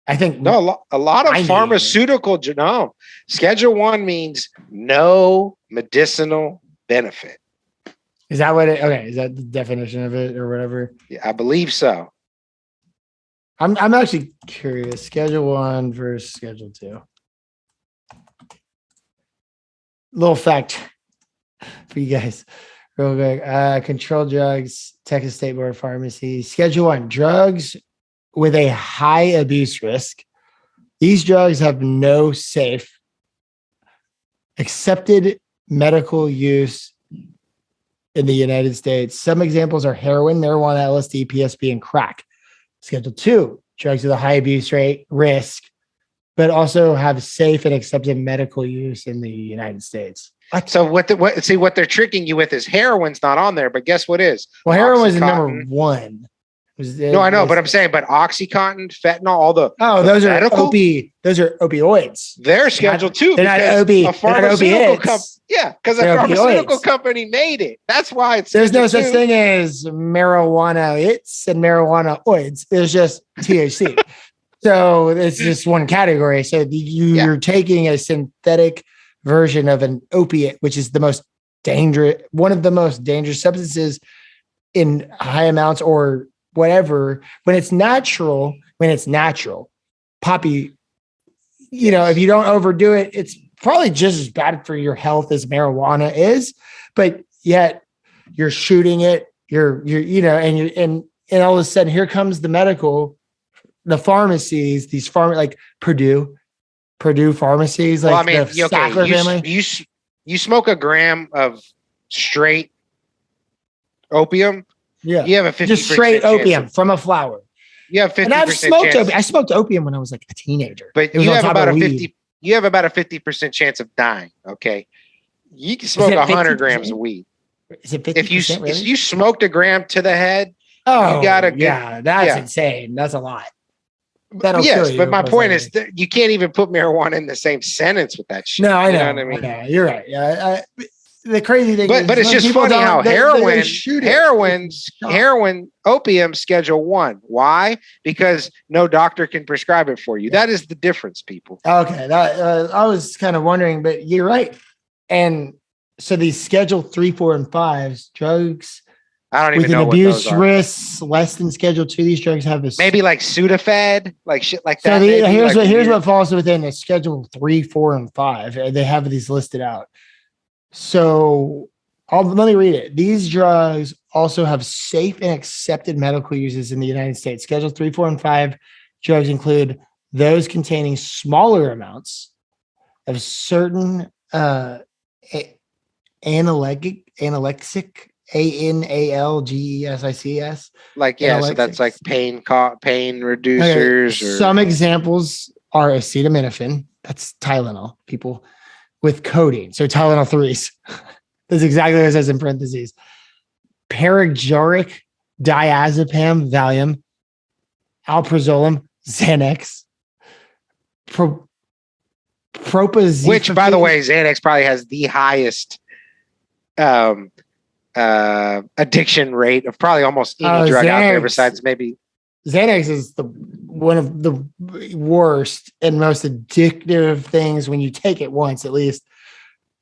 I think no, a lot of pharmaceutical. No, Schedule 1 means no medicinal benefit. Is that what it? Okay, is that the definition of it or whatever? Yeah, I believe so. I'm actually curious. Schedule 1 versus Schedule 2. Little fact for you guys, real quick. Controlled drugs, Texas State Board of Pharmacy. Schedule 1, drugs with a high abuse risk. These drugs have no safe, accepted medical use in the United States. Some examples are heroin, marijuana, LSD, PSP, and crack. Schedule 2, drugs with a high abuse rate risk, but also have safe and accepted medical use in the United States. So what they're tricking you with is heroin's not on there, but guess what is? Well, heroin was number 1. No, I know, but I'm saying, but OxyContin, fentanyl, all the those are opioids. They're Schedule 2. They're not a pharmaceutical company. Yeah, because a pharmaceutical company made it. That's why it's. There's no such thing as marijuana and marijuana oids. There's just THC. So it's just one category. So you're taking a synthetic version of an opiate, which is one of the most dangerous substances in high amounts or whatever. When it's natural, poppy, if you don't overdo it, it's probably just as bad for your health as marijuana is, but yet you're shooting it, and all of a sudden here comes the pharmacies, like Purdue pharmacies, like you smoke a gram of straight opium. Yeah, you have a 50% just straight opium from a flower. You have 50%. And I've smoked opium. I smoked opium when I was like a teenager. But you have about a 50. You have about a 50% chance of dying. Okay, you can smoke 100 grams of weed. Is it 50%? If you smoked a gram to the head, you got that's insane. That's a lot. That'll kill you, but my point is that you can't even put marijuana in the same sentence with that shit. No, I know. You know what I mean? I know. You're right. Yeah. The crazy thing but it's just funny how heroin, opium Schedule 1. Why? Because no doctor can prescribe it for you. That is the difference, people. Okay. I was kind of wondering, but you're right. And so these Schedule 3, 4, and 5s, drugs I don't even know what abuse risks less than Schedule 2. These drugs have a maybe like Sudafed, like shit like that. So here's what falls within a Schedule 3, 4, and 5. They have these listed out. So let me read it. These drugs also have safe and accepted medical uses in the United States. Schedule 3, 4, and 5 drugs include those containing smaller amounts of certain analgesic, analgesics. Like, so that's like pain reducers. Okay. Some examples are acetaminophen. That's Tylenol, people, with codeine. So Tylenol 3s. That's exactly what it says in parentheses. Paregoric, diazepam, Valium, alprazolam, Xanax, propazine. Which, by the way, Xanax probably has the highest addiction rate of probably almost any drug out there besides maybe Xanax is one of the worst and most addictive things when you take it once, at least.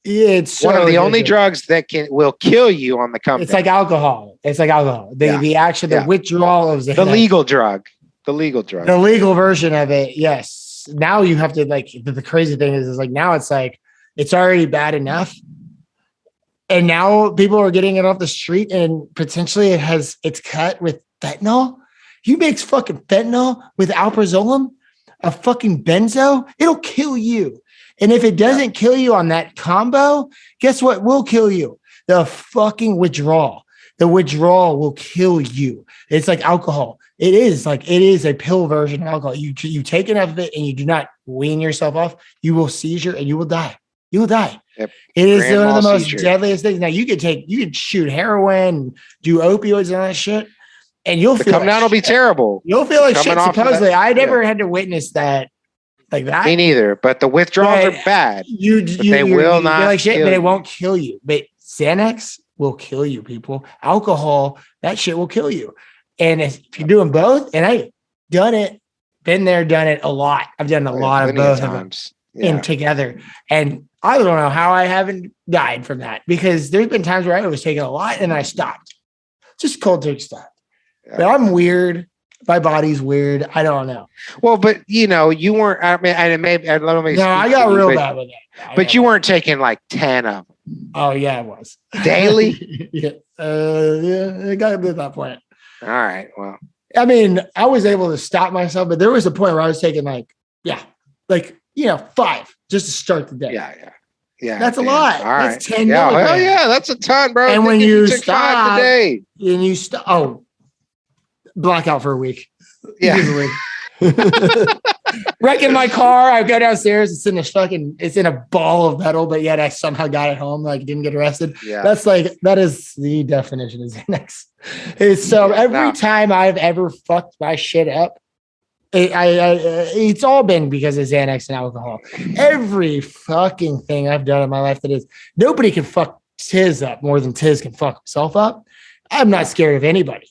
It's one of the only drugs that will kill you on the company. It's like alcohol. The withdrawal of Xanax. The legal version of it. Yes. Now you have to the crazy thing is now it's it's already bad enough. And now people are getting it off the street and potentially it's cut with fentanyl. You mix fucking fentanyl with alprazolam, a fucking benzo, it'll kill you. And if it doesn't kill you on that combo, guess what will kill you? The fucking withdrawal. The withdrawal will kill you. It's like alcohol. It is a pill version of alcohol. You take enough of it and you do not wean yourself off, you will seizure and you will die. You will die. Yep. It is Grand one of the mal most seizure. deadliest things. Now you could shoot heroin, do opioids and all that shit, and you'll The feel come down will be terrible. You'll feel like Coming shit. off of Supposedly, that- I never had to witness that like that. Me neither. But the withdrawals But are bad. They will feel not like shit, kill but it you. won't kill you. But Xanax will kill you, people. Alcohol, that shit will kill you. And if you're doing both, and I've done it, been there, done it a lot. I've done a lot of Plenty both of them times. Yeah. in together. And I don't know how I haven't died from that, because there's been times where I was taking a lot and I stopped. Just cold turkey stopped. Yeah. But I'm weird. My body's weird. I don't know. Well, but you weren't. I mean, and maybe I don't know. No, I got real bad with that. But you weren't taking like 10 of them Oh yeah, I was daily. yeah, it got to that point. All right. Well, I mean, I was able to stop myself, but there was a point where I was taking 5 just to start the day. yeah. That's a damn. lot. All right. That's 10 Yeah. Hell milligrams. yeah. That's a ton, bro. And Think when if you took 5 stop- today. And you blackout for a week. Yeah. Give it a week. Wrecking my car. I go downstairs. It's in a ball of metal, but yet I somehow got it home. Like didn't get arrested. Yeah. That is the definition of Xanax. It's so every time I've ever fucked my shit up, it's all been because of Xanax and alcohol. Every fucking thing I've done in my life that is nobody can fuck Tiz up more than Tiz can fuck himself up. I'm not scared of anybody.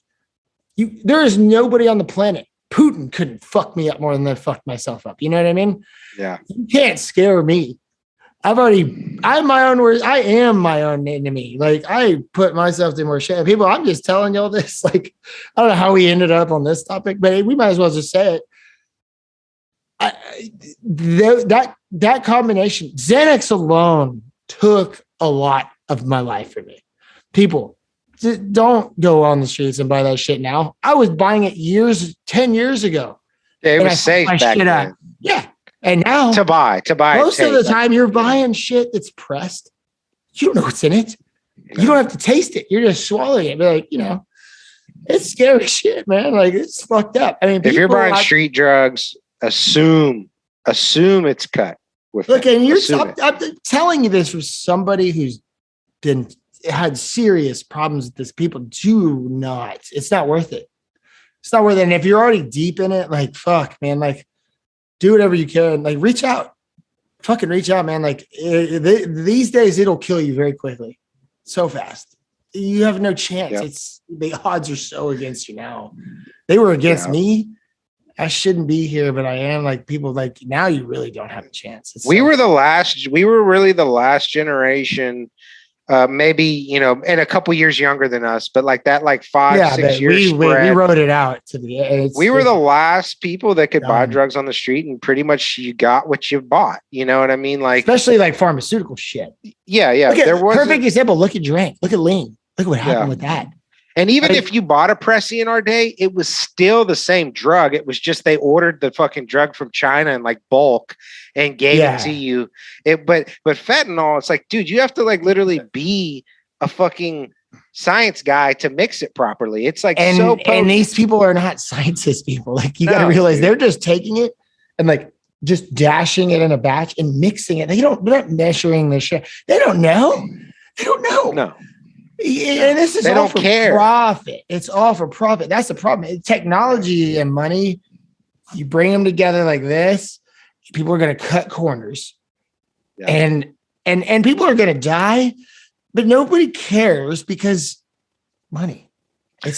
There is nobody on the planet. Putin couldn't fuck me up more than I fucked myself up. You know what I mean? Yeah. You can't scare me. I'm my own worst. I am my own enemy. Like I put myself through more shit. People, I'm just telling y'all this. Like, I don't know how we ended up on this topic, but we might as well just say it. That combination, Xanax alone took a lot of my life for me. People, don't go on the streets and buy that shit now. I was buying it 10 years ago. Yeah, it And was I safe fucked my back shit then. up. Yeah. And now To buy. most of tape. the time you're buying shit that's pressed. You don't know what's in it. No. You don't have to taste it. You're just swallowing it. But it's scary shit, man. Like it's fucked up. I mean, If you're people buying street drugs, assume it's cut with look, it. and Assume it. I'm telling you this from somebody who's had serious problems with this. People do not. It's not worth it. It's not worth it. And if you're already deep in it, like fuck, man, like do whatever you can. Like reach out. Fucking reach out, man. Like these days, it'll kill you very quickly. So fast. You have no chance. Yep. The odds are so against you now. They were against me. I shouldn't be here, but I am. Like people like now you really don't have a chance. We were really the last generation, maybe, and a couple years younger than us, but like that, like 5-6 years we wrote it out to the we were the last people that could buy drugs on the street, and pretty much you got what you bought. You know what I mean? Like especially like pharmaceutical shit. Yeah. There was perfect example. Look at Drink. Look at Lean. Look at what happened with that. And even if you bought a Pressy in our day, it was still the same drug. It was just they ordered the fucking drug from China in like bulk and gave it to you. But fentanyl, it's like, dude, you have to like literally be a fucking science guy to mix it properly. It's like so potent. And these people are not scientist people. Like you got to realize they're just taking it and like just dashing it in a batch and mixing it. They're not measuring the shit. They don't know. No. And this is all for profit. It's all for profit. That's the problem. Technology and money, you bring them together like this, people are going to cut corners. Yeah. And people are going to die, but nobody cares because money.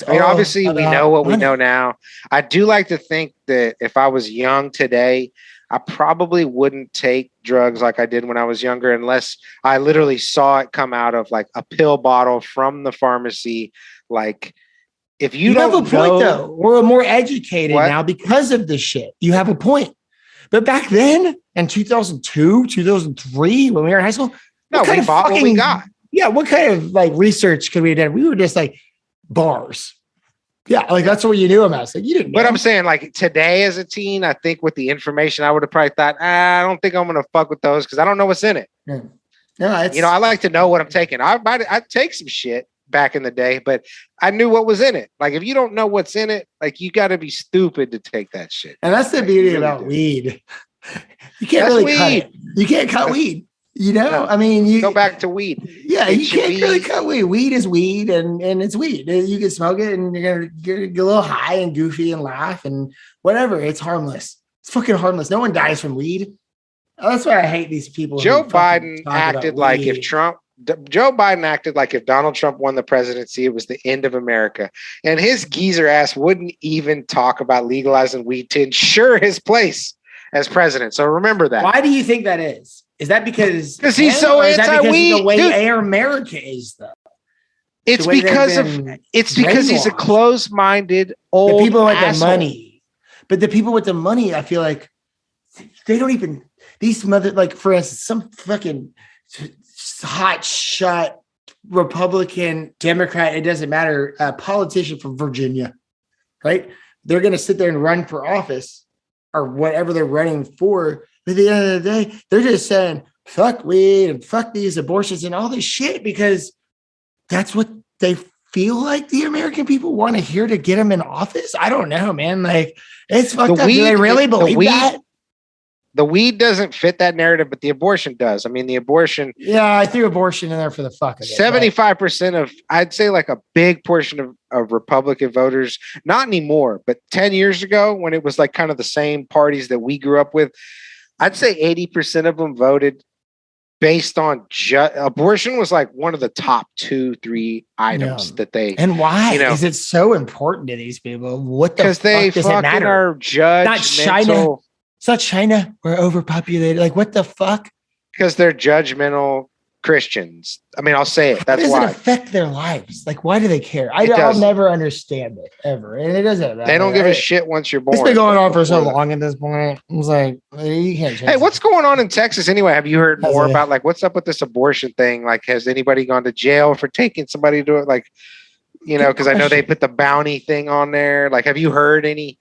Obviously we know what we know now. I do like to think that if I was young today, I probably wouldn't take drugs like I did when I was younger, unless I literally saw it come out of like a pill bottle from the pharmacy. Like if you don't have a point though, we're more educated now because of this shit. You have a point. But back then in 2002, 2003, when we were in high school, we bought what we got. Yeah. What kind of like research could we have done? We were just like bars. Yeah, like that's what you knew about. So you didn't know. But I'm saying, like today as a teen, I think with the information, I would have probably thought, I don't think I'm going to fuck with those because I don't know what's in it. Yeah. No, I like to know what I'm taking. I'd take some shit, back in the day, but I knew what was in it. Like, if you don't know what's in it, like, you got to be stupid to take that shit. And that's the Like, beauty you really about do. weed. You can't That's really cut weed. it. You can't cut That's- weed. You know, No. I mean, you Go back to weed. Yeah, It you should can't be- really cut weed. Weed is weed, and it's weed. You can smoke it, and you're gonna get a little high and goofy and laugh and whatever. It's harmless. It's fucking harmless. No one dies from weed. That's why I hate these people. Joe who fucking Biden talk about acted like if weed. Joe Biden acted like if Donald Trump won the presidency, it was the end of America. And his geezer ass wouldn't even talk about legalizing weed to ensure his place as president. So remember that. Why do you think that is? Is that because he's so or is that because of anti-weed, the way dude. Air America is, though? It's The way they've because been he's a brainwashed. closed-minded The old people with asshole. the money, but the people with the money, I feel like they don't even these mother like for instance, some fucking hot shot Republican, Democrat, it doesn't matter, politician from Virginia, right? They're going to sit there and run for office or whatever they're running for. But at the end of the day, they're just saying, fuck weed and fuck these abortions and all this shit because that's what they feel like the American people want to hear to get them in office. I don't know, man. Like, it's fucked up. Do they really believe that? The weed doesn't fit that narrative, but the abortion does. I mean, the abortion. Yeah, I threw abortion in there for the fuck of it. 75% of, I'd say like a big portion of Republican voters, not anymore, but 10 years ago when it was like kind of the same parties that we grew up with, I'd say 80% of them voted based on abortion was like one of the top 2-3 items that they. And why is it so important to these people? What the fuck because they does it fucking matter? are judgmental. Not China. It's not China. We're overpopulated. Like, what the fuck? Because they're judgmental Christians. I mean, I'll say it. That's How does why. it affect their lives? Like, why do they care? I'll doesn't. never understand it ever. And it doesn't matter. They don't give a shit once you're born. It's been going on for so long at this point. I was like, you can't change Hey, it. what's going on in Texas anyway? Have you heard How's more it? about like what's up with this abortion thing? Like, has anybody gone to jail for taking somebody to it? Like, because I know they put the bounty thing on there. Like, have you heard any?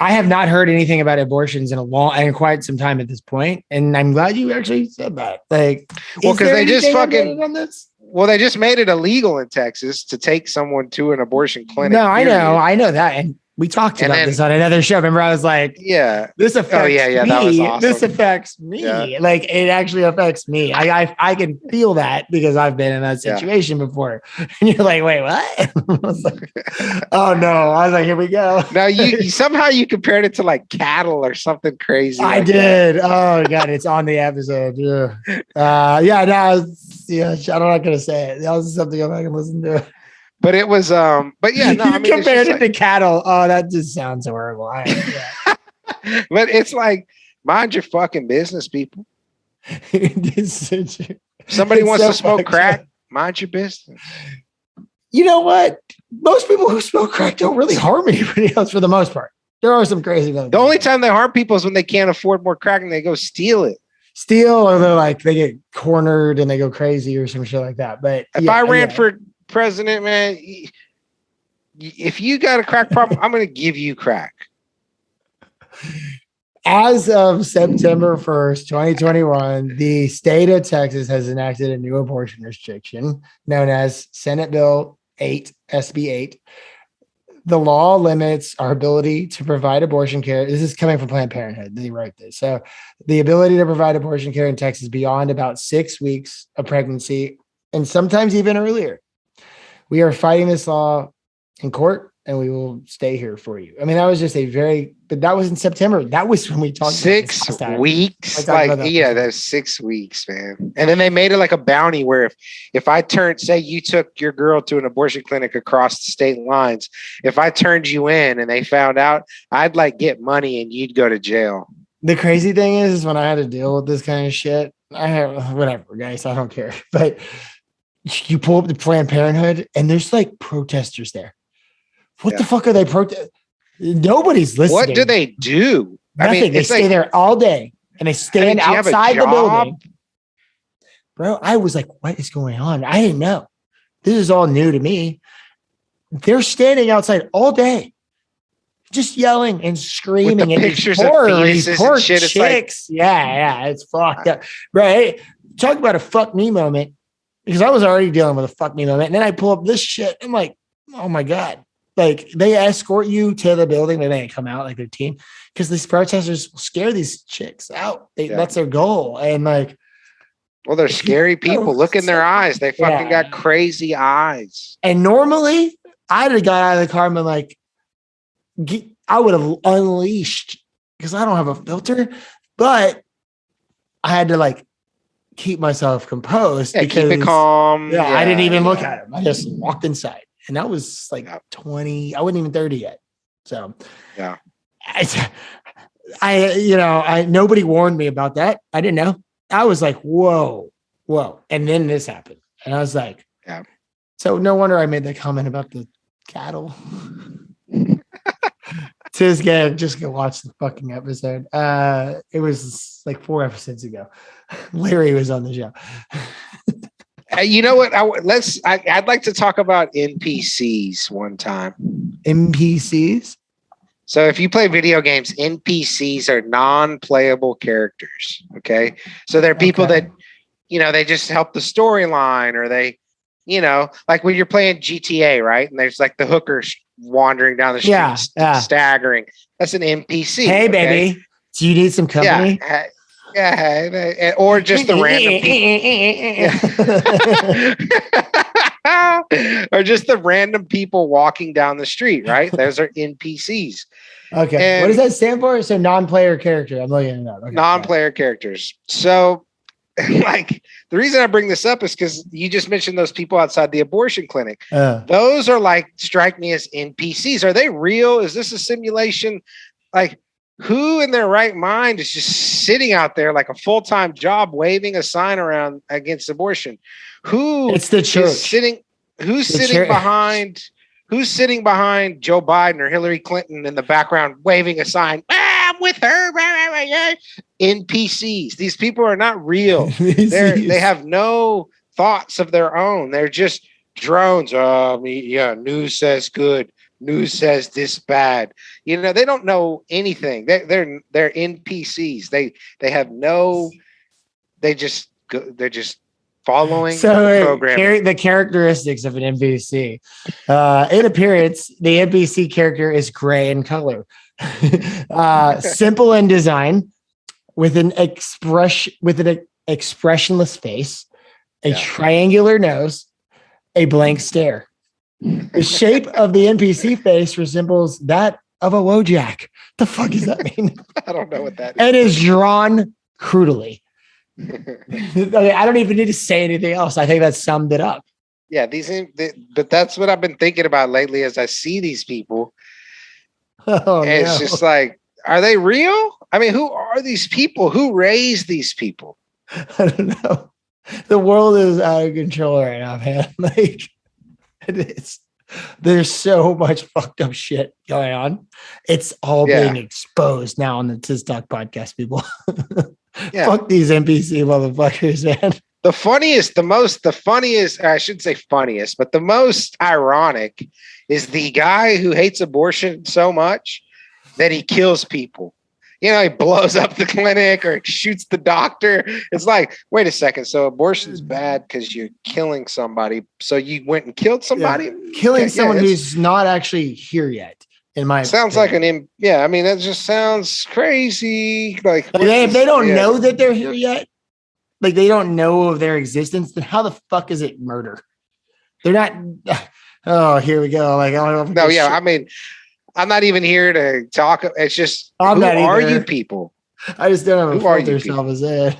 I have not heard anything about abortions in quite some time at this point, and I'm glad you actually said that. Like, Well, is because there they just anything fucking. updated on this? Well, they just made it illegal in Texas to take someone to an abortion clinic. No, I period. know that, and we talked And about then- this on another show. Remember, I was like, Yeah. "This affects yeah, me. that was awesome. This affects me. Yeah. Like, it actually affects me. I can feel that because I've been in that Yeah. situation before." And you're like, "Wait, what?" I was like, "Oh no!" I was like, "Here we go." Now you somehow you compared it to like cattle or something crazy. I like that. did. Oh god, it's on the episode. Yeah. Yeah. No. I'm not gonna say it. That was something I'm not gonna listen to. But it was but yeah, no, You I mean, it's compared just it to cattle. Oh, that just sounds horrible. Yeah. but it's like mind your fucking business, people. If somebody It's wants so to smoke fucked crack, up. mind your business. You know what? Most people who smoke crack don't really harm anybody else for the most part. There are some crazy ones. The only time they harm people is when they can't afford more crack and they go steal it. steal, or they're like they get cornered and they go crazy or some shit like that. But If I ran for president, man, if you got a crack problem, I'm going to give you crack. As of September 1st, 2021, the state of Texas has enacted a new abortion restriction known as Senate Bill 8, SB 8. The law limits our ability to provide abortion care. This is coming from Planned Parenthood. They wrote this. So the ability to provide abortion care in Texas beyond about 6 weeks of pregnancy, and sometimes even earlier. We are fighting this law in court, and we will stay here for you. I mean, that was just but that was in September. That was when we talked 6 about this weeks. about that Like, yeah, before. that's 6 weeks, man. And then they made it like a bounty where if I turned, say you took your girl to an abortion clinic across the state lines, if I turned you in and they found out, I'd like get money and you'd go to jail. The crazy thing is when I had to deal with this kind of shit, I have whatever, guys, I don't care. But you pull up the Planned Parenthood and there's like protesters there. What the fuck are they protesting? Nobody's listening. What do they do? Nothing. I mean, they it's stay like, there all day and they stand do you have a outside the job? building. Bro, I was like, what is going on? I didn't know. This is all new to me. They're standing outside all day, just yelling and screaming. With the and pictures these of poor, fetuses these and poor shit, it's like- chicks. Yeah, it's fucked up. Right? Talk about a fuck me moment. because I was already dealing with a fuck me moment. And then I pull up this shit. I'm like, oh my God. Like they escort you to the building, but they ain't come out like their team because these protesters will scare these chicks out. That's their goal. And like, well, they're scary people. Look in their eyes. They fucking got crazy eyes. And normally I'd have got out of the car and been like, I would have unleashed because I don't have a filter, but I had to like keep myself composed because keep it calm. Yeah, I didn't even look at him. I just walked inside. And that was like 20. I wasn't even 30 yet. So yeah. I nobody warned me about that. I didn't know. I was like, whoa. And then this happened. And I was like, yeah. So no wonder I made that comment about the cattle. To this guy, just go watch the fucking episode. It was like 4 episodes ago. Larry was on the show. You know what? I'd like to talk about NPCs one time. NPCs? So if you play video games, NPCs are non-playable characters. Okay. So they're people that, they just help the storyline, or they, like when you're playing GTA, right? And there's like the hookers wandering down the street, staggering. That's an NPC. Hey, baby, do you need some company? Yeah, or just the random people. Or just the random people walking down the street, right? Those are NPCs. Okay. And what does that stand for? So non-player character. I'm looking it up. Okay, non-player characters. So like the reason I bring this up is because you just mentioned those people outside the abortion clinic. Those are like, strike me as NPCs. Are they real? Is this a simulation? Like, who in their right mind is just sitting out there like a full-time job, waving a sign around against abortion? It's the church. Who's sitting behind Joe Biden or Hillary Clinton in the background, waving a sign? I'm with her. NPCs. These people are not real. They have no thoughts of their own. They're just drones. News says good. News says this bad. They don't know anything. They're NPCs. They have no. They're just following the program. The characteristics of an NPC. In appearance, the NPC character is gray in color, simple in design, with an expressionless face, a triangular nose, a blank stare. The shape of the NPC face resembles that of a Wojak. The fuck does that mean? I don't know what that is. It is drawn crudely. I don't even need to say anything else. I think that summed it up. Yeah, but that's what I've been thinking about lately as I see these people. It's just like, are they real? I mean, who are these people? Who raised these people? I don't know. The world is out of control right now, man. Like, it is. There's so much fucked up shit going on. It's all being exposed now on the TikTok podcast, people. Fuck these NPC motherfuckers, man. The most ironic is the guy who hates abortion so much that he kills people. He blows up the clinic or shoots the doctor. It's like, wait a second. So abortion's bad because you're killing somebody. So you went and killed somebody? Yeah. Killing someone who's not actually here yet, in my sounds opinion. Like I mean, that just sounds crazy. Like if they don't know that they're here yet, like they don't know of their existence, then how the fuck is it murder? They're not. Oh, here we go. Like, I mean, I'm not even here to talk. It's just, who are you people? I just don't have a filter self as it.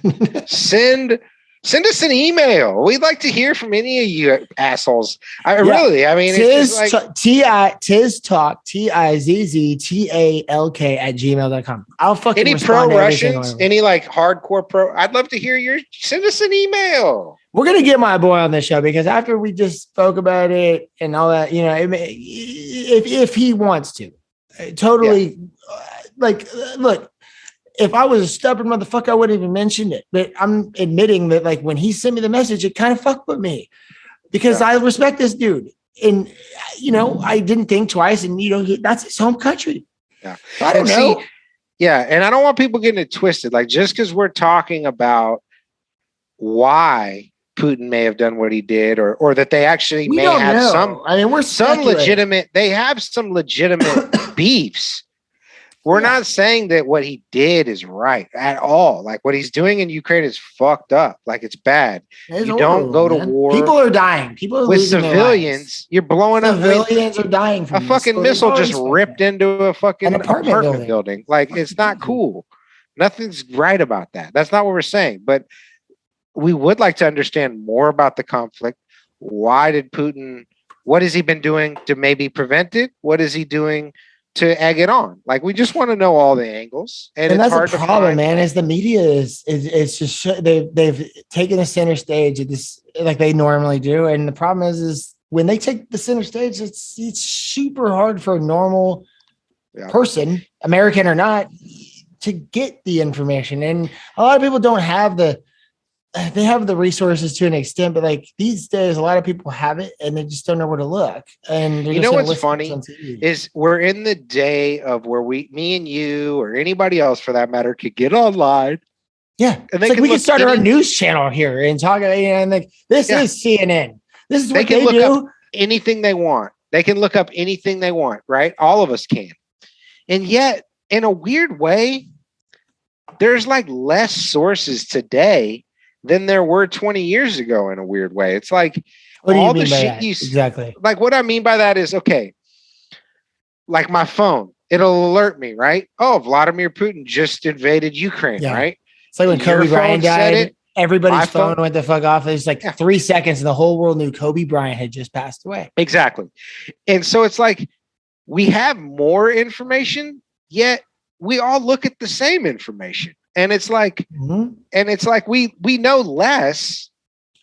Send us an email. We'd like to hear from any of you assholes. It's just like TizTalk, TIZZTALK@gmail.com. I'll fucking any pro Russians, any like hardcore pro. I'd love to hear send us an email. We're going to get my boy on this show because after we just spoke about it and all that, if he wants to, totally look, if I was a stubborn motherfucker, I wouldn't even mention it, but I'm admitting that like when he sent me the message, it kind of fucked with me because I respect this dude and, I didn't think twice and, that's his home country. Yeah. So I don't know. And I don't want people getting it twisted. Like just because we're talking about why Putin may have done what he did, or that they actually We may don't have know. some. I mean, we're some speculating. legitimate. They have some legitimate beefs. We're not saying that what he did is right at all. Like what he's doing in Ukraine is fucked up. Like it's bad. It's You horrible, don't go to man. war. People are dying. People are with losing civilians. You're blowing up. Civilians are dying from a fucking this. missile just ripped into a fucking An apartment building. Like it's not cool. Nothing's right about that. That's not what we're saying. But we would like to understand more about the conflict. Why did Putin? What has he been doing to maybe prevent it? What is he doing to egg it on? Like we just want to know all the angles, and it's that's hard the to problem, find. man. Is the media it's just they've taken the center stage at this like they normally do, and the problem is when they take the center stage, it's super hard for a normal person, American or not, to get the information, and a lot of people don't have they have the resources to an extent, but like these days, a lot of people have it and they just don't know where to look. And you know what's funny is we're in the day of where me and you or anybody else for that matter could get online. Yeah. And we can start our own news channel here and talk, and like this is CNN. This is what they look do. Up anything they want. They can look up anything they want, right? All of us can. And yet, in a weird way, there's like less sources today than there were 20 years ago in a weird way. It's like what all do you the mean by shit that? you exactly. Like what I mean by that is okay. Like my phone, it'll alert me, right? Oh, Vladimir Putin just invaded Ukraine, right? It's like when Kobe Bryant died, everybody's phone went the fuck off. It was like 3 seconds and the whole world knew Kobe Bryant had just passed away. Exactly. And so it's like we have more information, yet we all look at the same information. And it's like, we know less.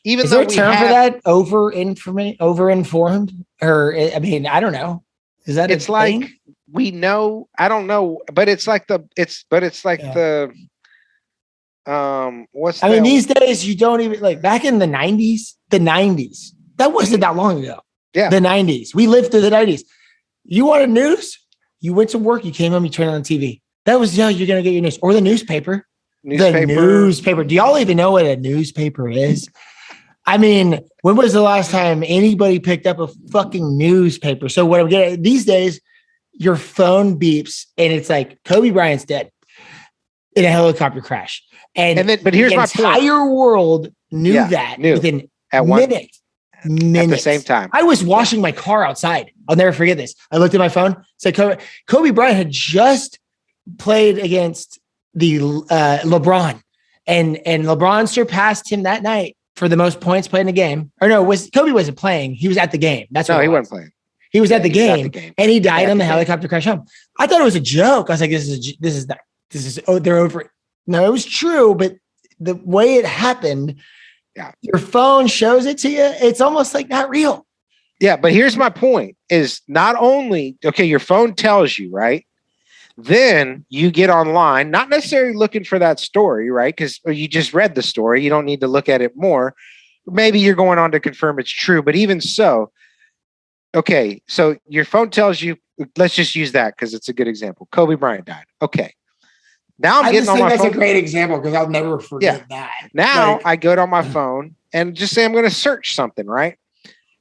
Even is there a term for that? Over-informed, or I mean, I don't know. Is that it's like thing? We know? I don't know, but it's like what's I mean, these days you don't even like back in the 90s. That wasn't that long ago. Yeah, the 90s. We lived through the 90s. You wanted news? You went to work. You came home. You turned on TV. That was you're gonna get your news or the newspaper. The newspaper. Do y'all even know what a newspaper is? I mean, when was the last time anybody picked up a fucking newspaper? So what I'm getting these days, your phone beeps and it's like Kobe Bryant's dead in a helicopter crash, and then but here's my point. The entire world knew that within minutes. At the same time. I was washing my car outside. I'll never forget this. I looked at my phone. Said Kobe Bryant had just played against the LeBron, and LeBron surpassed him that night for the most points played in a game. Or no, Kobe wasn't playing. He was at the game. That's what he wasn't playing. He was at the game, and he died on the helicopter crash home. I thought it was a joke. I was like, they're over it. No, it was true, but the way it happened, your phone shows it to you. It's almost like not real. Yeah, but here's my point: is not only your phone tells you, right? Then you get online, not necessarily looking for that story, right? Because you just read the story. You don't need to look at it more. Maybe you're going on to confirm it's true, but even so, so your phone tells you, let's just use that because it's a good example. Kobe Bryant died. Okay. Now I'm getting on my phone. That's a great example because I'll never forget that. Now I go on my phone and just say I'm going to search something, right?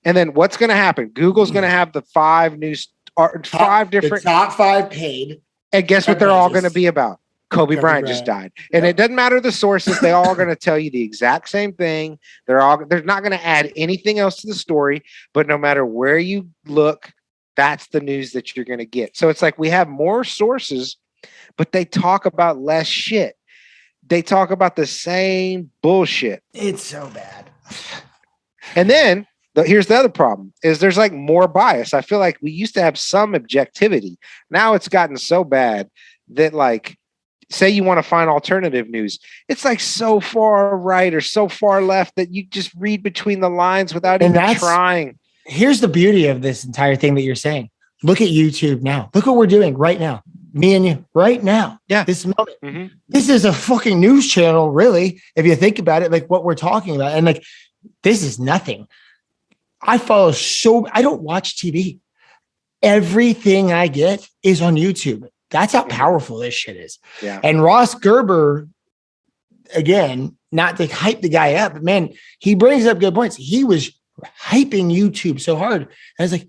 And then what's going to happen? Google's going to have the five different top 5 paid. And guess what they're all going to be about? Kobe Bryant just died. And it doesn't matter the sources. They all are going to tell you the exact same thing. They're not going to add anything else to the story. But no matter where you look, that's the news that you're going to get. So it's like we have more sources, but they talk about less shit. They talk about the same bullshit. It's so bad. And then here's the other problem is there's like more bias. I feel like we used to have some objectivity. Now it's gotten so bad that like, say you want to find alternative news. It's like so far right or so far left that you just read between the lines without even trying. Here's the beauty of this entire thing that you're saying. Look at YouTube now. Look what we're doing right now. Me and you right now. Yeah. This moment. Mm-hmm. This is a fucking news channel, really, if you think about it, like what we're talking about. And like, this is nothing. I don't watch TV. Everything I get is on YouTube. That's how powerful this shit is. Yeah. And Ross Gerber, again, not to hype the guy up, but man, he brings up good points. He was hyping YouTube so hard. And I was like,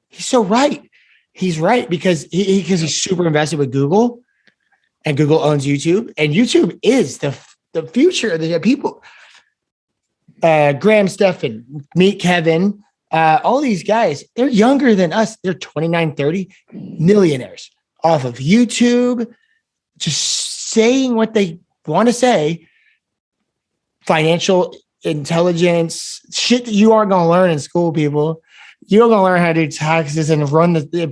he's so right. He's right because he's super invested with Google, and Google owns YouTube, and YouTube is the future of the people. Graham Stephan, Meet Kevin, all these guys, they're younger than us. They're 29, 30 millionaires off of YouTube, just saying what they want to say. Financial intelligence, shit that you aren't going to learn in school, people. You're going to learn how to do taxes and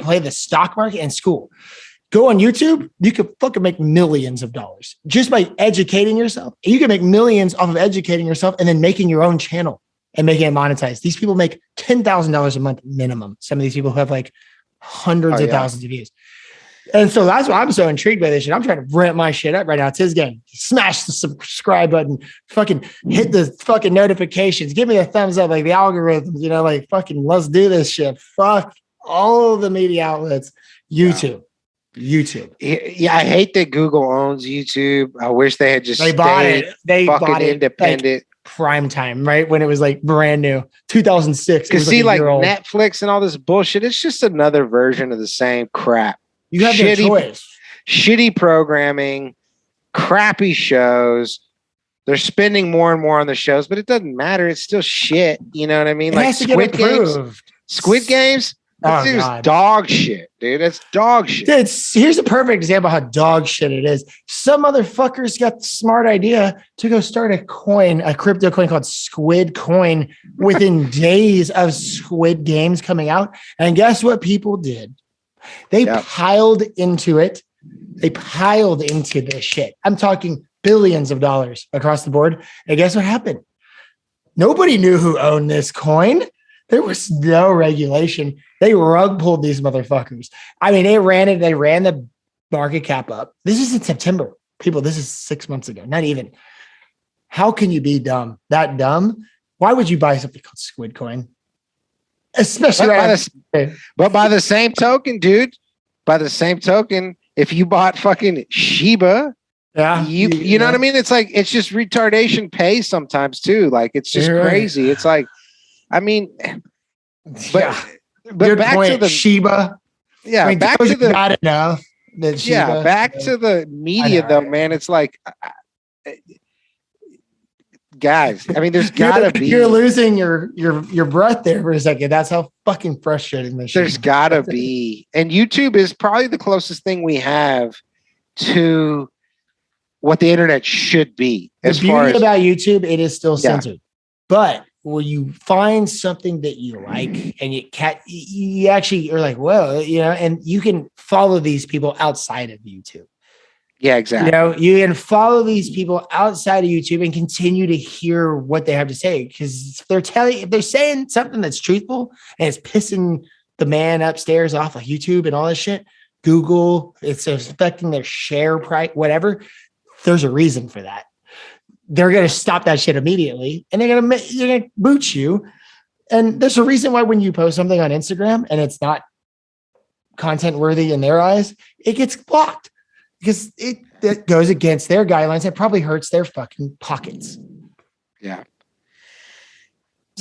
play the stock market in school. Go on YouTube. You could fucking make millions of dollars just by educating yourself. You can make millions off of educating yourself and then making your own channel and making it monetized. These people make $10,000 a month minimum. Some of these people have like hundreds of thousands of views. And so that's why I'm so intrigued by this shit. I'm trying to ramp my shit up right now. It's his game. Smash the subscribe button. Fucking hit the fucking notifications. Give me a thumbs up, like the algorithms, like fucking let's do this shit. Fuck all the media outlets. YouTube. Yeah, I hate that Google owns YouTube. I wish they had just bought it. They bought it independent. Like prime time, right? When it was like brand new, 2006. Because see, like Netflix and all this bullshit, it's just another version of the same crap. You have no choice. Shitty programming, crappy shows. They're spending more and more on the shows, but it doesn't matter. It's still shit. You know what I mean? It like has to get approved. Squid Games. That's dog shit, dude. That's dog shit. Dude, here's a perfect example of how dog shit it is. Some motherfuckers got the smart idea to go start a crypto coin called Squid Coin within days of Squid Games coming out. And guess what people did? They piled into it. They piled into this shit. I'm talking billions of dollars across the board. And guess what happened? Nobody knew who owned this coin. There was no regulation. They rug pulled these motherfuckers. I mean, they ran the market cap up. This is in September. People, this is 6 months ago. Not even. How can you be dumb? That dumb? Why would you buy something called Squid Coin? Especially but by the same token, dude, if you bought fucking Shiba, you know what I mean? It's like, it's just retardation pay sometimes too. Like, it's just crazy. It's like, I mean, but back to the Shiba. Yeah, back to the not enough. Shiba, back to the media though, man. It's like, guys, I mean, there's gotta be. You're losing your breath there for a second. That's how fucking frustrating this. There's gotta be, and YouTube is probably the closest thing we have to what the internet should be. The beauty about YouTube, it is still censored, but when you find something that you like and you actually are like, well, and you can follow these people outside of YouTube. Yeah, exactly. You can follow these people outside of YouTube and continue to hear what they have to say. Because if they're saying something that's truthful and it's pissing the man upstairs off of YouTube and all this shit, Google, it's affecting their share price, whatever. There's a reason for that. They're going to stop that shit immediately and they're going to boot you. And there's a reason why when you post something on Instagram and it's not content worthy in their eyes, it gets blocked because it goes against their guidelines. It probably hurts their fucking pockets. Yeah.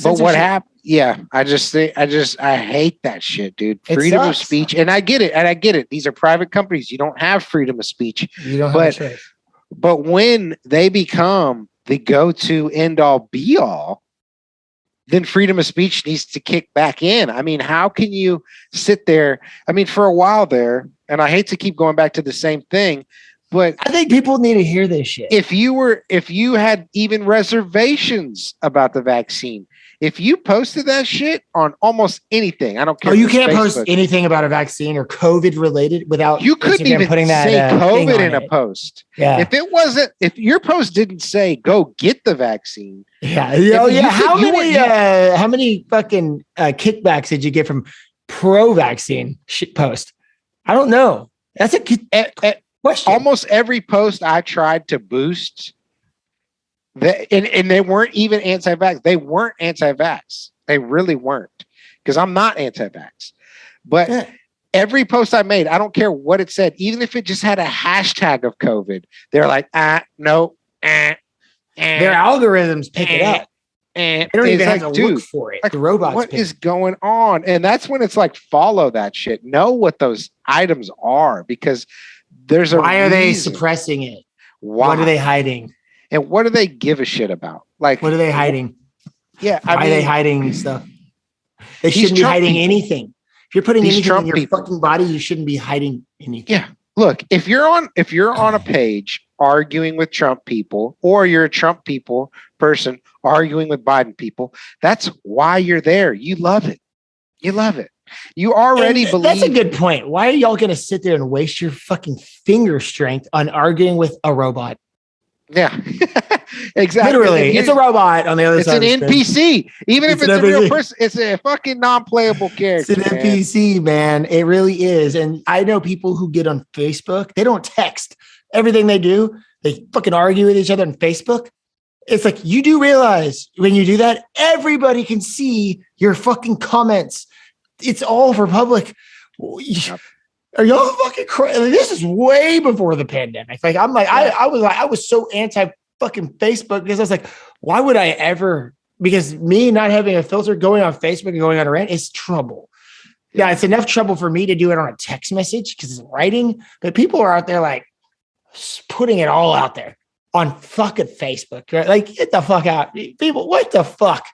But what happened? Yeah. I hate that shit, dude. Freedom of speech. And I get it. These are private companies. You don't have freedom of speech. You don't have a choice. But when they become the go-to end-all be-all, then freedom of speech needs to kick back in. I mean, how can you sit there? I mean, for a while there, and I hate to keep going back to the same thing, but I think people need to hear this shit. If you had even reservations about the vaccine, if you posted that shit on almost anything, I don't care. Oh, you can't post anything about a vaccine or COVID related without you couldn't even putting that say COVID in a post. Yeah. If your post didn't say go get the vaccine. Yeah. How many fucking kickbacks did you get from pro-vaccine shit post? I don't know. That's a question. Almost every post I tried to boost. And they weren't even anti-vax. They weren't anti-vax. They really weren't. Because I'm not anti-vax. But every post I made, I don't care what it said, even if it just had a hashtag of COVID, they're like, no. Their algorithms pick it up. And They don't even it's have to look for it. Like, The robots. what pick is going on? And that's when it's like, follow that shit. Know what those items are, because there's a Why are they reason. suppressing it? Why? What are they hiding? And what do they give a shit about? Like, What are they hiding? Yeah, Why are they hiding stuff? They these shouldn't be Trump hiding people. anything. If you're putting These anything Trump in your people. fucking body, you shouldn't be hiding anything. Yeah. Look, if you're on a page arguing with Trump people, or you're a Trump people person arguing with Biden people, that's why you're there. You love it. You love it. You already And believe. that's a good point. Why are y'all going to sit there and waste your fucking finger strength on arguing with a robot? Yeah, exactly. Literally, it's a robot on the other It's side. an of the screen. NPC. Even if It's it's an a real NPC. person, it's a fucking non-playable It's character. an NPC, man. It really is. And I know people who get on Facebook, they don't text. Everything they do, they fucking argue with each other on Facebook. It's like, you do realize when you do that, everybody can see your fucking comments. It's all for public. Yep. Are y'all fucking crazy? This is way before the pandemic. Like, I'm like, I was so anti fucking Facebook because I was like, why would I ever? Because me not having a filter, going on Facebook and going on a rant is trouble. Yeah, it's enough trouble for me to do it on a text message because it's writing, but people are out there like putting it all out there on fucking Facebook. Right? Like, get the fuck out. People, what the fuck?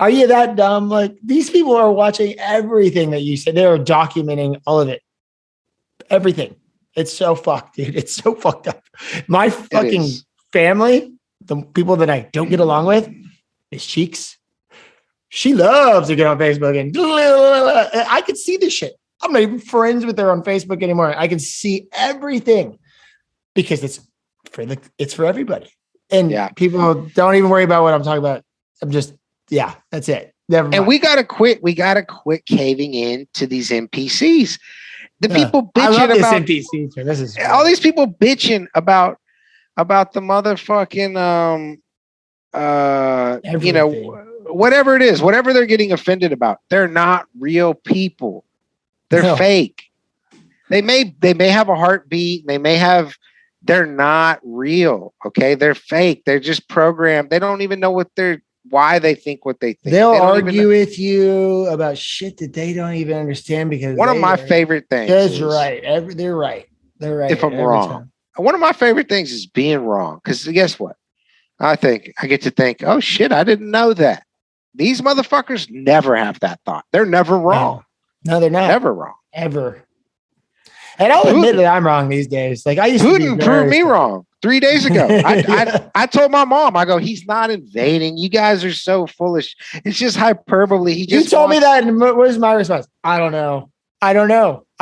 Are you that dumb? Like, these people are watching everything that you said. They are documenting all of it. Everything. It's so fucked, dude. It's so fucked up. My fucking family, the people that I don't get along with, is Cheeks. She loves to get on Facebook and I can see this shit. I'm not even friends with her on Facebook anymore. I can see everything because it's for everybody. And people don't even worry about what I'm talking about. I'm just, that's it. Never mind. And we gotta quit. We gotta quit caving in to these NPCs. The people bitching about NPCs. This is all these people bitching about the motherfucking whatever it is, whatever they're getting offended about. They're not real people. They're fake. They may have a heartbeat. They're not real. Okay. They're fake. They're just programmed. They don't even know why they think what they think. They'll argue with you about shit that they don't even understand because one of my favorite things is right. They're right. They're right. If I'm wrong. One of my favorite things is being wrong. Because guess what? I get to think, oh shit, I didn't know that. These motherfuckers never have that thought. They're never wrong. No, they're not. Never wrong. Ever. And I'll admit that I'm wrong these days. Like, I used Putin proved me wrong 3 days ago. I told my mom, I go, he's not invading. You guys are so foolish. It's just hyperbole. You told me that, and what was my response? I don't know. I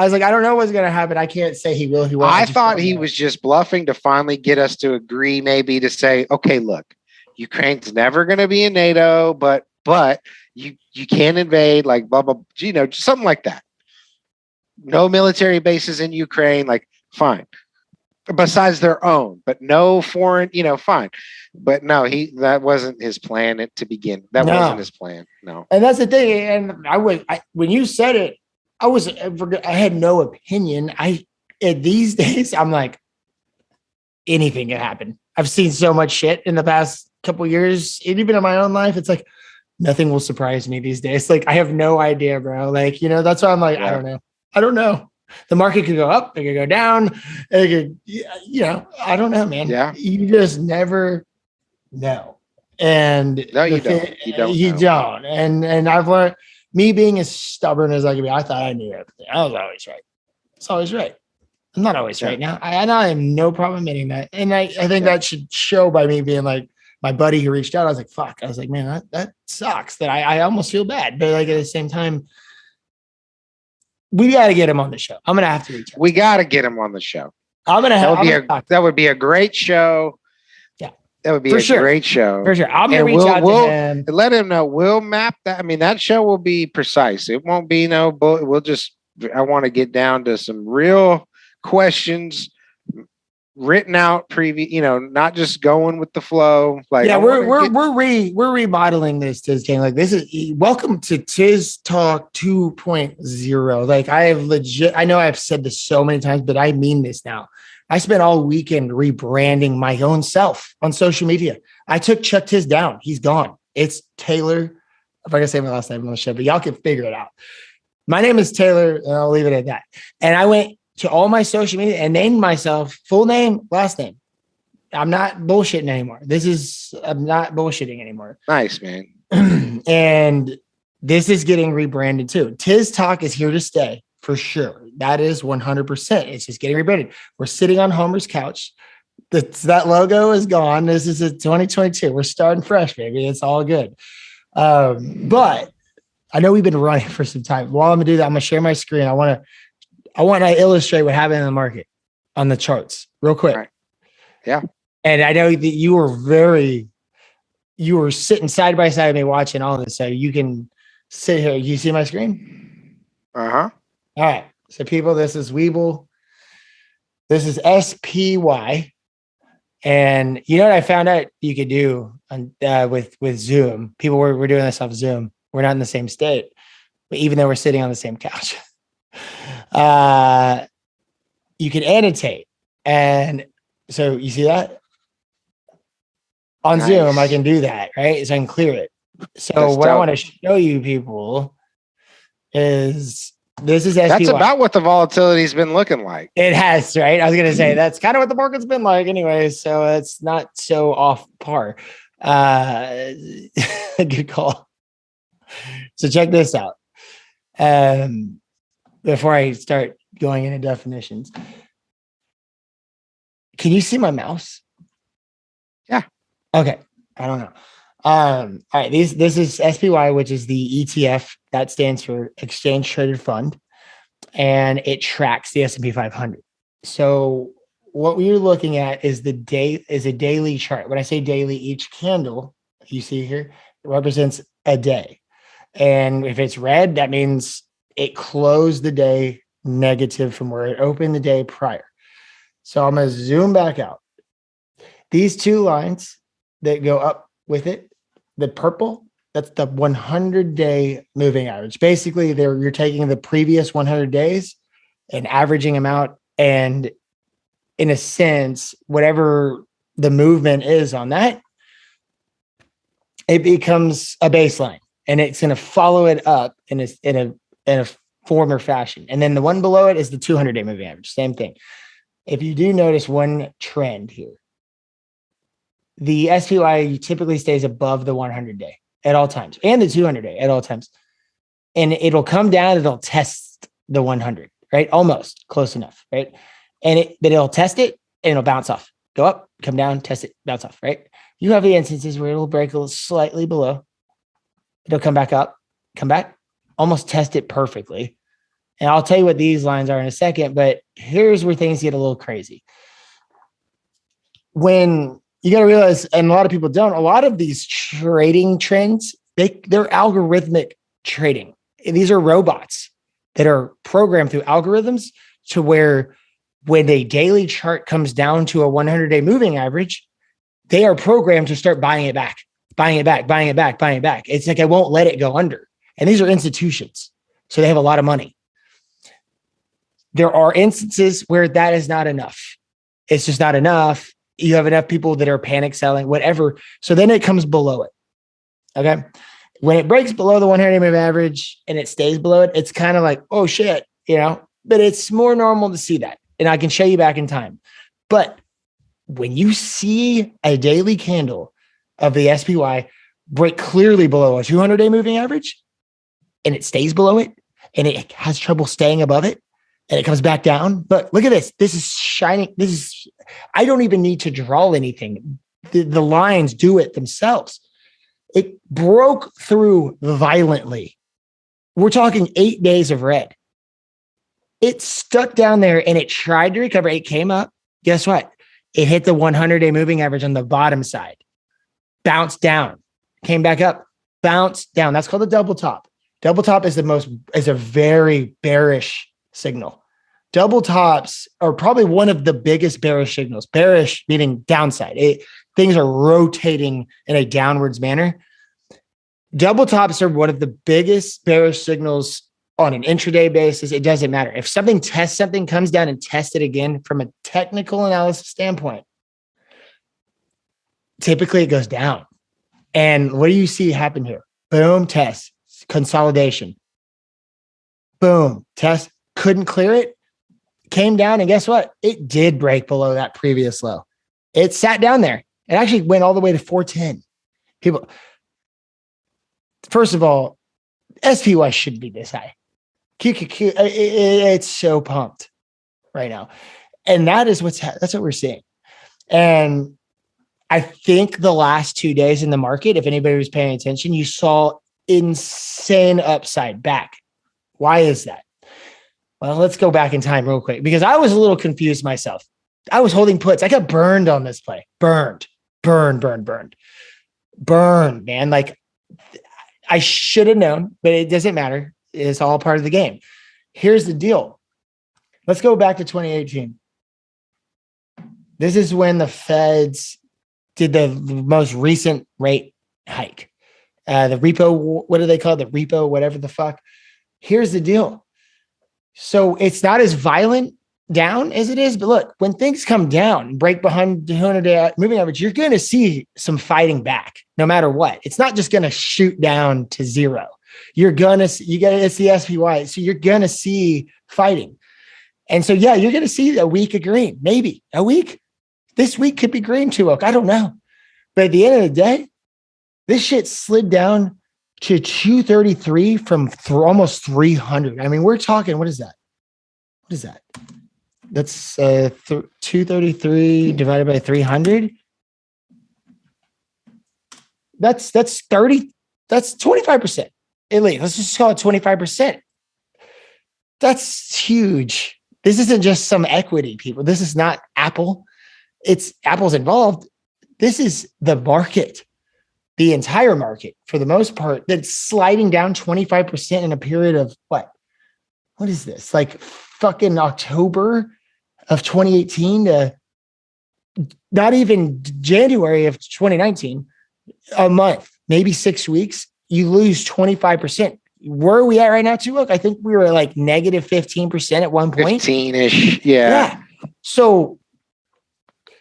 was like, I don't know what's going to happen. I can't say he will. He won't. I thought he was just bluffing to finally get us to agree, maybe to say, okay, look, Ukraine's never going to be in NATO, but you can't invade, like blah, blah, something like that. No military bases in Ukraine, like fine. Besides their own, but no foreign, fine. But no, that wasn't his plan to begin. That wasn't his plan. No. And that's the thing. And when you said it, I had no opinion. These days, I'm like, anything can happen. I've seen so much shit in the past couple of years, and even in my own life, it's like nothing will surprise me these days. Like, I have no idea, bro. Like, that's why I'm like, I don't know. The market could go up, it could go down, it could, I don't know, man. Yeah. You just never know. And no, you don't. You don't. And I've learned, me being as stubborn as I can be, I thought I knew everything. I was always right. It's always right. I'm not always right now. I have no problem admitting that. And I think that should show by me being like, my buddy who reached out, I was like, fuck. I was like, man, that sucks. That I almost feel bad. But like, at the same time, we got to get him on the show. I'm going to have to reach out. We got to get him on the show. That would be a great show. Yeah. That would be great show. For sure. I'm going to reach out to him. And let him know. We'll map that. I mean, that show will be precise. It won't be I want to get down to some real questions, written out preview, not just going with the flow. Like, we're remodeling this Tiz King. Like, this is welcome to Tiz Talk 2.0. Like, I know I've said this so many times, but I mean this now. I spent all weekend rebranding my own self on social media. I took Chuck Tiz down. He's gone. It's Taylor. If I can say my last name on the show, but y'all can figure it out. My name is Taylor, and I'll leave it at that. And I went to all my social media and named myself full name, last name. I'm not bullshitting anymore. I'm not bullshitting anymore. Nice, man. And this is getting rebranded too. Tiz Talk is here to stay for sure. That is 100%. It's just getting rebranded. We're sitting on Homer's couch. That logo is gone. This is a 2022. We're starting fresh, baby. It's all good. But I know we've been running for some time. While I'm gonna do that, I'm gonna share my screen. I want to illustrate what happened in the market on the charts real quick. Right. Yeah. And I know that you were sitting side by side with me watching all this. So you can sit here. You see my screen? Uh-huh. All right. So people, this is Weeble. This is SPY. And you know what I found out you could do with Zoom? People were doing this off Zoom. We're not in the same state, but even though we're sitting on the same couch, you can annotate. And so you see that? On Nice. Zoom, I can do that, right? So I can clear it. So That's what dope. I want to show you people is this is SPY. That's about what the volatility's been looking like. It has, right? I was going to say that's kind of what the market's been like anyway. So it's not so off par. Good call. So check this out. Before I start going into definitions, can you see my mouse? Yeah. Okay. I don't know. All right. This is SPY, which is the ETF that stands for Exchange Traded Fund, and it tracks the S&P 500. So what we're looking at is a daily chart. When I say daily, each candle you see here represents a day. And if it's red, that means it closed the day negative from where it opened the day prior. So I'm going to zoom back out. These two lines that go up with it, the purple, that's the 100-day moving average. Basically, you're taking the previous 100 days and averaging them out. And in a sense, whatever the movement is on that, it becomes a baseline. And it's going to follow it up in a form or fashion. And then the one below it is the 200-day moving average. Same thing. If you do notice one trend here, the SPY typically stays above the 100-day at all times and the 200-day at all times. And it'll come down, it'll test the 100, right? Almost close enough, right? But it'll test it and it'll bounce off. Go up, come down, test it, bounce off, right? You have the instances where it'll break a little slightly below. It'll come back up, come back, almost test it perfectly. And I'll tell you what these lines are in a second, but here's where things get a little crazy. When you got to realize, and a lot of people don't, a lot of these trading trends, they're algorithmic trading. And these are robots that are programmed through algorithms to where when a daily chart comes down to a 100-day moving average, they are programmed to start buying it back. It's like, I won't let it go under. And these are institutions. So they have a lot of money. There are instances where that is not enough. It's just not enough. You have enough people that are panic selling, whatever. So then it comes below it. Okay. When it breaks below the 100-day moving average and it stays below it, it's kind of like, oh shit, but it's more normal to see that. And I can show you back in time. But when you see a daily candle of the SPY break clearly below a 200-day moving average and it stays below it and it has trouble staying above it and it comes back down. But look at this. This is shining. I don't even need to draw anything. The lines do it themselves. It broke through violently. We're talking 8 days of red. It stuck down there and it tried to recover. It came up. Guess what? It hit the 100-day moving average on the bottom side. Bounced down. Came back up. Bounced down. That's called a double top. Double top is a very bearish signal. Double tops are probably one of the biggest bearish signals. Bearish meaning downside. Things are rotating in a downwards manner. Double tops are one of the biggest bearish signals on an intraday basis. It doesn't matter. If something tests something, comes down and tests it again from a technical analysis standpoint, typically it goes down. And what do you see happen here? Boom, test, consolidation. Boom, test, couldn't clear it, came down, and guess what? It did break below that previous low. It sat down there. It actually went all the way to 410. People, first of all, SPY shouldn't be this high. QQQ, it's so pumped right now. And that's what we're seeing. And I think the last 2 days in the market, if anybody was paying attention, you saw insane upside back. Why is that? Well, let's go back in time real quick because I was a little confused myself. I was holding puts. I got burned on this play. Burned, man. Like I should have known, but it doesn't matter. It's all part of the game. Here's the deal. Let's go back to 2018. This is when the Feds did the most recent rate hike. The repo, what do they call it? The repo, whatever the fuck. Here's the deal. So it's not as violent down as it is, but look, when things come down, break behind the 200-day moving average, you're going to see some fighting back no matter what. It's not just going to shoot down to zero. It's the SPY. So you're going to see fighting. And so, yeah, you're going to see a week of green, maybe a week. This week could be green too. I don't know. But at the end of the day, this shit slid down to 233 from almost 300. I mean, we're talking, what is that? What is that? That's 233 divided by 300. That's 30. That's 25%. At least let's just call it 25%. That's huge. This isn't just some equity, people. This is not Apple. It's Apple's involved. This is the market, the entire market for the most part, that's sliding down 25% in a period of what? What is this? Like fucking October of 2018 to not even January of 2019, a month, maybe 6 weeks, you lose 25%. Where are we at right now, Toowoketogobroke? I think we were like negative 15% at one point. 15-ish, yeah. So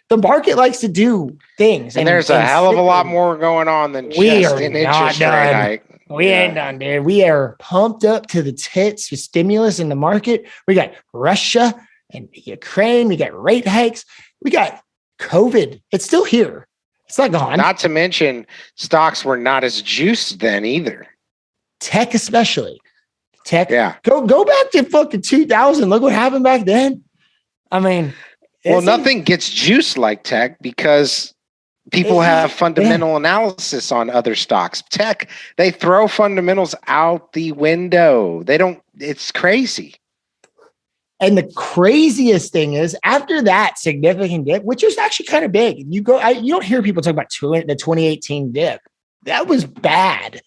the market likes to do things. And there's a hell of a lot more going on than just an interest rate hike. We ain't done, dude. We are pumped up to the tits with stimulus in the market. We got Russia and Ukraine. We got rate hikes. We got COVID. It's still here. It's not gone. Not to mention stocks were not as juiced then either. Tech especially. Tech. Yeah. Go back to fucking 2000. Look what happened back then. I mean. Well, nothing gets juiced like tech because people have fundamental analysis on other stocks. Tech, they throw fundamentals out the window. They don't, it's crazy. And the craziest thing is after that significant dip, which was actually kind of big, you don't hear people talk about the 2018 dip. That was bad,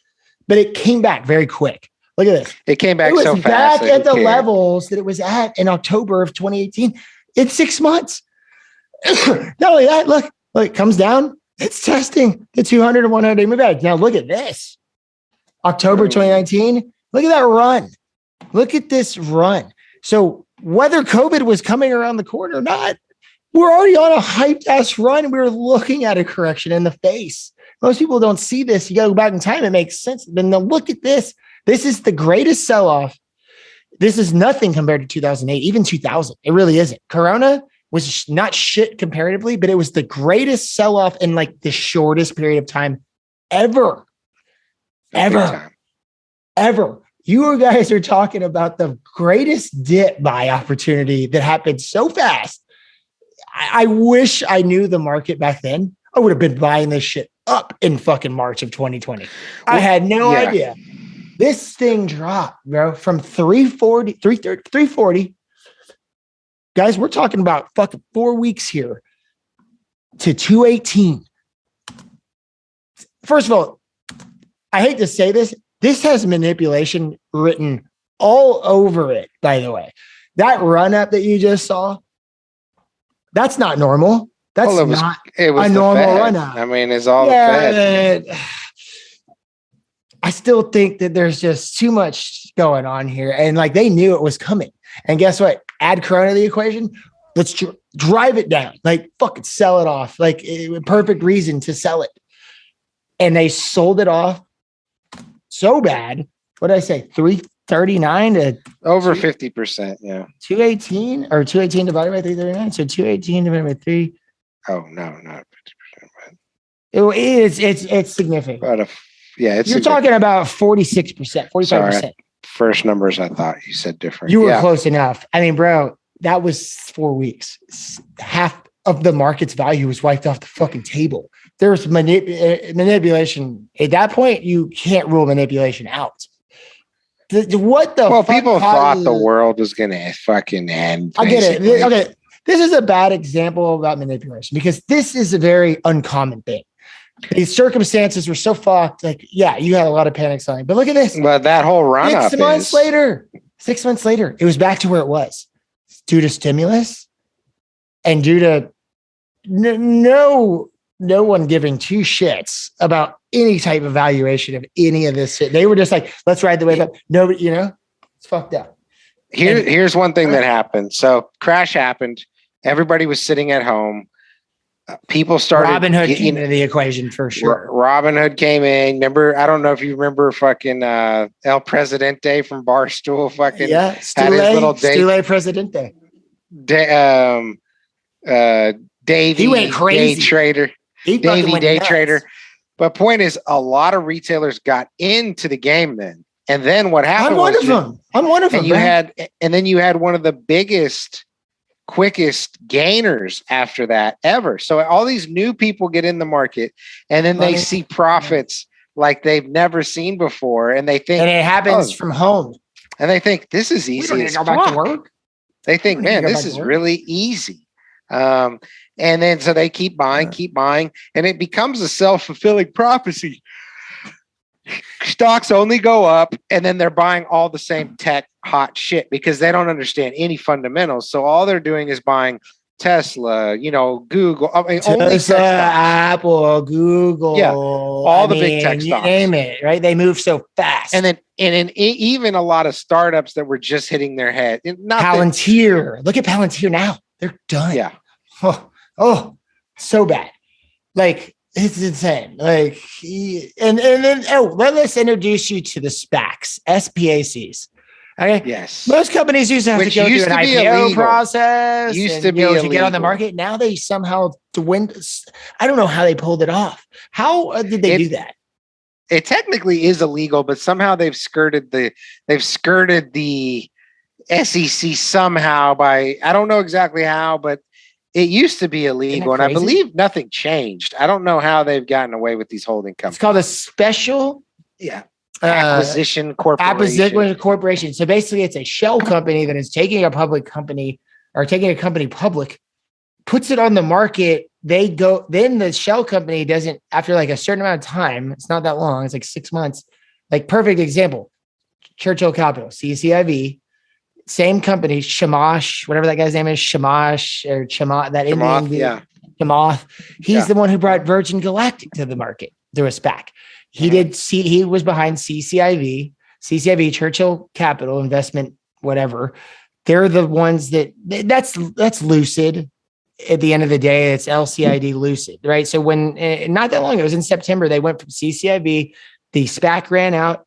but it came back very quick. Look at this. It came back so fast. Back at the levels that it was at in October of 2018. It's 6 months. Not only that, look, it comes down. It's testing the 200 and 100 move average. Now look at this. October 2019. Look at that run. Look at this run. So whether COVID was coming around the corner or not, we're already on a hyped ass run. We're looking at a correction in the face. Most people don't see this. You got to go back in time. It makes sense. Then look at this. This is the greatest sell-off. This is nothing compared to 2008, even 2000. It really isn't. Corona was not shit comparatively, but it was the greatest sell-off in like the shortest period of time ever. Ever. You guys are talking about the greatest dip buy opportunity that happened so fast. I wish I knew the market back then. I would have been buying this shit up in fucking March of 2020. I had no idea. This thing dropped, bro, from 340. Guys, we're talking about fucking 4 weeks here to 218. First of all, I hate to say this. This has manipulation written all over it, by the way. That run up that you just saw, that's not normal. That's not a normal run up. I mean, it's all the Fed. I still think that there's just too much going on here. And like they knew it was coming. And guess what? Add Corona to the equation. Let's drive it down, like fucking sell it off, like perfect reason to sell it. And they sold it off so bad. What did I say? 339 to over 50%. Yeah. 218 or 218 divided by 339. So 218 divided by 3. Oh no, not 50%. It's significant. You're talking about 46%, 45%. Sorry, first numbers I thought you said different. You were close enough. I mean, bro, that was 4 weeks. Half of the market's value was wiped off the fucking table. There's manipulation. At that point, you can't rule manipulation out. What the fuck? People thought the world was going to fucking end. I get it. Okay. This is a bad example about manipulation because this is a very uncommon thing. These circumstances were so fucked. Like, yeah, you had a lot of panic selling, but look at this. But that whole run up 6 months later, it was back to where it was due to stimulus and due to no one giving two shits about any type of valuation of any of this shit. They were just like, let's ride the wave up. Nobody, it's fucked up. Here's one thing that happened. So crash happened. Everybody was sitting at home. People started. Robinhood came into the equation for sure. Robinhood came in. Remember, I don't know if you remember fucking El Presidente from Barstool. Fucking had his little Stule Presidente. Davey, he went crazy. Day trader. Davey Day Trader. But point is, a lot of retailers got into the game then. And then what happened? I'm one of them. And then you had one of the biggest, quickest gainers after that ever. So all these new people get in the market, and then they see profits like they've never seen before, and they think, and it happens from home, and they think this is easy. We don't need to go back to work. They think, man, this is really easy. And then so they keep buying, and it becomes a self-fulfilling prophecy. Stocks only go up, and then they're buying all the same tech hot shit because they don't understand any fundamentals. So all they're doing is buying Tesla, Google, Tesla, Apple, Google, all the big tech stocks. You name it, right? They move so fast. And then even a lot of startups that were just hitting their head. Palantir. Look at Palantir now. They're done. Yeah. Oh, so bad. Like, it's insane. Like, and then let's introduce you to the SPACs, SPACs. Okay. Yes. Most companies used to have to go through an IPO process. To get on the market. Now they somehow I don't know how they pulled it off. How did they do that? It technically is illegal, but somehow they've skirted the SEC somehow by, I don't know exactly how, but it used to be illegal, and I believe nothing changed. I don't know how they've gotten away with these holding companies. It's called a special acquisition corporation. So basically, it's a shell company that is taking a public company or taking a company public, puts it on the market. Then the shell company doesn't, after like a certain amount of time, it's not that long, it's like 6 months. Like, perfect example, Churchill Capital, CCIV. Same company, Shamash, whatever that guy's name is, Shamash or Chamath, that Indian dude. Chamath. He's the one who brought Virgin Galactic to the market through a SPAC. He was behind CCIV, Churchill Capital Investment, whatever. They're the ones that's Lucid. At the end of the day, it's LCID Lucid, right? So when not that long ago, it was in September, they went from CCIV, the SPAC ran out.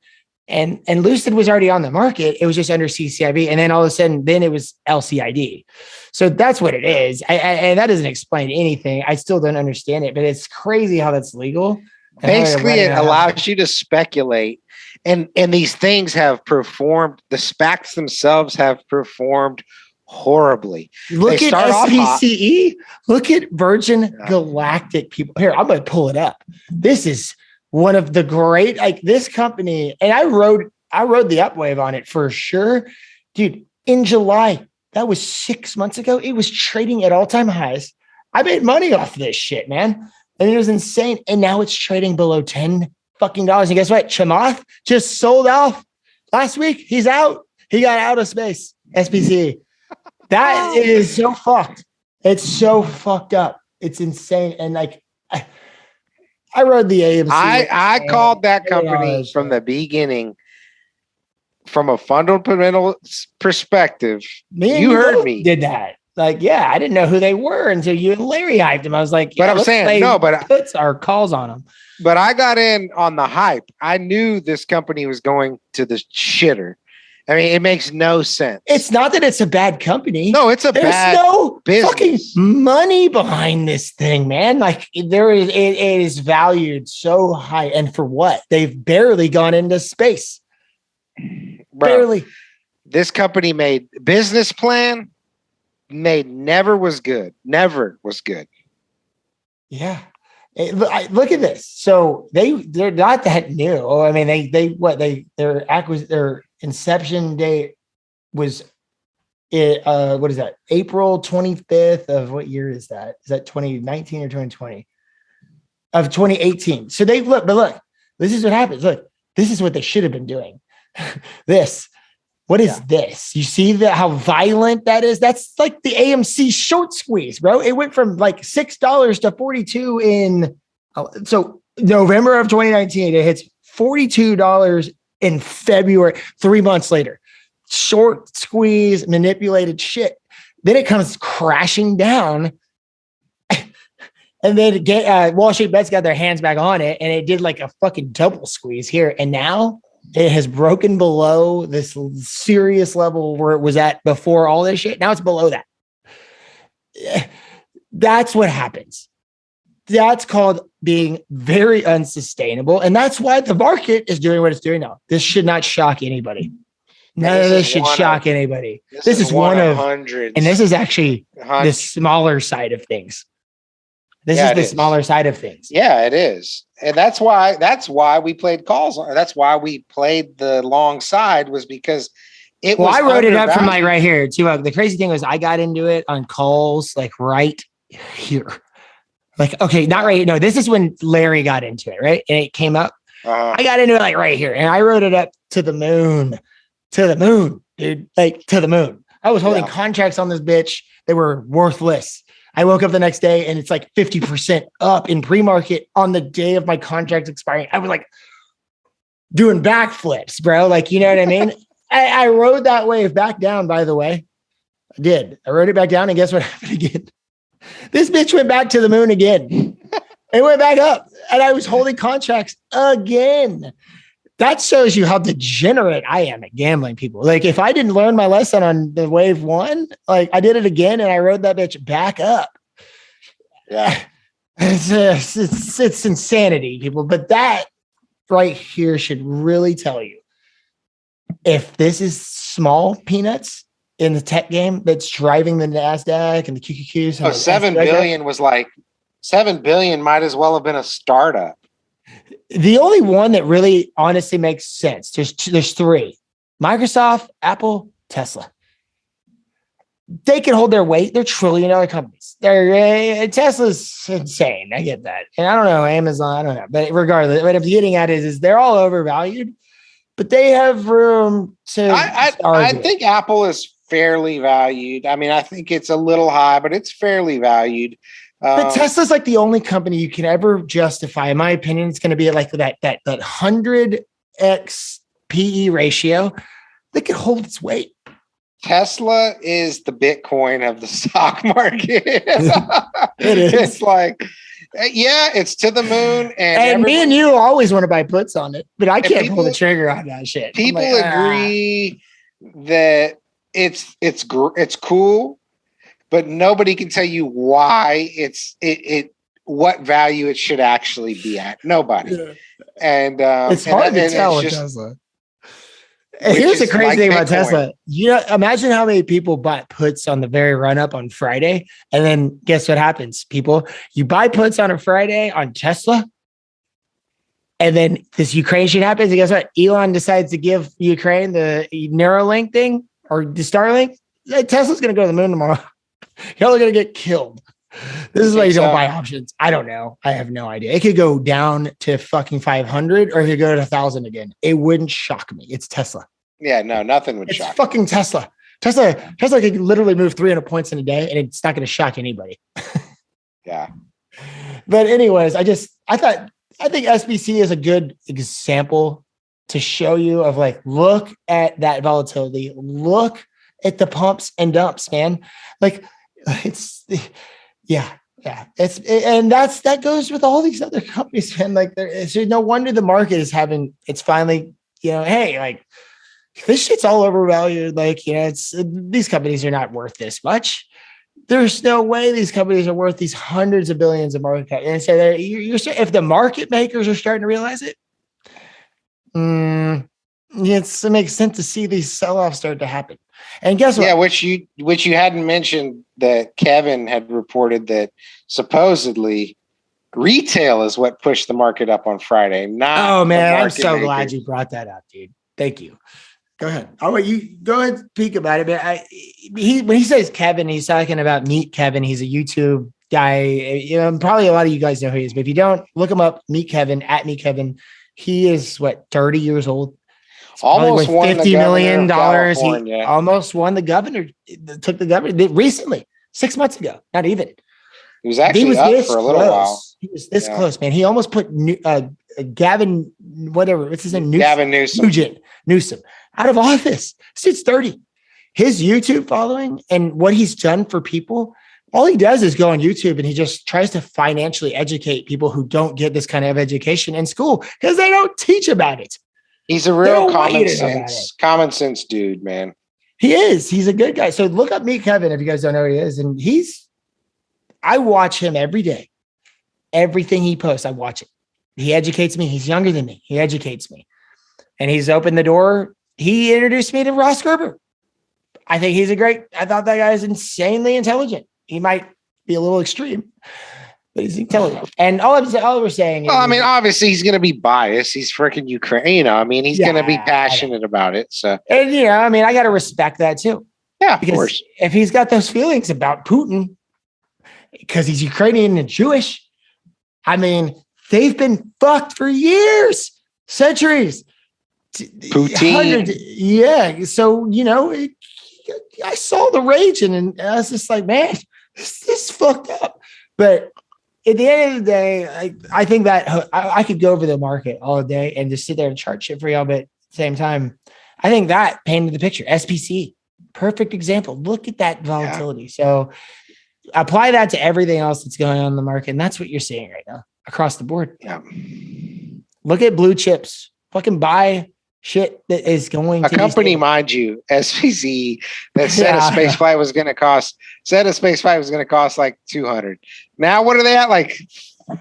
And Lucid was already on the market. It was just under CCIV. And then all of a sudden, then it was LCID. So that's what it is. And that doesn't explain anything. I still don't understand it, but it's crazy how that's legal. Basically, it allows you to speculate. And these things have performed, the SPACs themselves have performed horribly. Look at SPCE. Look at Virgin Galactic people. Here, I'm going to pull it up. This is one of the great, like, this company, and I rode the upwave on it for sure. Dude, in July, that was 6 months ago, it was trading at all-time highs. I made money off this shit, man. And it was insane. And now it's trading below $10 fucking dollars. And guess what? Chamath just sold off last week. He's out. He got out of space. SPC. That is so fucked. It's so fucked up. It's insane. And like, I rode the AMC. I called that company from the beginning, from a fundamental perspective. You heard me. Did that. Like, yeah, I didn't know who they were until you and Larry hyped them. I was like, But yeah, I'm let's saying, play no, but puts our calls on them. But I got in on the hype. I knew this company was going to the shitter. I mean, it makes no sense. It's not that it's a bad company. No, it's a There's bad no business. fucking money behind this thing, man. Like there is, it is valued so high. And for what? They've barely gone into space. Bro, Barely. this company made business plan, never was good. Never was good. Yeah. Look at this. So they're not that new. Oh, I mean, their inception date was what is that? April 25th of what year is that? Is that 2019 or 2020? Of 2018. So look, this is what happens. Look, this is what they should have been doing. What is this? You see how violent that is? That's like the AMC short squeeze, bro. It went from like $6 to 42 in so November of 2019. It hits $42 in February, 3 months later. Short squeeze, manipulated shit. Then it comes crashing down. And then Wall Street Bets got their hands back on it, and it did like a fucking double squeeze here. And now it has broken below this serious level where it was at before all this shit. Now it's below that. That's what happens. That's called being very unsustainable. And that's why the market is doing what it's doing now. This should not shock anybody. None of this should shock anybody. This is one of hundreds. And this is actually the smaller side of things. This is the smaller side of things. Yeah, it is. And that's why we played calls. That's why we played the long side, was because it was. I wrote it up from like right here too. The crazy thing was I got into it on calls like right here. Like, okay, not right. No, this is when Larry got into it, right? And it came up. I got into it like right here. And I wrote it up to the moon, dude. Like to the moon. I was holding contracts on this bitch. They were worthless. I woke up the next day and it's like 50% up in pre-market on the day of my contract expiring. I was like doing backflips, bro. Like, you know what I mean? I rode that wave back down, by the way. I did. I rode it back down, and guess what happened again? This bitch went back to the moon again. It went back up, and I was holding contracts again. That shows you how degenerate I am at gambling, people. Like, if I didn't learn my lesson on the wave one, like I did it again and I rode that bitch back up. Yeah. It's insanity, people. But that right here should really tell you, if this is small peanuts in the tech game that's driving the NASDAQ and the QQQs. And 7 billion was like 7 billion might as well have been a startup. The only one that really honestly makes sense, there's three: Microsoft, Apple, Tesla. They can hold their weight. They're trillion-dollar companies. Tesla's insane. I get that. And I don't know, Amazon, I don't know. But regardless, what I'm getting at is they're all overvalued, but they have room to. I think Apple is fairly valued. I mean, I think it's a little high, but it's fairly valued. But Tesla's like the only company you can ever justify, in my opinion. It's going to be like that 100x PE ratio that can hold its weight. Tesla is the Bitcoin of the stock market. It is. It's like, yeah, it's to the moon. And me and you always want to buy puts on it, but I can't pull the trigger on that shit. People agree that it's cool, but nobody can tell you why what value it should actually be at. Nobody. Yeah. And it's hard to tell with Tesla. Here's the crazy thing about Tesla. Imagine how many people bought puts on the very run up on Friday. And then guess what happens, people? You buy puts on a Friday on Tesla. And then this Ukraine shit happens. And guess what? Elon decides to give Ukraine the Neuralink thing or the Starlink. Tesla's going to go to the moon tomorrow. Y'all are going to get killed. This is why you don't buy options. I don't know. I have no idea. It could go down to fucking 500 or it could go to 1,000 again. It wouldn't shock me. It's Tesla. Yeah, no, nothing would shock me. It's fucking Tesla. Tesla could literally move 300 points in a day and it's not going to shock anybody. Yeah. But anyways, I think SBC is a good example to show you of like, look at that volatility. Look at the pumps and dumps, man. Like, It's yeah. That goes with all these other companies, man. Like there's no wonder the market is it's finally, hey, like this shit's all overvalued. Like, these companies are not worth this much. There's no way these companies are worth these hundreds of billions of market cap. And so if the market makers are starting to realize it, it makes sense to see these sell-offs start to happen. And guess what? Yeah, which you hadn't mentioned that Kevin had reported that supposedly retail is what pushed the market up on Friday. Not oh man, I'm market so makers. glad you brought that up, dude. Thank you. Go ahead. I'll let you go ahead and speak about it. But when he says Kevin, he's talking about Meet Kevin. He's a YouTube guy. Probably a lot of you guys know who he is, but if you don't, look him up. Meet Kevin at Meet Kevin. He is 30 years old. Almost won $50 million. He almost won the governor. Took the governor recently, 6 months ago. Not even. He was actually up for a little while. He was this close, man. He almost put Gavin, whatever. What's his name? Gavin Newsom out of office. This dude's 30. His YouTube following and what he's done for people, all he does is go on YouTube and he just tries to financially educate people who don't get this kind of education in school because they don't teach about it. He's a real common sense dude, man. He is. He's a good guy. So look up Meet Kevin if you guys don't know who he is. And I watch him every day. Everything he posts, I watch it. He educates me. He's younger than me. He educates me. And he's opened the door. He introduced me to Ross Gerber. I think I thought that guy is insanely intelligent. He might be a little extreme, but he's intelligent. And all we're saying is, well, I mean, obviously he's going to be biased. He's freaking Ukraine. He's going to be passionate about it. So, and I got to respect that too. Yeah, because of course. If he's got those feelings about Putin because he's Ukrainian and Jewish, they've been fucked for years, centuries. Putin. Yeah. So, I saw the rage and I was just like, man, this is fucked up. But at the end of the day, I think that I could go over the market all day and just sit there and chart shit for y'all. But at the same time, I think that painted the picture. SPC, perfect example. Look at that volatility. Yeah. So apply that to everything else that's going on in the market. And that's what you're seeing right now across the board. Yeah. Look at blue chips. Fucking buy shit that is going to a company, mind you, SPC that said a space flight was going to cost like 200. Now what are they at? Like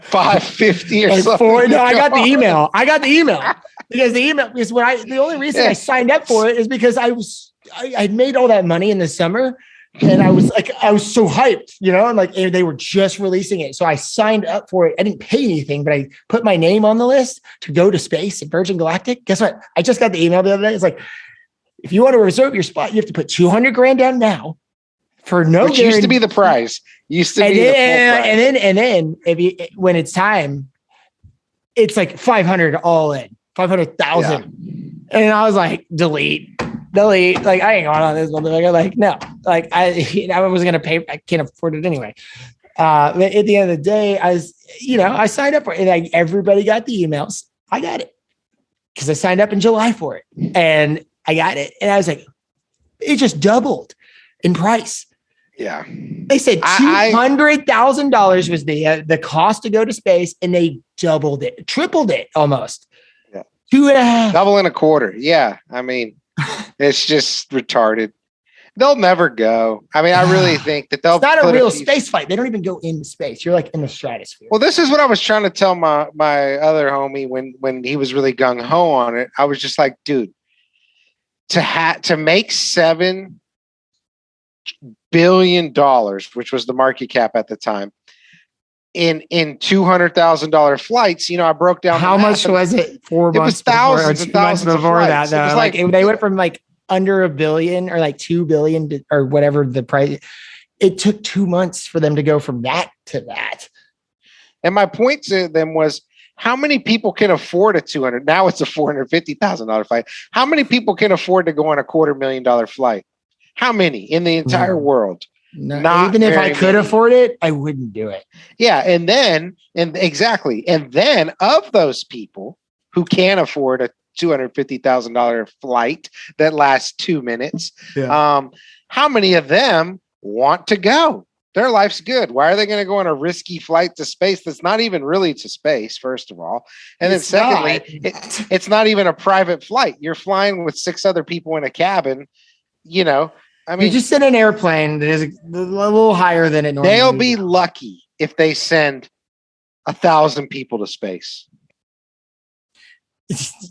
550 or something? No, I got the email. Because the only reason I signed up for it is because I made all that money in the summer. And I was so hyped, and they were just releasing it. So I signed up for it. I didn't pay anything, but I put my name on the list to go to space at Virgin Galactic. Guess what? I just got the email the other day. It's like, if you want to reserve your spot, you have to put $200,000 down now for no Which used to be the price. The full price. And then when it's time, it's like 500 all in, 500,000. Yeah. And I was like, delete. Like, I ain't going on this motherfucker. Like, no, like I was going to pay. I can't afford it anyway. But at the end of the day, I signed up for it. And everybody got the emails. I got it because I signed up in July for it and I got it. And I was like, it just doubled in price. Yeah. They said $200,000 was the cost to go to space and they doubled it, tripled it almost. Yeah. 2.5. Double and a quarter. Yeah. It's just retarded. They'll never go. I really think that they'll. It's not a real space flight. They don't even go into space. You're like in the stratosphere. Well, this is what I was trying to tell my other homie when he was really gung ho on it. I was just like, dude, to make $7 billion, which was the market cap at the time, in $200,000 flights, I broke down how much was it 4 months? It was thousands and thousands before that. Though. It was like they went from like under $1 billion or like 2 billion or whatever the price. It took 2 months for them to go from that to that. And my point to them was, how many people can afford a $200? Now it's a $450,000 flight. How many people can afford to go on a $250,000 flight? How many in the entire world? Not even if I could afford it, I wouldn't do it. Yeah. And then of those people who can afford a $250,000 flight that lasts 2 minutes, how many of them want to go? Their life's good. Why are they going to go on a risky flight to space that's not even really to space, first of all? And then secondly, it's not even a private flight. You're flying with 6 other people in a cabin, you know. I mean, you just in an airplane that is a little higher than it normally is. They'll be lucky if they send 1,000 people to space.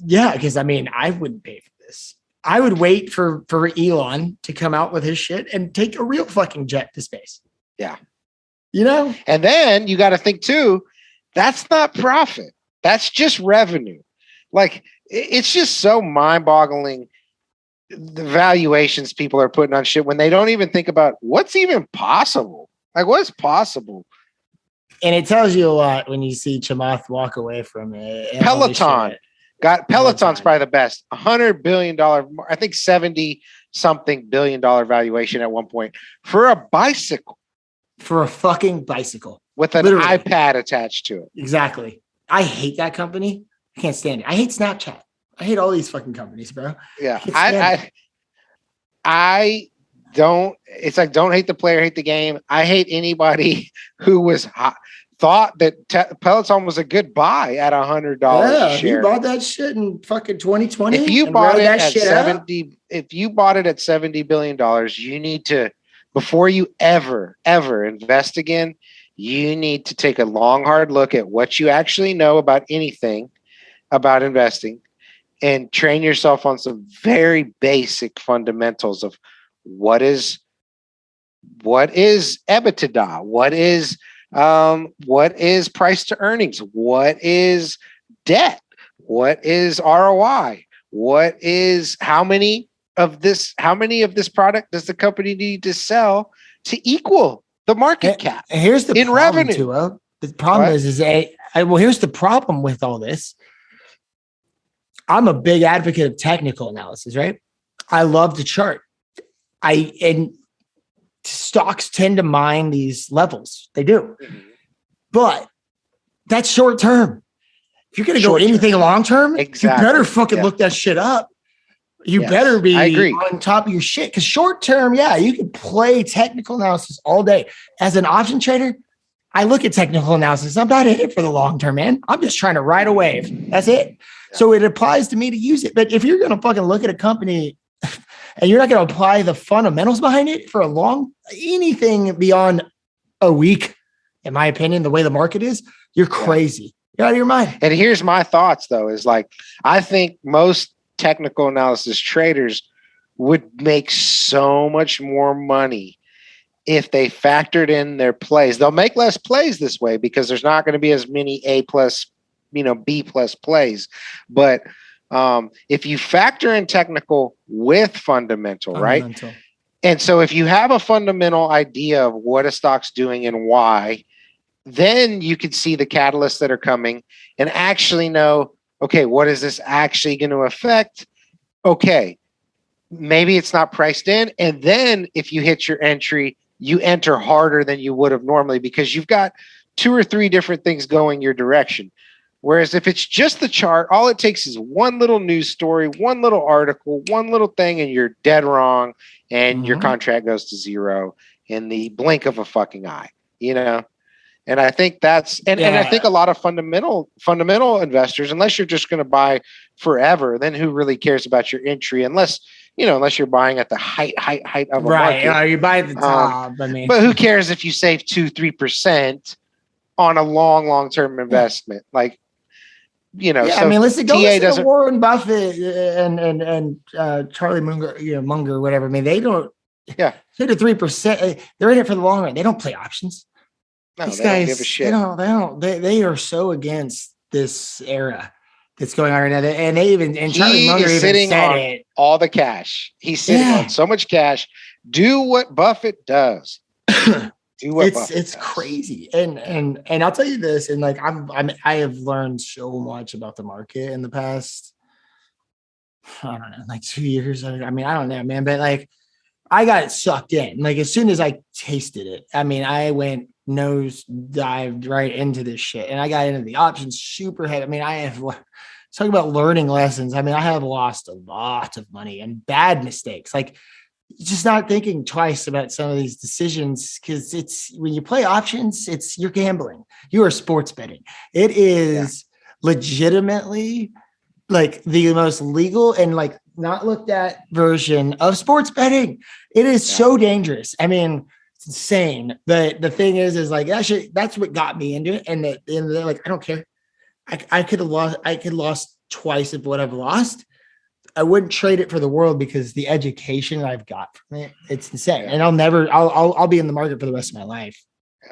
Yeah, because I mean, I wouldn't pay for this. I would wait for Elon to come out with his shit and take a real fucking jet to space. Yeah. You know? And then you got to think too, that's not profit. That's just revenue. Like, it's just so mind-boggling the valuations people are putting on shit when they don't even think about what's even possible. Like, what's possible? And it tells you a lot when you see Chamath walk away from it. Peloton's probably the best. $100 billion, I think 70 something $1 billion valuation at one point for a bicycle. For a fucking bicycle. With an iPad attached to it. Exactly. I hate that company. I can't stand it. I hate Snapchat. I hate all these fucking companies, bro. Yeah. I don't, it's like, don't hate the player, hate the game. I hate anybody who was thought that Peloton was a good buy at $100 a share. You bought that shit in fucking 2020. If you bought it at 70, if you bought it at $70 billion, you need to, before you ever invest again, you need to take a long, hard look at what you actually know about anything about investing and train yourself on some very basic fundamentals of what is EBITDA, what is price to earnings, what is debt, what is ROI, how many of this product does the company need to sell to equal the market cap? And here's the in problem, revenue. Tuo. The problem here's the problem with all this. I'm a big advocate of technical analysis, right? I love to chart. And stocks tend to mine these levels. They do. Mm-hmm. But that's short term. If you're going to go anything long term, exactly. You better fucking look that shit up. You better be on top of your shit. Because short term, you can play technical analysis all day. As an option trader, I look at technical analysis. I'm not in it for the long term, man. I'm just trying to ride a wave. That's it. Yeah. So it applies to me to use it. But if you're going to fucking look at a company and you're not going to apply the fundamentals behind it for anything beyond a week, in my opinion, the way the market is, you're crazy. You're out of your mind. And here's my thoughts, though, is like, I think most technical analysis traders would make so much more money if they factored in their plays. They'll make less plays this way because there's not going to be as many A+, B+ plays. But if you factor in technical with fundamental, right? And so if you have a fundamental idea of what a stock's doing and why, then you can see the catalysts that are coming and actually know, okay, what is this actually going to affect? Okay, maybe it's not priced in. And then if you hit your entry, you enter harder than you would have normally because you've got 2 or 3 different things going your direction. Whereas if it's just the chart, all it takes is one little news story, one little article, one little thing, and you're dead wrong, and your contract goes to zero in the blink of a fucking eye, And I think that's and I think a lot of fundamental investors, unless you're just going to buy forever, then who really cares about your entry? Unless you're buying at the height of a market. You buy at the top. But who cares if you save 2-3% on a long-term investment? Like, listen to Warren Buffett and Charlie Munger, whatever. I mean, they don't. 2-3%. They're in it for the long run. They don't play options. No, these they guys, don't give a shit. They are so against this era that's going on right now. And Charlie Munger is sitting on all the cash. He's sitting on so much cash. Do what Buffett does. It's crazy. And I'll tell you this, and like I have learned so much about the market in the past, I don't know, like 2 years. I mean, I don't know, man, but like I got sucked in. Like as soon as I tasted it, I mean, I went nose dived right into this shit, and I got into the options super heavy. I mean, talk about learning lessons. I mean, I have lost a lot of money and bad mistakes. Like just not thinking twice about some of these decisions, because it's when you play options, you're gambling. You are sports betting. It is legitimately like the most legal and like not looked at version of sports betting. It is so dangerous. I mean, it's insane. But the thing is like actually that's what got me into it. And they're like, I don't care. I could have lost twice of what I've lost. I wouldn't trade it for the world because the education I've got from it, it's insane. And I'll be in the market for the rest of my life.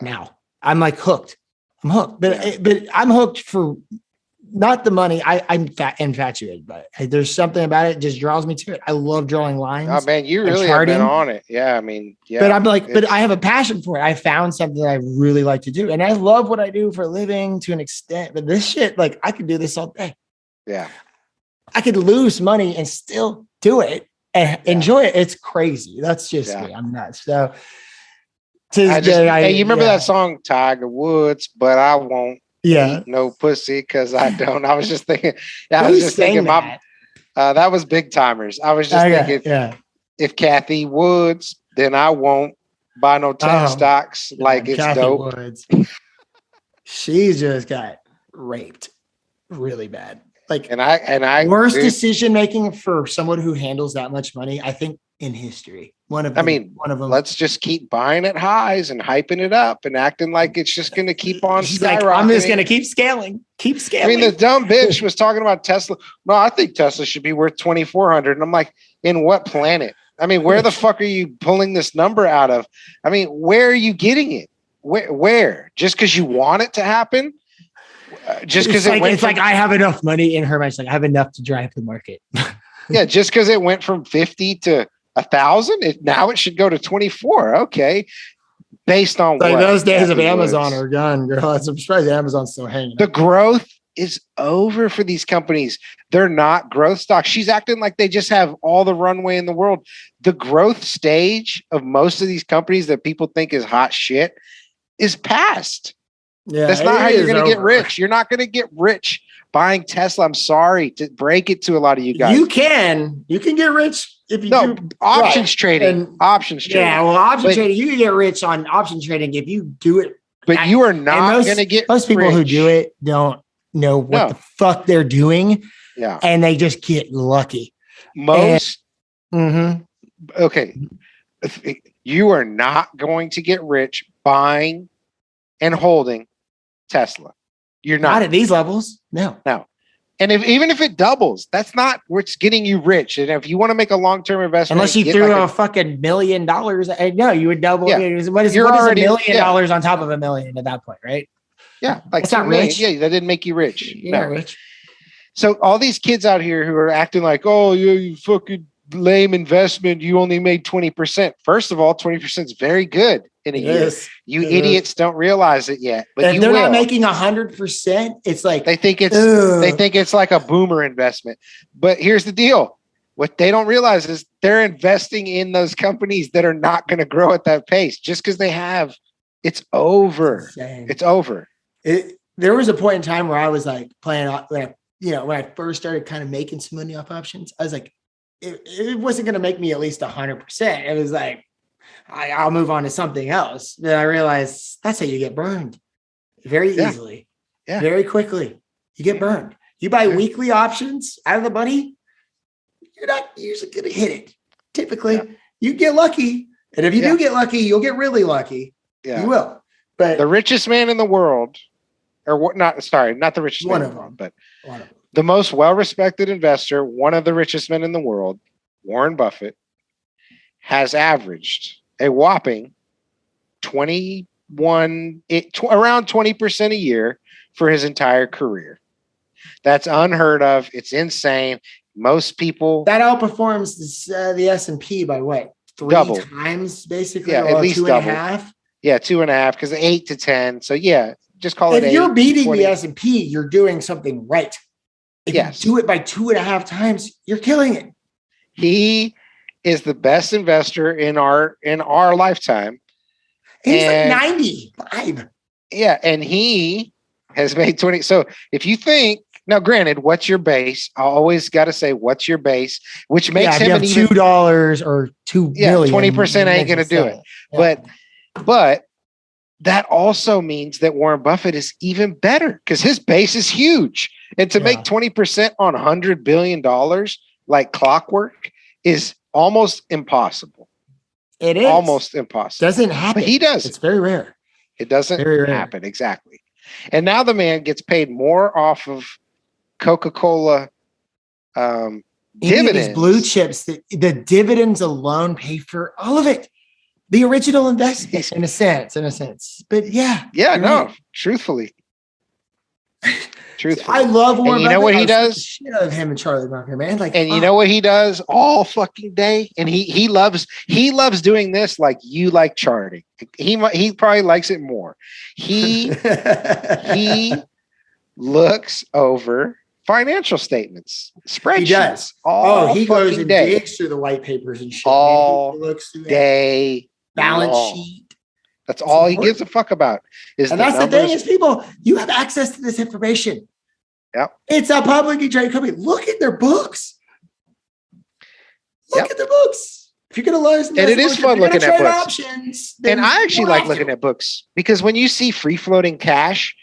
Now I'm like hooked. I'm hooked, but I'm hooked for not the money. I'm infatuated by it. There's something about it just draws me to it. I love drawing lines. Oh man, you really have been on it. Yeah. I mean, but I'm like, but I have a passion for it. I found something that I really like to do. And I love what I do for a living to an extent, but this shit, like I could do this all day. Yeah. I could lose money and still do it and enjoy it. It's crazy. That's just me. I'm nuts. So you remember that song Tiger Woods, but I won't eat no pussy because I don't. I was just thinking, that was Big Timers. I was just thinking, if Kathy Woods, then I won't buy no tank stocks. Like it's Kathy dope. Woods. She just got raped really bad. Like, and I worst decision making for someone who handles that much money, I think, in history. One of them. Let's just keep buying it highs and hyping it up and acting like it's just going to keep on skyrocketing. Like, I'm just going to keep scaling. I mean, the dumb bitch was talking about Tesla. No, I think Tesla should be worth 2,400. And I'm like, in what planet? I mean, where the fuck are you pulling this number out of? I mean, where are you getting it? Where? Just because you want it to happen? Just because it's like I have enough money in her mind. It's like I have enough to drive the market. Yeah, just because it went from 50 to 1,000, now it should go to 24. Okay, based on like those days of Amazon are gone, girl. I'm surprised Amazon's still hanging. The growth is over for these companies. They're not growth stocks. She's acting like they just have all the runway in the world. The growth stage of most of these companies that people think is hot shit is past. Yeah, that's not how you're going to get rich. You're not going to get rich buying Tesla. I'm sorry to break it to a lot of you guys. You can get rich if you do options trading. Options trading. Yeah, well, option trading, you can get rich on option trading if you do it. But you are not going to get most people who do it don't know what the fuck they're doing. Yeah, and they just get lucky. Okay, you are not going to get rich buying and holding Tesla. You're not at these levels. No. And even if it doubles, that's not what's getting you rich. And if you want to make a long-term investment, unless you threw a fucking $1 million, no, you would double. Yeah. What is $1 million on top of $1 million at that point, right? Yeah, like it's not rich. Yeah, that didn't make you rich. You're not rich. So all these kids out here who are acting like, oh, you fucking lame investment, you only made 20%. First of all, 20% is very good in a year. You idiots don't realize it yet, but if they're not making 100%, it's like they think it's like a boomer investment. But here's the deal: what they don't realize is they're investing in those companies that are not going to grow at that pace. Just because they have, it's over. It's over. There was a point in time where I was like playing when I first started kind of making some money off options. I was like, it wasn't going to make me at least 100%. It was like, I'll move on to something else. Then I realized that's how you get burned very easily, very quickly. You get burned. You buy weekly options out of the money, you're not usually going to hit it. Typically, you get lucky. And if you do get lucky, you'll get really lucky. Yeah. You will. But the richest man in the world, not the richest man in the world, but one of them. The most well-respected investor, one of the richest men in the world, Warren Buffett, has averaged a whopping around 20% a year for his entire career. That's unheard of. It's insane. Most people that outperforms the S&P by what? 3 times basically. Yeah, at least 2.5. Yeah, 2.5 because 8 to 10. So yeah, just call it. If you're beating 20. The S&P, you're doing something right. If you do it by 2.5 times, you're killing it. He is the best investor in our lifetime. He's like 95. Yeah, and he has made 20. So if you think Now, granted, what's your base? I always got to say, what's your base? Which makes if him you have an even $2 or 2 million. 20% ain't going to do it. Yeah. But that also means that Warren Buffett is even better because his base is huge. And to make 20% on $100 billion like clockwork is almost impossible. It is almost impossible. Doesn't happen. But he does. It's very rare. It doesn't Very rare. happen. Exactly. And now the man gets paid more off of Coca-Cola Any dividends. of these blue chips, the dividends alone pay for all of it. The original investment, in a sense. But yeah, no, right. truthfully. I love Warren Buffett. You know what he does? Shit out of him and Charlie Munger, man. Like, and you know what he does all fucking day? And he loves doing this like you like charting. He probably likes it more. He looks over financial statements, spreadsheets. He does. He goes and digs through the white papers and shit. All he looks through day balance long. sheet. That's all he gives a fuck about. And that's the thing is, people, you have access to this information. Yep. It's a publicly traded company. Look at their books. Look at their books. If you're going to lose, and it is fun looking at books. Options, and I actually like looking at books because when you see free floating cash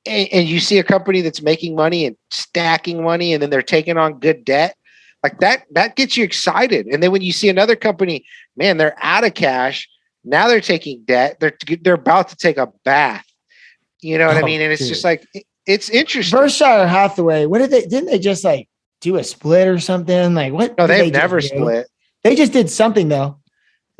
and you see a company that's making money and stacking money and then they're taking on good debt, like that gets you excited. And then when you see another company, man, they're out of cash. Now they're taking debt. They're about to take a bath. You know what I mean? And it's just like, it's interesting. Berkshire Hathaway, didn't they just like do a split or something? Like what? No, they've never split. They just did something though.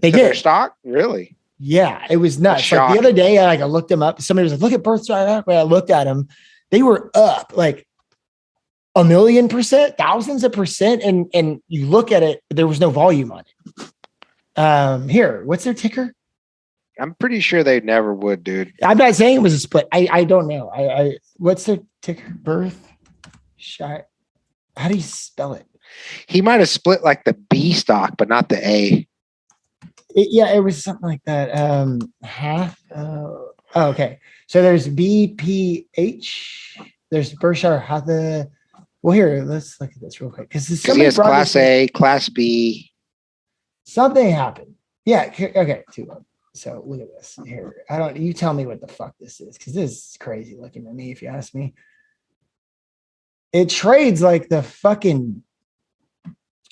They did. Their stock? Really? Yeah, it was nuts. Like the other day, I looked them up. Somebody was like, look at Berkshire Hathaway. I looked at them. They were up like 1,000,000%, thousands of percent. And you look at it, there was no volume on it. Here, what's their ticker? I'm pretty sure they never would, dude. I'm not saying it was a split. I don't know. What's their ticker? Berkshire. How do you spell it? He might have split like the B stock, but not the A. It was something like that. Okay. So there's BPH. There's Berkshire Hathaway. Well, here, let's look at this real quick. Because he has Class A, Class B. Something happened. Yeah. Okay. Too long. So look at this here. You tell me what the fuck this is. Because this is crazy looking to me, if you ask me. It trades like the fucking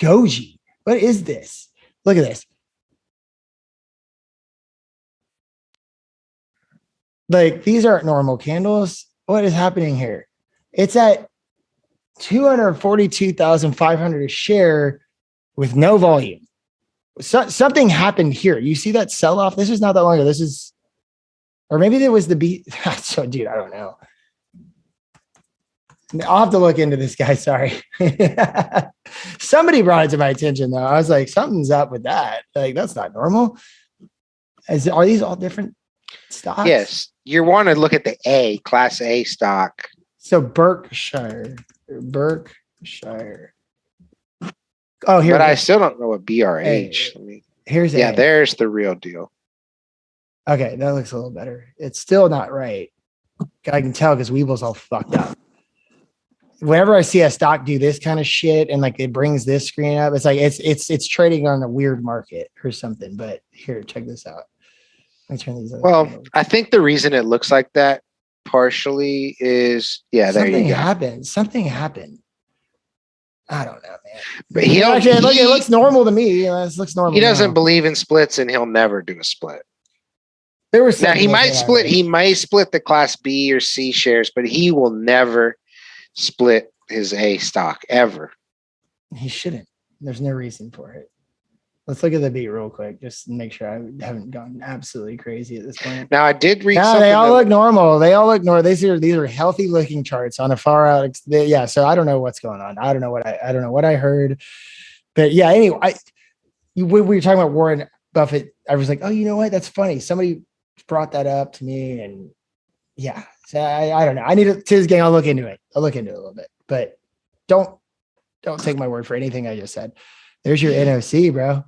Goji. What is this? Look at this. Like, these aren't normal candles. What is happening here? It's at 242,500 a share with no volume. Something happened here. You see that sell off? This is not that long ago. This is, or maybe there was the beat. So, dude, I don't know. I'll have to look into this guy. Sorry. Somebody brought it to my attention, though. I was like, something's up with that. Like, that's not normal. Are these all different stocks? Yes. You want to look at the A, Class A stock. So Berkshire. Oh, here. But I still don't know what BRH. Here's A. There's the real deal. Okay, that looks a little better. It's still not right. I can tell because Weeble's all fucked up. Whenever I see a stock do this kind of shit and like it brings this screen up, it's like it's trading on a weird market or something. But here, check this out. Let me turn these. I think the reason it looks like that partially is something happened. Something happened. I don't know, man. But it looks normal to me. It looks normal. He doesn't believe in splits, and he'll never do a split. There was now he might split. He may split the Class B or C shares, but he will never split his A stock ever. He shouldn't. There's no reason for it. Let's look at the beat real quick, just to make sure I haven't gone absolutely crazy at this point. Now I did read. No, they all look normal. They all look normal. These are healthy looking charts on a far out. So I don't know what's going on. I don't know what I heard, but yeah. Anyway, when we were talking about Warren Buffett, I was like, oh, you know what? That's funny. Somebody brought that up to me, and yeah. So I don't know. I need to his gang. I'll look into it. I'll look into it a little bit, but don't take my word for anything I just said. There's your NOC, bro.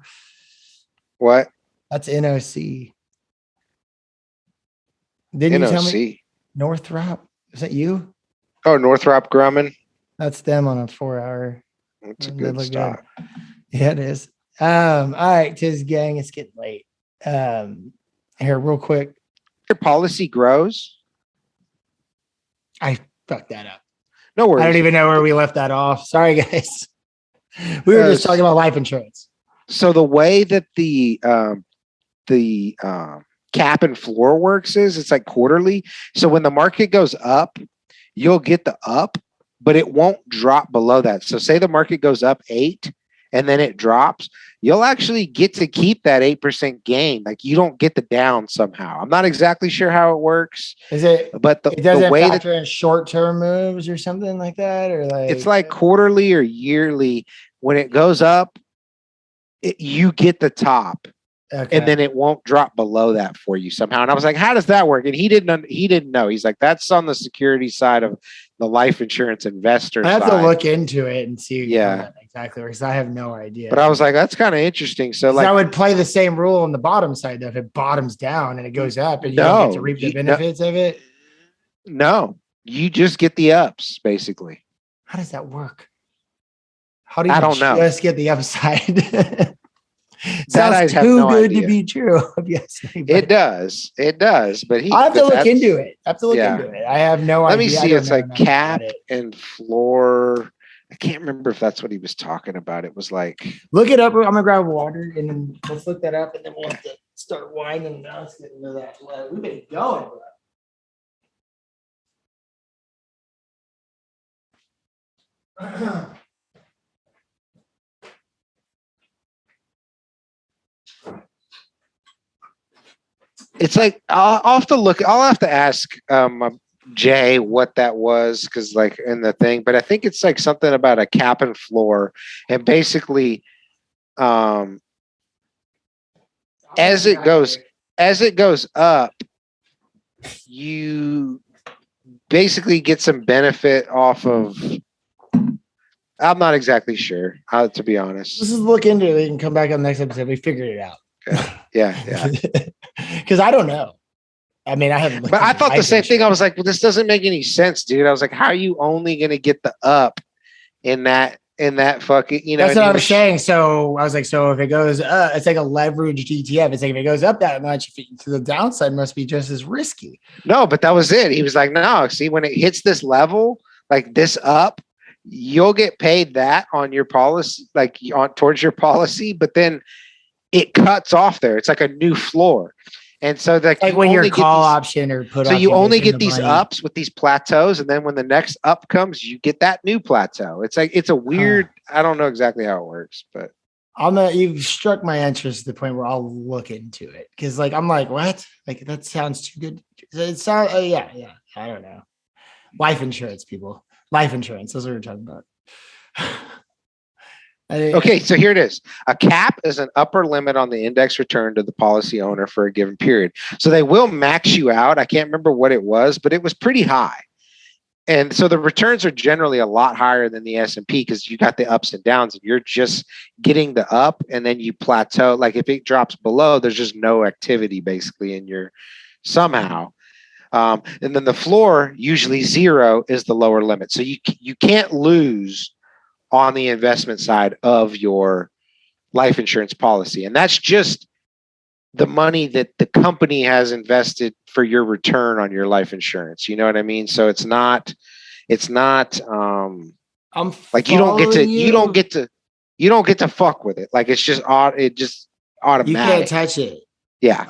What? That's NOC. Didn't you tell me? NOC. Northrop. Is that you? Oh, Northrop Grumman. That's them on a 4-hour. That's a They good look stock. Yeah, it is. All right, Tiz gang, it's getting late. Here, real quick. Your policy grows. I fucked that up. No worries. I don't even know where we left that off. Sorry, guys. We were just talking about life insurance. So the way that the cap and floor works is it's like quarterly. So when the market goes up, you'll get the up, but it won't drop below that. So say the market goes up 8 and then it drops, you'll actually get to keep that 8% gain. Like you don't get the down somehow. I'm not exactly sure how it works. Is it? But It doesn't the way factor in short-term moves or something like that, or like it's like quarterly or yearly. When it goes up, you get the top. okay. And then it won't drop below that for you somehow. And I was like, how does that work? And he didn't know. He's like, that's on the security side of the life insurance investor I have side. to look into it and see Yeah. how that exactly works. I have no idea. But I was like, that's kind of interesting. So like I would play the same rule on the bottom side though. If it bottoms down and it goes up and you don't get to reap the benefits of it. No, you just get the ups, basically. How does that work? How do you I don't know. just get the upside? That I Sounds have too no good idea. to be true. Yes, it does. It does. But I have to look that's- into it. I have no idea. Let me see. It's like nothing cap about it. and floor. I can't remember if that's what he was talking about. It was like Look it up. I'm gonna grab water and then let's look that up and then we'll have to start winding down. Let's get into that. Well, we've been going, bro. it's like I'll have to look. I'll have to ask Jay what that was because like in the thing. But I think it's like something about a cap and floor, and basically, as it goes up, you basically get some benefit off of. I'm not exactly sure, to be honest. Let's just look into it and come back on the next episode. We figured it out. Okay. Yeah. Because I don't know. I mean, I haven't. But I thought the same thing. I was like, well, this doesn't make any sense, dude. I was like, how are you only going to get the up in that fucking, That's what I was saying. So I was like, so if it goes up, it's like a leveraged ETF. It's like if it goes up that much, to the downside must be just as risky. No, but that was it. He was like, no, see, when it hits this level, like this up, you'll get paid that on your policy, like towards your policy, but then it cuts off there. It's like a new floor. And so like when your call option or put so you only get these ups with these plateaus, and then when the next up comes, you get that new plateau. It's like it's a weird. I don't know exactly how it works, but you've struck my interest to the point where I'll look into it because like I'm like, what? Like that sounds too good. It sounds yeah. I don't know. Life insurance, people. Life insurance. That's what we're talking about. Okay, so here it is. A cap is an upper limit on the index return to the policy owner for a given period. So they will max you out. I can't remember what it was, but it was pretty high. And so the returns are generally a lot higher than the S&P because you got the ups and downs and you're just getting the up and then you plateau. Like if it drops below, there's just no activity basically in your somehow. And then the floor, usually 0, is the lower limit. So you can't lose on the investment side of your life insurance policy. And that's just the money that the company has invested for your return on your life insurance. You know what I mean? So it's not I'm like you don't get to fuck with it. Like it's just automatic. You can't touch it. Yeah.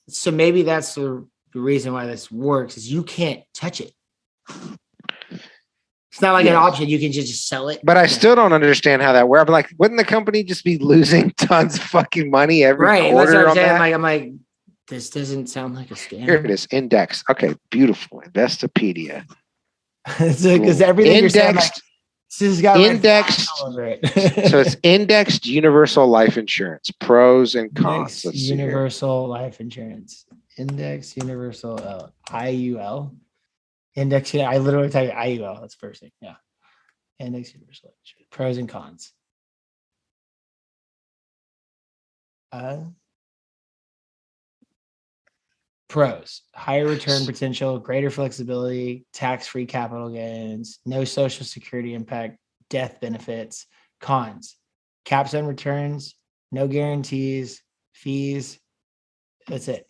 So maybe that's the reason why this works is you can't touch it. It's not like an option. You can just sell it. But I still don't understand how that works. I'm like, wouldn't the company just be losing tons of fucking money every quarter? That's what I'm saying. That? I'm like, this doesn't sound like a scam. Here it is. Index. Okay, beautiful. Investopedia. Because everything indexed, you're saying, like, this has got indexed all over it. So it's indexed universal life insurance. Pros and cons. Index universal life insurance. Index universal IUL. Index, I literally type IUL. That's the first thing. Yeah. Index universal. Pros and cons. Pros: higher return potential, greater flexibility, tax-free capital gains, no social security impact, death benefits. Cons: caps on returns, no guarantees, fees. That's it.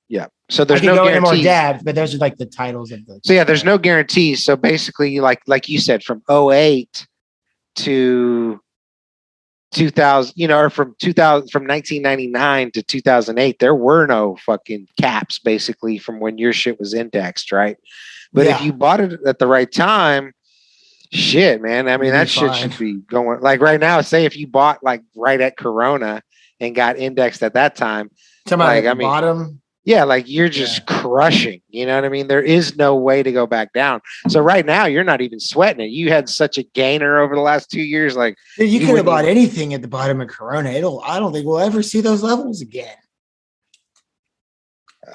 Yeah. So I there's could no go into more guarantees. depth, but those are like the titles of the. So yeah, there's no guarantees. So basically, like you said, from 08 to 2000, or from 1999 to 2008, there were no fucking caps basically from when your shit was indexed, right? But if you bought it at the right time, shit, man. I mean, that shit should be going like right now. Say if you bought like right at Corona and got indexed at that time, like I mean, bottom. Yeah, like you're just crushing. You know what I mean? There is no way to go back down. So right now, you're not even sweating it. You had such a gainer over the last 2 years. Like you could have bought anything at the bottom of Corona. I don't think we'll ever see those levels again.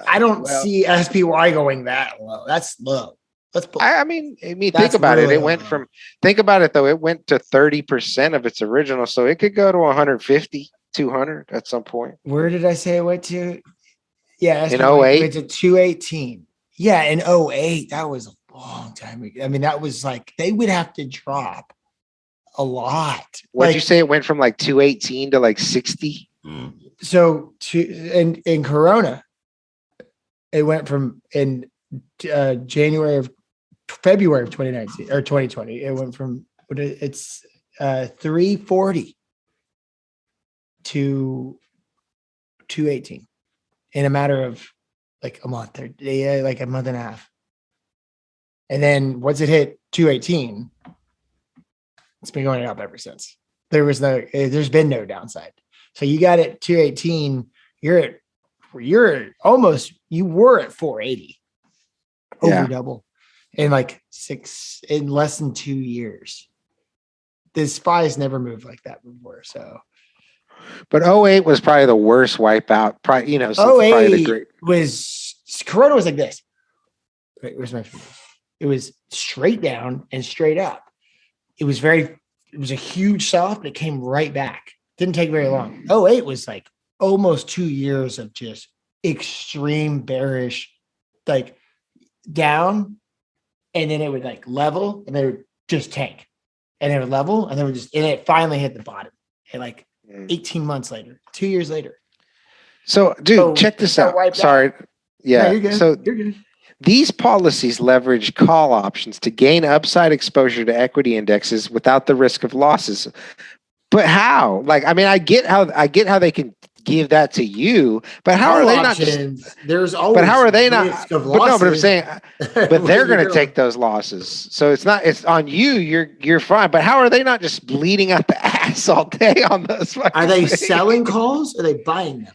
I don't see SPY going that low. That's low. I mean, think about it. It went from, think about it though. It went to 30% of its original. So it could go to 150, 200 at some point. Where did I say it went to? Yeah. In 08? It's a 218. Yeah. In 08, that was a long time ago. I mean, that was like, they would have to drop a lot. What'd you say? It went from like 218 to like 60? So in Corona, it went from in February of 2019 or 2020. It went from it's 340 to 218 in a matter of like a month or like a month and a half. And then once it hit 218, it's been going up ever since. There's been no downside. So you got it 218, you were at 480 over double in in less than 2 years. The SPY's never moved like that before. So, but 08 was probably the worst wipeout. Probably, 08 Corona was like this. Wait, where's my finger? It was straight down and straight up. It was a huge sell-off, but it came right back. Didn't take very long. 08 was like almost 2 years of just extreme bearish, like down, and then it would like level, and they would just tank, and it would level, and and it finally hit the bottom. And like 18 months later, 2 years later. So, dude, check this out. Sorry. Yeah. No, you're good. So you're good. These policies leverage call options to gain upside exposure to equity indexes without the risk of losses. But how? Like, I mean, I get how they can give that to you, but how are they not just, there's always, but how are they not, risk of but losses. no, but I'm saying, but they're going to take those losses. So it's on you. You're fine. But how are they not just bleeding out the ass all day on those? Are they selling calls? Or are they buying them?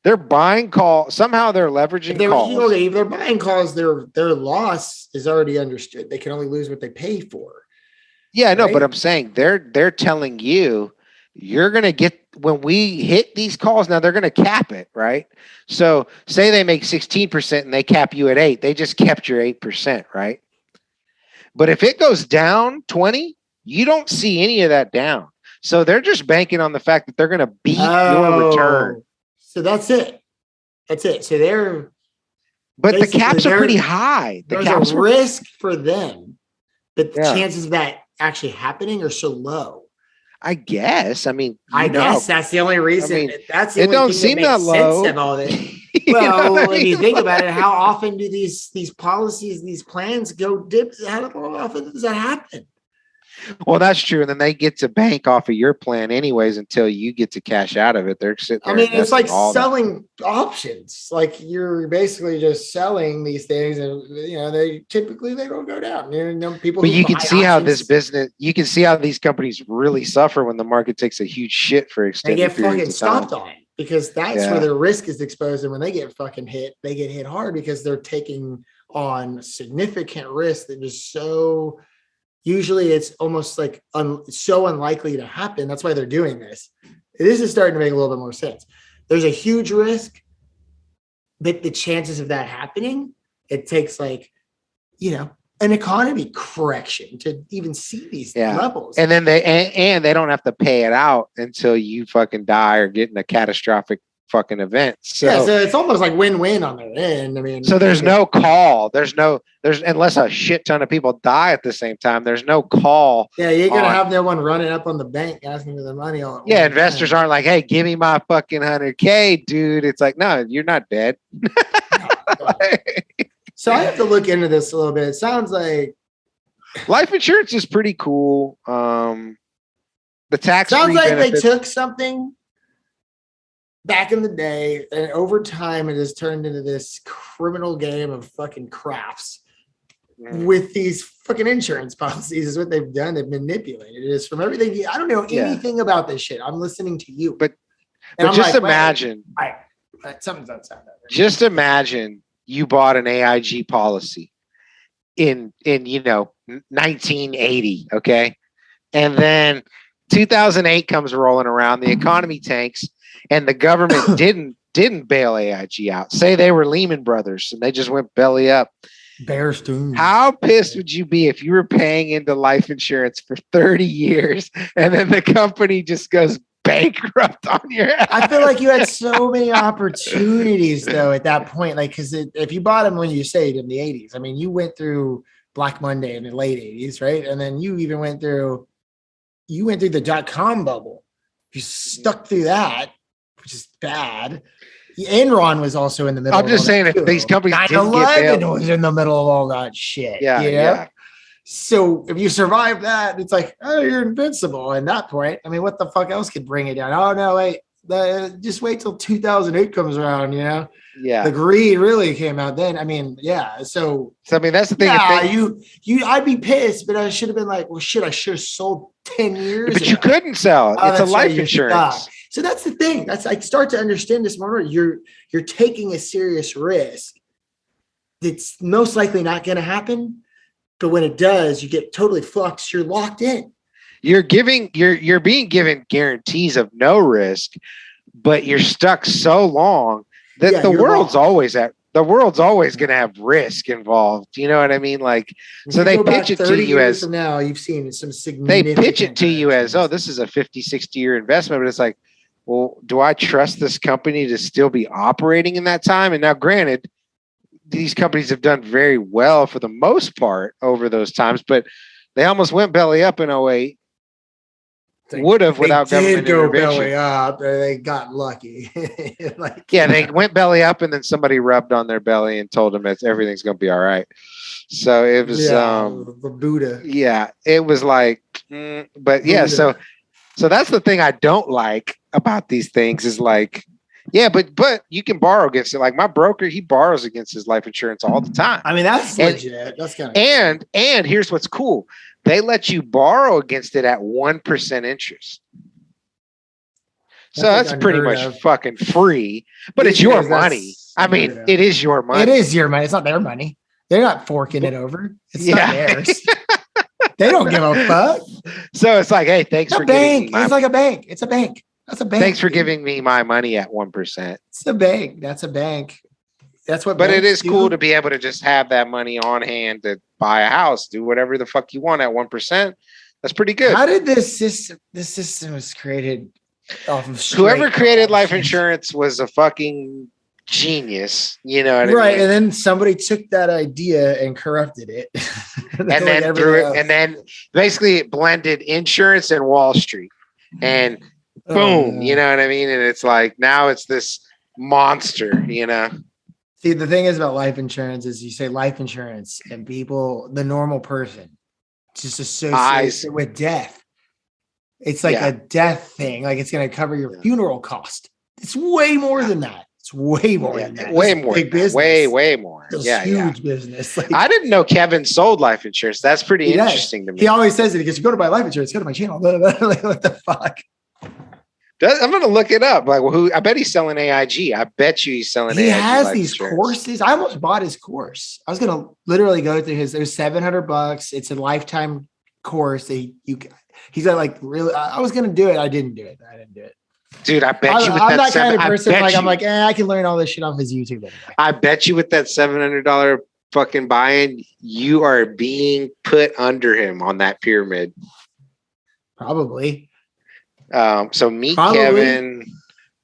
They're buying calls. Somehow they're leveraging calls. If they're buying calls, their loss is already understood. They can only lose what they pay for. Yeah, right? No, but I'm saying they're telling you you're going to get, when we hit these calls, now they're going to cap it, right? So say they make 16% and they cap you at 8%. They just kept your 8%, right? But if it goes down 20, you don't see any of that down. So they're just banking on the fact that they're going to beat your return. So that's it. So but the caps are pretty high. There's a risk for them, but the chances of that actually happening are so low. I guess. I mean, I guess that's the only reason. I mean, that's the only don't thing seem that low. Sense of all this. Well, if you think about it, how often do these policies, these plans go dip? How often does that happen? Well, that's true. And then they get to bank off of your plan anyways until you get to cash out of it. They're sitting there. I mean, it's like selling options. Like you're basically just selling these things, and they don't go down. People. But you can see how this business. You can see how these companies really suffer when the market takes a huge shit for extended periods of time. They get fucking stopped on because that's where their risk is exposed, and when they get fucking hit, they get hit hard because they're taking on significant risk that is so. Usually it's almost like so unlikely to happen. That's why they're doing this. This is starting to make a little bit more sense. There's a huge risk, but the chances of that happening, it takes an economy correction to even see these levels. And then they don't have to pay it out until you fucking die or get in a catastrophic fucking event. So, yeah, so it's almost like win-win on their end. I mean, so there's no call. There's unless a shit ton of people die at the same time, there's no call. Yeah, you're gonna have no one running up on the bank asking for the money. Yeah, investors aren't like, hey, give me my fucking 100K, dude. It's like, no, you're not dead. So I have to look into this a little bit. It sounds like life insurance is pretty cool. The tax sounds like benefits, they took something back in the day, and over time, it has turned into this criminal game of fucking crafts with these fucking insurance policies. Is what they've done. They've manipulated it. Is from everything. I don't know anything about this shit. I'm listening to you, but just like, imagine. Something's outside that. Just imagine you bought an AIG policy in 1980, okay, and then 2008 comes rolling around. The economy tanks. And the government didn't bail AIG out. Say they were Lehman Brothers and they just went belly up. Bear Stearns. How pissed would you be if you were paying into life insurance for 30 years and then the company just goes bankrupt on your ass? I feel like you had so many opportunities though at that point. Like, because if you bought them when you saved in the 80s, I mean, you went through Black Monday in the late 80s, right? And then you even went through the .com bubble. You stuck through that, which is bad. Enron was also in the middle. I'm just saying, if these companies 9/11 was in the middle of all that shit. Yeah, yeah. So if you survive that, it's like, oh, you're invincible. At that point, I mean, what the fuck else could bring it down? Oh no, wait, just wait till 2008 comes around. Yeah, the greed really came out then. I mean, yeah. So I mean, that's the thing. Yeah, I'd be pissed, but I should have been like, well, shit, I should have sold 10 years. But ago. You couldn't sell it. It's a life insurance. So that's the thing. That's I start to understand this more. You're taking a serious risk. It's most likely not going to happen, but when it does, you get totally fucked. You're locked in. You're being given guarantees of no risk, but you're stuck so long that the world's always going to have risk involved. You know what I mean? Like, so they pitch it to you as now you've seen some significant. They pitch it to you as, oh, this is a 50, 60 year investment, but it's like, well, do I trust this company to still be operating in that time? And now, granted, these companies have done very well for the most part over those times, but they almost went belly up in 2008. Would have without government intervention. Belly up. They got lucky. They went belly up, and then somebody rubbed on their belly and told them that everything's going to be all right. So it was the Buddha. Yeah, it was like, but yeah. Buddha. So that's the thing I don't like about these things is like, yeah, but you can borrow against it. Like my broker, he borrows against his life insurance all the time. I mean, that's legit. That's kind of and here's what's cool. They let you borrow against it at 1% interest. So that's pretty much fucking free, but it's your money. I mean, it is your money. It is your money. It's not their money. They're not forking it over. It's not theirs. They don't give a fuck. So it's like, hey, thanks for giving me It's like a bank. It's a bank. That's a bank. Thanks for giving me my money at 1%. It's a bank. That's a bank. That's what. But it is cool to be able to just have that money on hand to buy a house, do whatever the fuck you want at 1%. That's pretty good. How did this system was created off of whoever created life insurance was a fucking genius, you know what I mean? Right, and then somebody took that idea and corrupted it. and then threw it, and then basically it blended insurance and Wall Street. And boom, you know what I mean? And it's like now it's this monster, you know. See, the thing is about life insurance is you say life insurance and people, the normal person, just associates it with death. It's like a death thing. Like it's going to cover your funeral cost. It's way more than that. It's way more than that. Way more. Big business. Way more. It's huge business. Like, I didn't know Kevin sold life insurance. That's pretty interesting to me. He always says it. He goes, you go to buy life insurance, go to my channel. Like, what the fuck? I'm going to look it up. Like, well, I bet he's selling AIG. I bet you he's selling AIG. He has these courses. I almost bought his course. I was going to literally go through his. It was $700. It's a lifetime course. He's got like really. I was going to do it. I didn't do it. Dude, I bet you. I'm that kind of person. Like I'm like, I can learn all this shit off his YouTube anyway. I bet you with that $700 fucking buy-in, you are being put under him on that pyramid. Probably. So meet Kevin.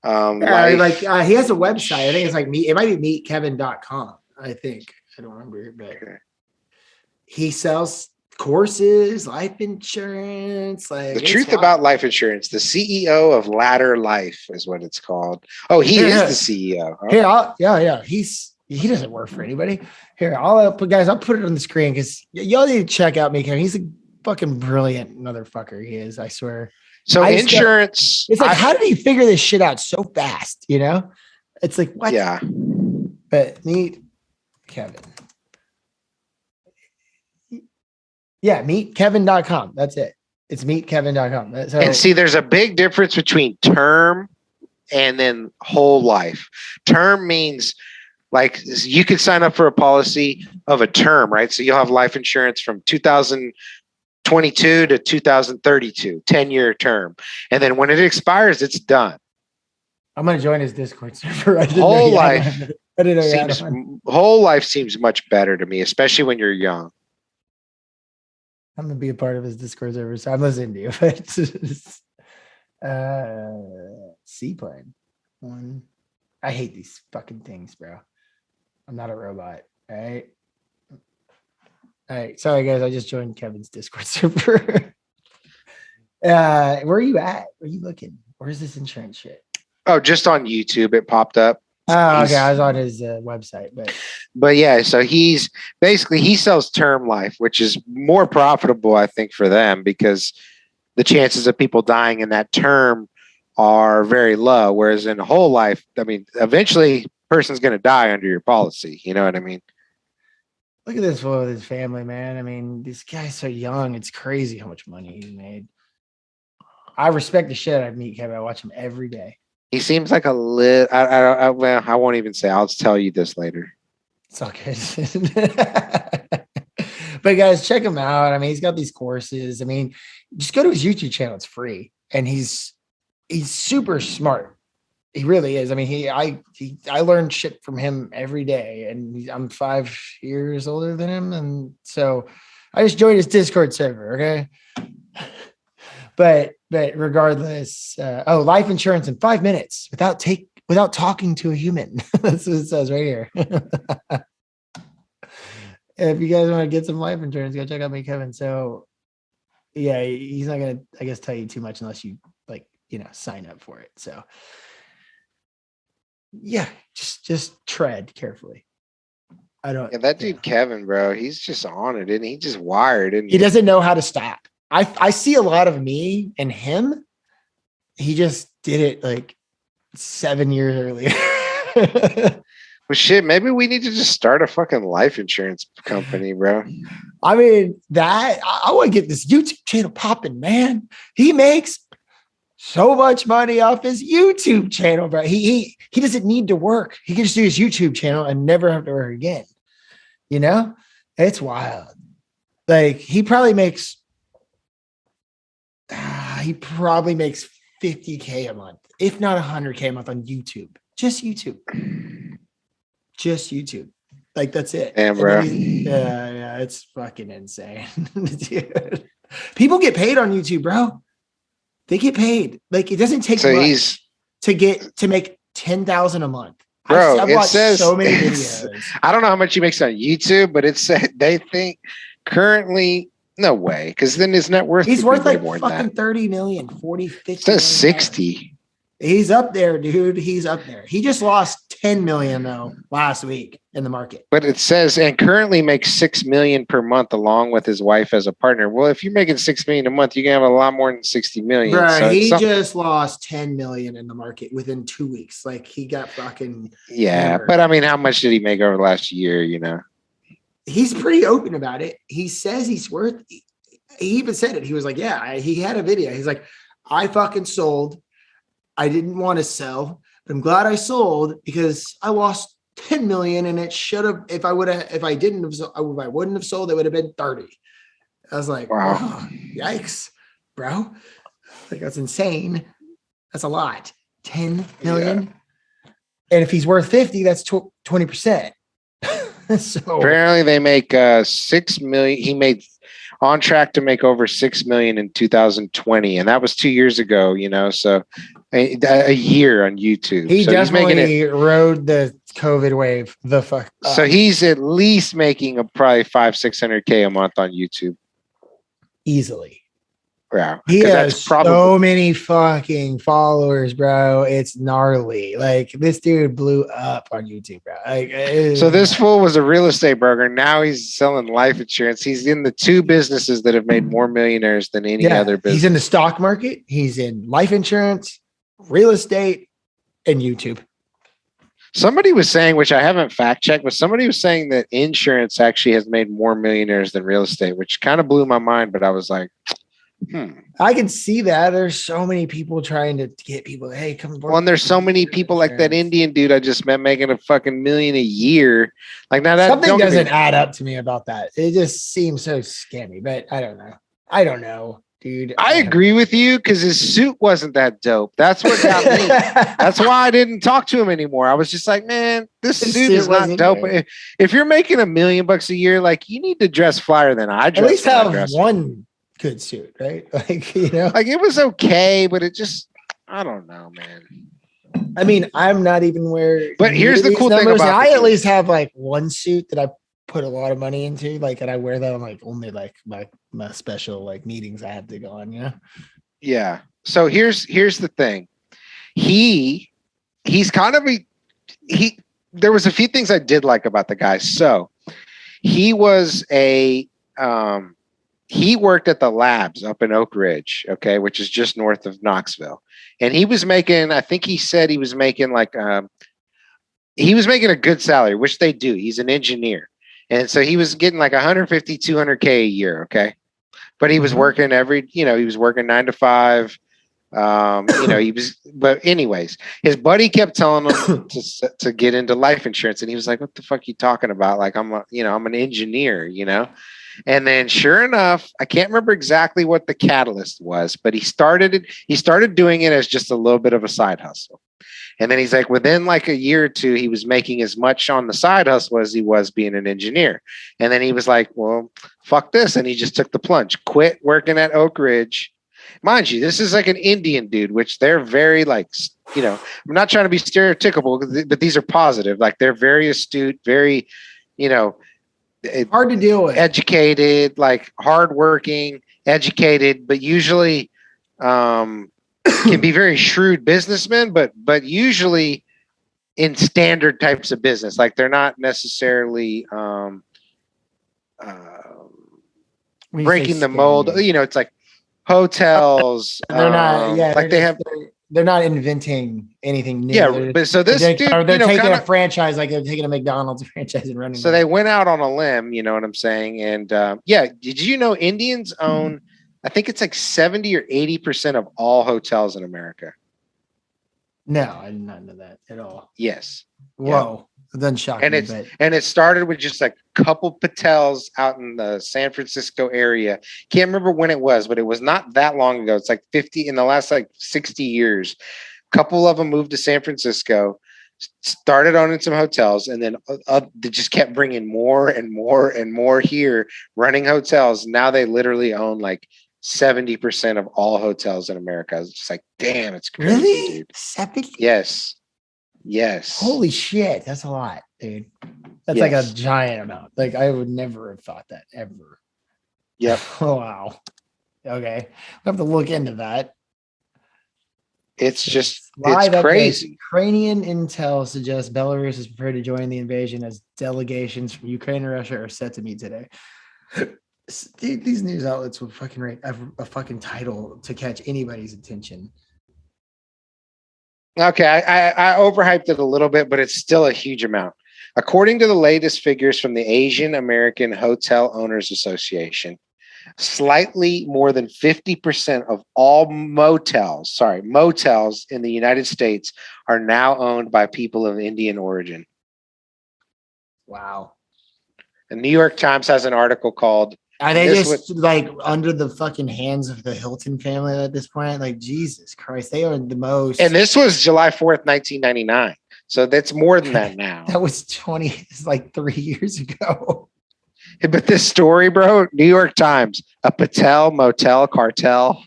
Life. He has a website. I think it's like it might be meetkevin.com. I think. I don't remember, but he sells courses, life insurance. Like the truth about life insurance, the CEO of Ladder Life is what it's called. Oh, he is the CEO. Huh? Here, he doesn't work for anybody. Here, I'll put it on the screen because y'all need to check out me, Kevin. He's a fucking brilliant motherfucker. He is, I swear. So insurance. It's like, how did he figure this shit out so fast? You know, it's like what? Yeah. But meet Kevin. Yeah, meetkevin.com. That's it. It's meetkevin.com. So, and see, there's a big difference between term and then whole life. Term means like you could sign up for a policy of a term, right? So you'll have life insurance from 2022 to 2032, 10-year term. And then when it expires, it's done. I'm going to join his Discord server. Whole life seems much better to me, especially when you're young. I'm going to be a part of his Discord server, so I'm listening to you. Seaplane. One. I hate these fucking things, bro. I'm not a robot. All right. All right. Sorry, guys. I just joined Kevin's Discord server. Where are you at? Where are you looking? Where's this insurance shit? Oh, just on YouTube. It popped up. Oh, okay. I was on his website, but yeah. So he sells term life, which is more profitable, I think, for them because the chances of people dying in that term are very low. Whereas in whole life, I mean, eventually, person's going to die under your policy. You know what I mean? Look at this fool with his family, man. I mean, this guy's so young. It's crazy how much money he's made. I respect the shit out of Meet Kevin. I watch him every day. He seems like a little. Well, I won't even say. I'll tell you this later. It's all good. But guys, check him out. I mean, he's got these courses. I mean, just go to his YouTube channel. It's free, and he's super smart. He really is. I mean, I learned shit from him every day, and I'm 5 years older than him, and so I just joined his Discord server. Okay. But regardless, life insurance in 5 minutes without talking to a human. That's what it says right here. If you guys want to get some life insurance, go check out me, Kevin. So yeah, he's not gonna, I guess, tell you too much unless you sign up for it. So yeah, just tread carefully. That dude Kevin, bro, he's just on it, and he just wired, and he doesn't know how to stop. I see a lot of me and him. He just did it like 7 years earlier. Well, shit, maybe we need to just start a fucking life insurance company, bro. I mean, I want to get this YouTube channel popping, man. He makes so much money off his YouTube channel, bro. He doesn't need to work. He can just do his YouTube channel and never have to work again. You know, it's wild. Like he probably makes 50K a month, if not 100K a month on YouTube. Just YouTube. Like that's it. Damn, bro. Yeah, it's fucking insane. Dude. People get paid on YouTube, bro. They get paid. Like it doesn't take much to make 10,000 a month. Bro, I've watched so many videos. I don't know how much he makes on YouTube, but it said they think currently. No way, because then his net worth. He's worth like fucking 30 million, 40, 50. It says 60. He's up there, dude. He's up there. He just lost 10 million though last week in the market. But it says and currently makes 6 million per month along with his wife as a partner. Well, if you're making 6 million a month, you can have a lot more than 60 million. Right. So he just lost 10 million in the market within 2 weeks. Like he got fucking hammered. But I mean, how much did he make over the last year? You know. He's pretty open about it. He says he's worth. He even said it. He was like, "Yeah." He had a video. He's like, "I fucking sold. I didn't want to sell, but I'm glad I sold because I lost 10 million, and it should have. If I wouldn't have sold, it would have been 30." I was like, "Wow, oh, yikes, bro! Like that's insane. That's a lot. 10 million, and if he's worth 50, that's 20%." So apparently they make 6 million. He made on track to make over 6 million in 2020, and that was 2 years ago. So a year on YouTube. He so definitely he's making it. rode the COVID wave. The fuck. So he's at least making probably 500-600K a month on YouTube. Easily. Yeah, he has that's probably so many fucking followers, bro. It's gnarly. Like this dude blew up on YouTube, bro. So this fool was a real estate broker. Now he's selling life insurance. He's in the 2 businesses that have made more millionaires than any other business. He's in the stock market. He's in life insurance, real estate, and YouTube. Somebody was saying, which I haven't fact checked, but somebody was saying that insurance actually has made more millionaires than real estate, which kind of blew my mind. But I was like, I can see that. There's so many people trying to get people, hey, come work. Well, and there's so many people like that Indian dude I just met making a fucking $1 million a year. Like now that something doesn't add up to me about that. It just seems so scammy, but I don't know, dude. I agree with you because his suit wasn't that dope. That's what got me. That's why I didn't talk to him anymore. I was just like, man, this suit is not dope. If you're making $1 million a year, like you need to dress flyer than I dress. At least have one good suit, right? Like, like it was okay, but it just, I don't know, man. I mean, I'm not even wearing. But here's the cool thing about I at least have like one suit that I put a lot of money into, like, and I wear that on like only like my special like meetings I have to go on, Yeah. So here's the thing. He's kind of there was a few things I did like about the guy. So he was he worked at the labs up in Oak Ridge, okay, which is just north of Knoxville. And he was making, I think he said he was making like, he was making a good salary, which they do. He's an engineer. And so he was getting like 150, 200K a year. Okay. But he was working he was working 9 to 5. But anyways, his buddy kept telling him to get into life insurance. And he was like, what the fuck are you talking about? Like, I'm an engineer, And then sure enough, I can't remember exactly what the catalyst was, but he started doing it as just a little bit of a side hustle. And then he's like, within like a year or two, he was making as much on the side hustle as he was being an engineer. And then he was like, well, fuck this. And he just took the plunge, quit working at Oak Ridge. Mind you, this is like an Indian dude, which they're very like, I'm not trying to be stereotypical, but these are positive. Like they're very astute, very, hard to deal with, educated, like hardworking, educated, but usually can be very shrewd businessmen, but usually in standard types of business. Like they're not necessarily breaking the mold. It's like hotels. They're not. Yeah, like they're not inventing anything new. Yeah, but so this dude, they're taking a franchise, like they're taking a McDonald's franchise and running. So they went out on a limb, you know what I'm saying? And did you know Indians own, I think it's like 70 or 80% of all hotels in America? No, I did not know that at all. Yes. Whoa. It doesn't shock me. And it started with just like a couple Patels out in the San Francisco area. Can't remember when it was, but it was not that long ago. It's like 50 in the last like 60 years. A couple of them moved to San Francisco, started owning some hotels, and then they just kept bringing more and more and more here, running hotels. Now they literally own like 70% of all hotels in America. It's just like, damn, it's crazy, really? dude. 70? Yes. Holy shit. That's a lot, dude. That's like a giant amount. Like I would never have thought that ever. Yep. Oh, wow. Okay. We'll have to look into that. It's crazy. Ukrainian intel suggests Belarus is prepared to join the invasion as delegations from Ukraine and Russia are set to meet today. Dude, these news outlets will fucking write a fucking title to catch anybody's attention. Okay, I overhyped it a little bit, but it's still a huge amount. According to the latest figures from the Asian American Hotel Owners Association, slightly more than 50% of all motels in the United States are now owned by people of Indian origin. Wow. The New York Times has an article called Are they just like under the fucking hands of the Hilton family at this point? Like, Jesus Christ, they are the most. And this was July 4th, 1999. So that's more than that now. That was 3 years ago. But this story, bro, New York Times, a Patel motel cartel.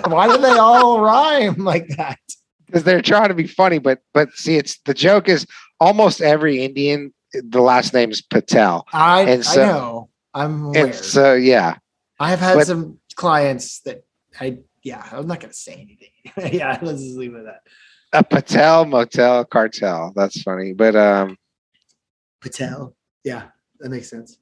Why do they all rhyme like that? Because they're trying to be funny, but see, it's the joke is almost every Indian, the last name is Patel. I know. I'm aware. And so yeah. I've had some clients that I'm not gonna say anything. Yeah, let's just leave it at that. A Patel motel cartel. That's funny. But Patel. Yeah, that makes sense.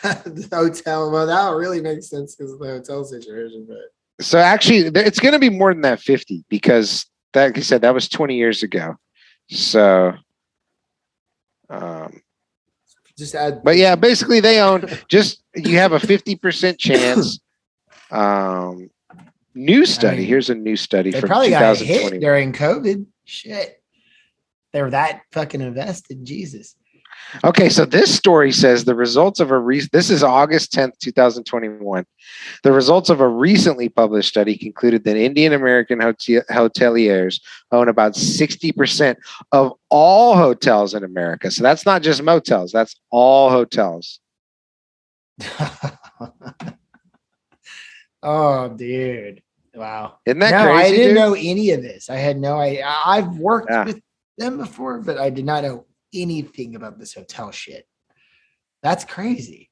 The hotel. Well, that really makes sense because of the hotel situation, but so actually it's gonna be more than that 50 because like you said, that was 20 years ago. So just add, but yeah, basically they own just you have a 50% chance. New study. Here's a new study they from probably got hit 2020 during COVID. Shit. They were that fucking invested. Jesus. Okay, so this story says the results of this is August 10th, 2021. The results of a recently published study concluded that Indian American hoteliers own about 60% of all hotels in America. So that's not just motels, that's all hotels. Oh, dude. Wow. Isn't that no, crazy? I didn't dude? know any of this. I had no idea. I've worked with them before, but I did not know anything about this hotel shit. That's crazy.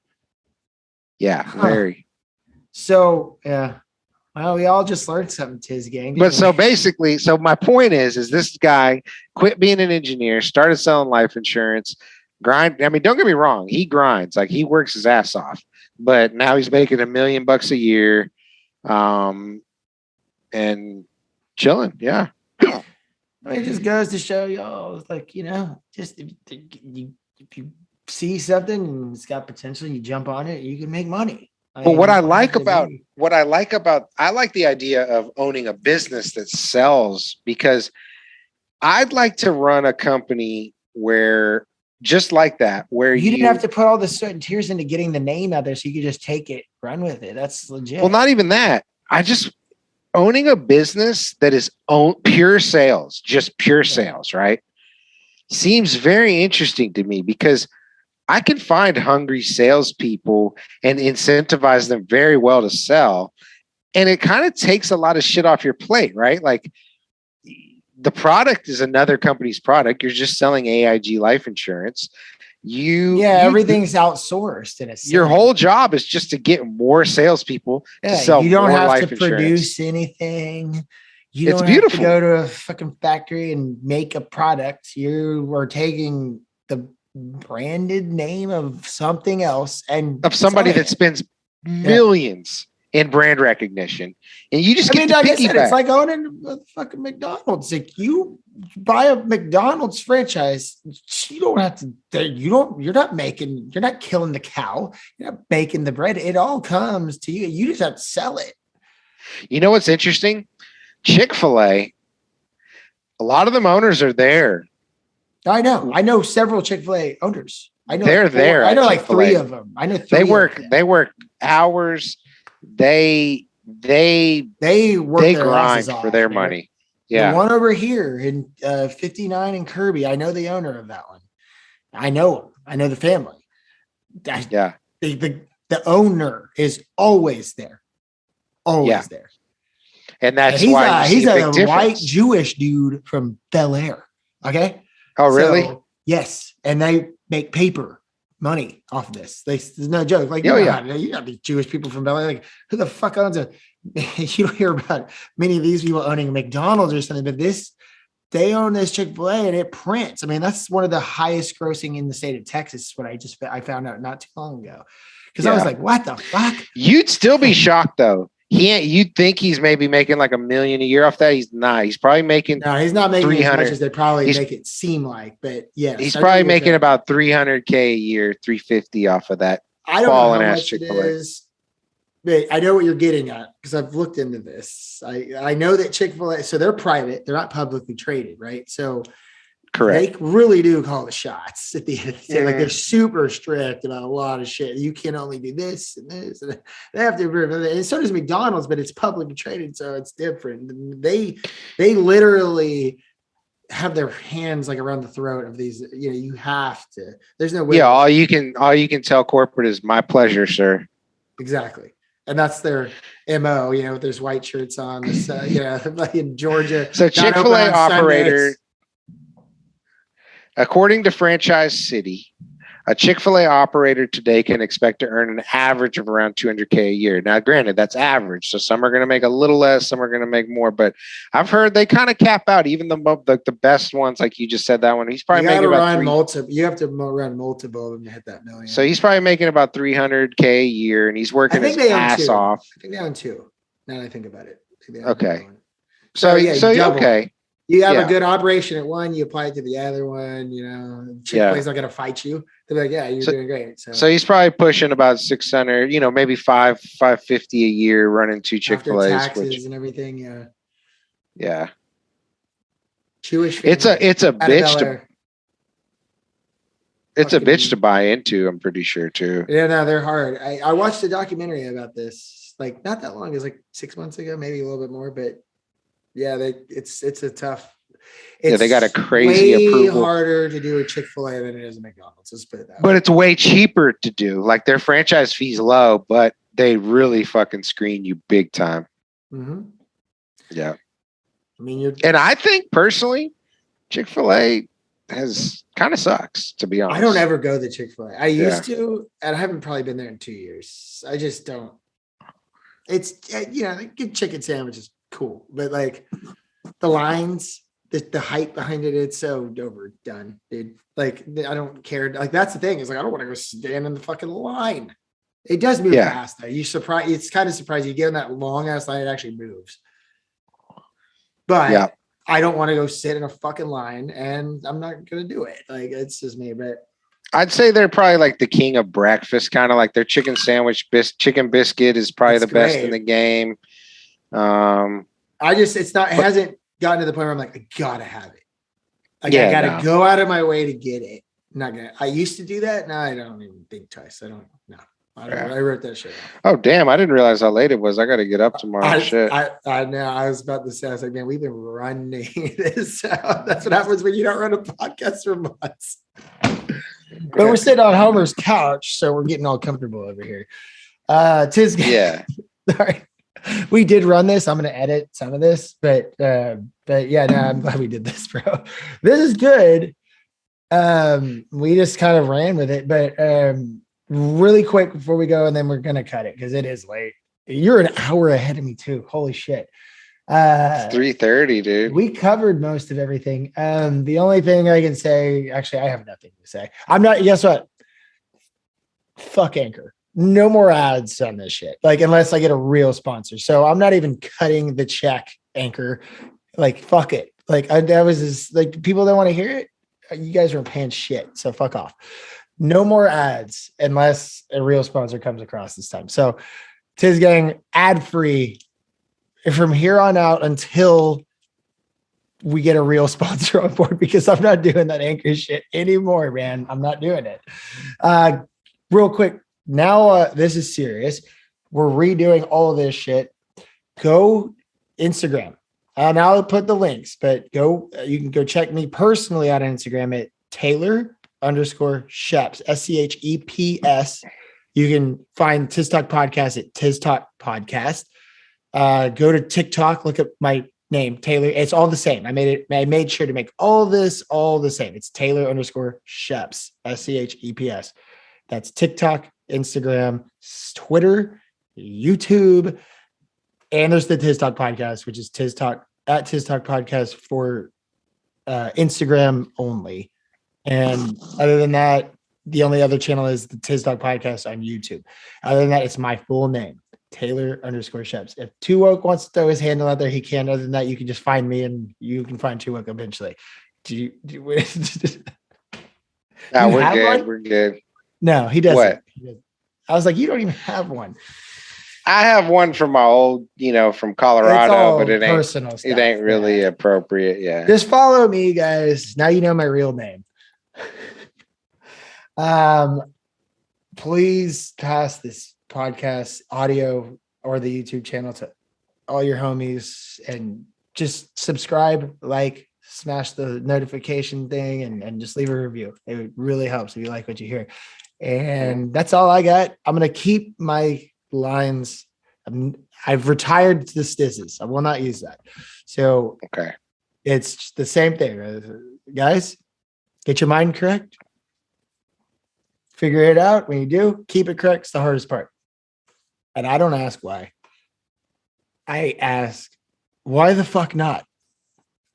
Yeah, very. So, yeah. Well, we all just learned something, Tiz gang. But so basically, so my point is this guy quit being an engineer, started selling life insurance, grind. I mean, don't get me wrong. He grinds, like he works his ass off, but now he's making $1 million a year. And chilling. Yeah. I mean, it just goes to show y'all, like, just if you see something and it's got potential, you jump on it, you can make money. But what I like about I like the idea of owning a business that sells, because I'd like to run a company where just like that, where you didn't have to put all the sweat and tears into getting the name out there, so you could just take it, run with it. That's legit. Well, not even that. I just owning a business that is pure sales, just pure sales, right? Seems very interesting to me because I can find hungry salespeople and incentivize them very well to sell. And it kind of takes a lot of shit off your plate, right? Like the product is another company's product. You're just selling AIG life insurance. Everything's outsourced in a sense. Your whole job is just to get more salespeople to sell you don't more have life to insurance. Produce anything. You It's don't beautiful. have to go to a fucking factory and make a product. You are taking the branded name of something else and of somebody that spends millions in brand recognition, and you just get to piggyback. It's like owning a fucking McDonald's. Like you buy a McDonald's franchise, you don't have to. You're not killing the cow. You're not baking the bread. It all comes to you. You just have to sell it. You know what's interesting? Chick-fil-A. A lot of them owners are there. I know several Chick-fil-A owners. I know they're there. I know like Chick-fil-A. 3 of them. I know 3. They work hours. They grind for their money. Yeah. The one over here in 59 in Kirby, I know the owner of that one. I know him. I know the family. Yeah. The owner is always there. Always there. And that's why he's a white Jewish dude from Bel Air. Okay. Oh, really? So, yes. And they make paper money off of this. There's no joke. Like, you got these Jewish people from Bel Air. Like, who the fuck owns a? You don't hear about many of these people owning McDonald's or something, but they own this Chick-fil-A and it prints. I mean, that's one of the highest grossing in the state of Texas. What I found out not too long ago, because I was like, what the fuck? You'd still be shocked though. You'd think he's maybe making like $1 million a year off that. He's not. He's probably making. No, he's not making as much as they probably make it seem like. But yeah, he's probably making about $300K a year, $350 off of that. I don't know how much it is, but I know what you're getting at because I've looked into this. I know that Chick-fil-A, so they're private, they're not publicly traded, right? So correct. They really do call the shots at the end of the day. Like they're super strict about a lot of shit. You can only do this and this, and they have to approve of it. And so does McDonald's, but it's publicly traded, so it's different. They literally have their hands like around the throat of these. You know, you have to. There's no way. Yeah, all you can tell corporate is my pleasure, sir. Exactly. And that's their MO, you know, with there's white shirts on, this, like in Georgia. So Chick-fil-A operator, Sundays. according to Franchise City, a Chick-fil-A operator today can expect to earn an average of around $200K a year. Now, granted, that's average. So some are going to make a little less, some are going to make more. But I've heard they kind of cap out even the best ones, like you just said that one. He's probably making about you have to run multiple of them to hit that million. So he's probably making about $300K a year, and he's working his ass off. I think they own two. Now that I think about it. Okay. So okay. You have a good operation at one, you apply it to the other one, you know, Chick-fil-A's not going to fight you. They're like, yeah, you're doing great. So he's probably pushing about 600, you know, maybe 550 a year running two Chick-fil-A's. After taxes and everything. Yeah. Yeah. Jewish. It's a bitch to buy into, I'm pretty sure too. Yeah, no, they're hard. I watched a documentary about this, like not that long, it was like 6 months ago, maybe a little bit more, but yeah, it's a tough. They got a crazy approval. Harder to do a Chick-fil-A than it is a McDonald's. Let's put it that way. But it's way cheaper to do. Like their franchise fee's low, but they really fucking screen you big time. Mm-hmm. Yeah. I mean, and I think personally, Chick-fil-A has kind of sucks, to be honest. I don't ever go to Chick-fil-A. I used to, and I haven't probably been there in 2 years. I just don't. It's, the good chicken sandwich is cool, but like the lines, the hype behind it, it's so overdone, dude. Like I don't care. Like that's the thing, is like I don't want to go stand in the fucking line. It does move fast though. It's kind of surprising. You get in that long ass line, it actually moves. But I don't want to go sit in a fucking line, and I'm not gonna do it. Like it's just me, but I'd say they're probably like the king of breakfast, kind of like their chicken sandwich, chicken biscuit is probably the best in the game. It hasn't gotten to the point where I'm like, I gotta have it. Like I gotta go out of my way to get it. I used to do that. Now I don't even think twice. I wrote that shit off. Oh damn! I didn't realize how late it was. I got to get up tomorrow. Shit. I know. I was about to say. I was like, man, we've been running this out. That's what happens when you don't run a podcast for months. But we're sitting on Homer's couch, so we're getting all comfortable over here. Yeah. Sorry. We did run this. I'm going to edit some of this, but yeah, no, I'm glad we did this, bro. This is good. We just kind of ran with it, but really quick before we go, and then we're going to cut it because it is late. You're an hour ahead of me too. Holy shit. It's 3:30, dude. We covered most of everything. The only thing I can say, actually, I have nothing to say. I'm not, guess what? Fuck Anchor. No more ads on this shit. Like, unless I get a real sponsor. So I'm not even cutting the check, Anchor. Like, fuck it. Like, that was just, like, people don't want to hear it. You guys are paying shit. So fuck off. No more ads unless a real sponsor comes across this time. So Tiz Gang, ad free from here on out until we get a real sponsor on board, because I'm not doing that Anchor shit anymore, man. I'm not doing it. Real quick. Now, this is serious. We're redoing all of this shit. Go Instagram. And I'll put the links, but you can go check me personally out on Instagram at Taylor_Sheps, SCHEPS. You can find Tiz Talk Podcast at Tiz Talk Podcast. Go to TikTok, look up my name, Taylor. It's all the same. I made sure to make all this all the same. It's Taylor_Sheps, SCHEPS. That's TikTok, Instagram, Twitter, YouTube, and there's the Tiz Talk Podcast, which is Tiz Talk Podcast for Instagram only. And other than that, the only other channel is the Tiz Talk Podcast on YouTube. Other than that, it's my full name, Taylor_Sheps. If Toowoketogobroke wants to throw his handle out there, he can. Other than that, you can just find me, and you can find Toowoketogobroke eventually. We're good. We're good. No, he doesn't. What? I was like, you don't even have one. I have one from my old, from Colorado, but it ain't personal stuff. It ain't really appropriate. Yeah. Just follow me, guys. Now you know my real name. Please pass this podcast audio or the YouTube channel to all your homies, and just subscribe, like, smash the notification thing and just leave a review. It really helps if you like what you hear. And that's all I got. I'm going to keep my lines. I've retired the stizzes. I will not use that. So Okay. it's the same thing. Guys, get your mind correct. Figure it out. When you do, keep it correct. It's the hardest part. And I don't ask why. I ask, why the fuck not?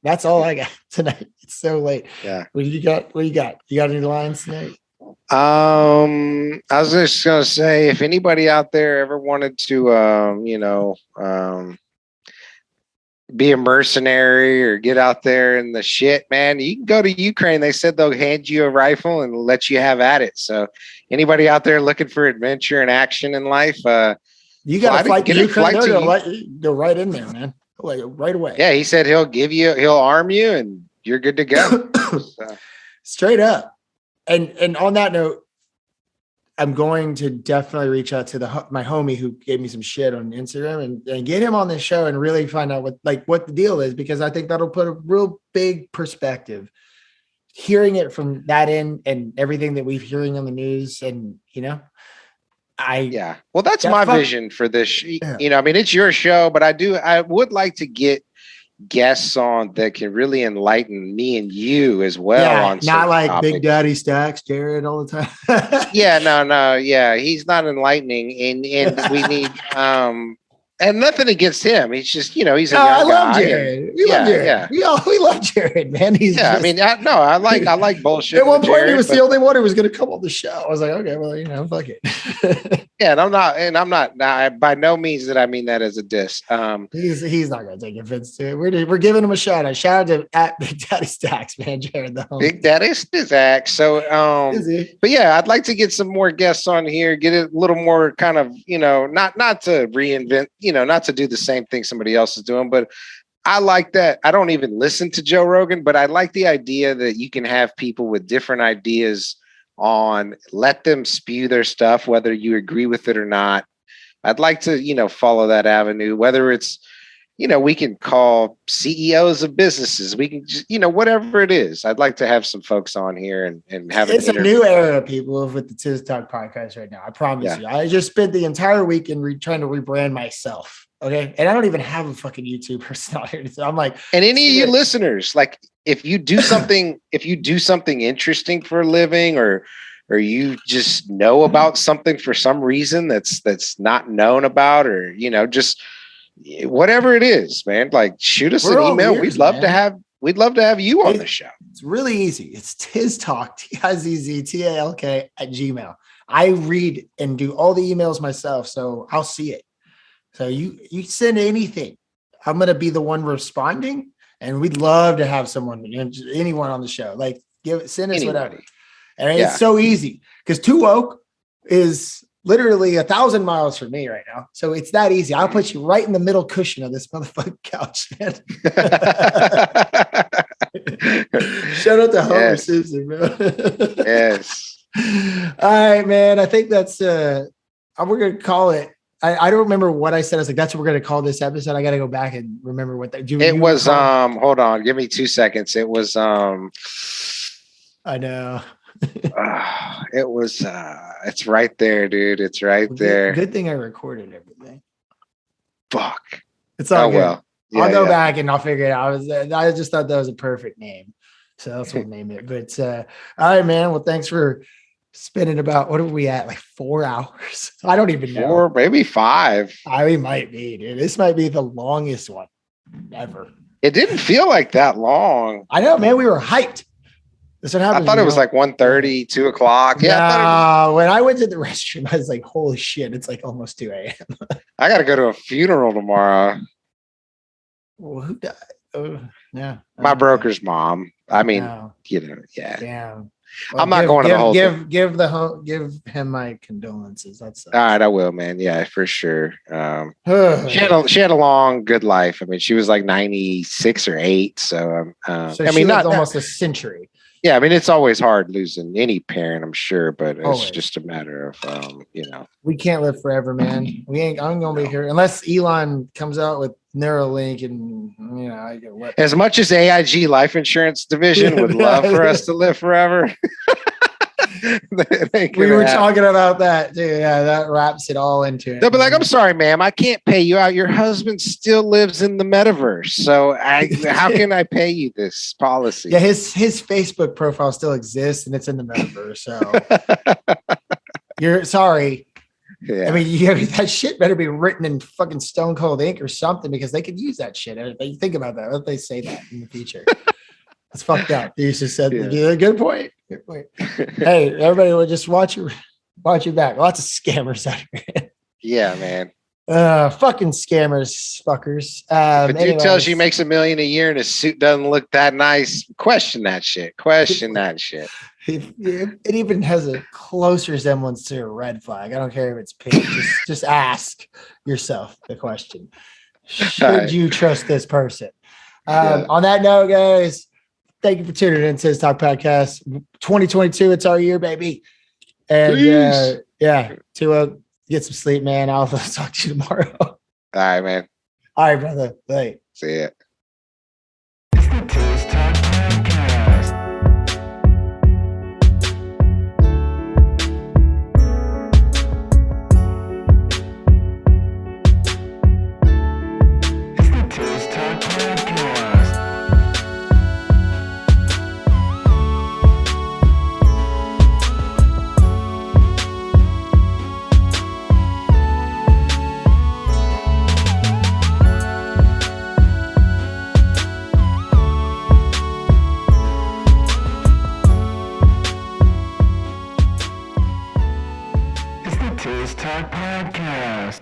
That's all I got tonight. It's so late. Yeah. What do you got? You got any lines tonight? I was just gonna say, if anybody out there ever wanted to, be a mercenary or get out there in the shit, man, you can go to Ukraine. They said they'll hand you a rifle and let you have at it. So anybody out there looking for adventure and action in life, you got to fly to Ukraine. Go right in there, man. Like right away. Yeah, he said he'll arm you and you're good to go. So. Straight up. And on that note, I'm going to definitely reach out to my homie who gave me some shit on Instagram and get him on this show and really find out what the deal is, because I think that'll put a real big perspective. Hearing it from that end and everything that we're hearing on the news, and well, that's my vision for this. Yeah. I mean, it's your show, but I would like to get guests on that can really enlighten me and you as well. Yeah, on not like topics. Big Daddy Stacks, Jared, all the time. Yeah, he's not enlightening, and we need and nothing against him. He's just he's a young I love guy. Jared. We love Jared. Yeah. We love Jared, man. I like bullshit. At one point, he was the only one who was going to come on the show. I was like, okay, well, fuck it. Yeah, and I'm not. By no means did I mean that as a diss. He's not going to take offense to it. We're giving him a shout out. Shout out to at Big Daddy Stacks, man. Jared, the home. Big Daddy Stacks. So, but yeah, I'd like to get some more guests on here. Get a little more kind of, not to reinvent, not to do the same thing somebody else is doing, but I like that. I don't even listen to Joe Rogan, but I like the idea that you can have people with different ideas on, let them spew their stuff, whether you agree with it or not. I'd like to, follow that avenue, whether it's, we can call CEOs of businesses. We can just, whatever it is. I'd like to have some folks on here and have it's a new era, people, with the Tiz Talk podcast right now. I promise you. I just spent the entire weekend trying to rebrand myself. Okay. And I don't even have a fucking YouTube personality. So I'm like, and any of you listeners, like if you do something, interesting for a living, or you just know about something for some reason that's not known about, or, just whatever it is, man, like shoot us an email. We'd love to have you on the show. It's really easy. It's Tiz Talk, TIZZTALK @gmail. I read and do all the emails myself, so I'll see it. So you send anything, I'm going to be the one responding, and we'd love to have anyone on the show. Like send us whatever. And it's so easy because Toowoketogobroke is literally 1,000 miles from me right now. So it's that easy. I'll put you right in the middle cushion of this motherfucking couch, man. Shout out to Homer Simpson, bro. Yes. All right, man. I think that's we're gonna call it. I don't remember what I said. I was like, that's what we're gonna call this episode. I gotta go back and remember what that it was. Hold on, give me 2 seconds. It was I know. It was it's right there, dude. It's right there. Good thing I recorded everything. Fuck. It's all good. Well. I'll go back and I'll figure it out. I just thought that was a perfect name. So that's what named it. But all right, man. Well, thanks for spending about, what are we at? Like 4 hours? I don't even know. 4, maybe 5. We might be, dude. This might be the longest one ever. It didn't feel like that long. I know, man. We were hyped. That's what happened. I thought it was like 1:30, 2 o'clock. Yeah. When I went to the restroom, I was like, holy shit, it's like almost 2 a.m. I got to go to a funeral tomorrow. Well, who died? Oh, yeah. My broker's mom. I mean, yeah. Damn. Well, I'm not going to the whole thing. Give him my condolences. That's all right. I will, man. Yeah, for sure. She had a long, good life. I mean, she was like 96 or 8. So, I mean, not almost a century. Yeah, I mean, it's always hard losing any parent, I'm sure, but it's just a matter of, We can't live forever, man. I'm going to be here unless Elon comes out with Neuralink, and I get what. As much as AIG Life Insurance Division would love for us to live forever. We were talking about that too. Yeah, that wraps it all into it. They'll be like, I'm sorry, ma'am, I can't pay you out. Your husband still lives in the metaverse. So how can I pay you this policy? Yeah, his Facebook profile still exists and it's in the metaverse. So you're sorry. Yeah. I mean, that shit better be written in fucking stone cold ink or something, because they could use that shit. You think about that. What they say that in the future. It's fucked up. You just said, good point. Good point. Hey, everybody will just watch your back. Lots of scammers out here. Yeah, man. Fucking scammers, fuckers. If a dude tells you he makes $1 million a year and his suit doesn't look that nice, question that shit. Question that shit. It even has a close resemblance to a red flag. I don't care if it's pink. Just ask yourself the question. Should you trust this person? On that note, guys, thank you for tuning in to this Talk Podcast. 2022, it's our year, baby. And to get some sleep, man. I'll talk to you tomorrow. All right, man. All right, brother. Bye. See ya. Talk Podcast.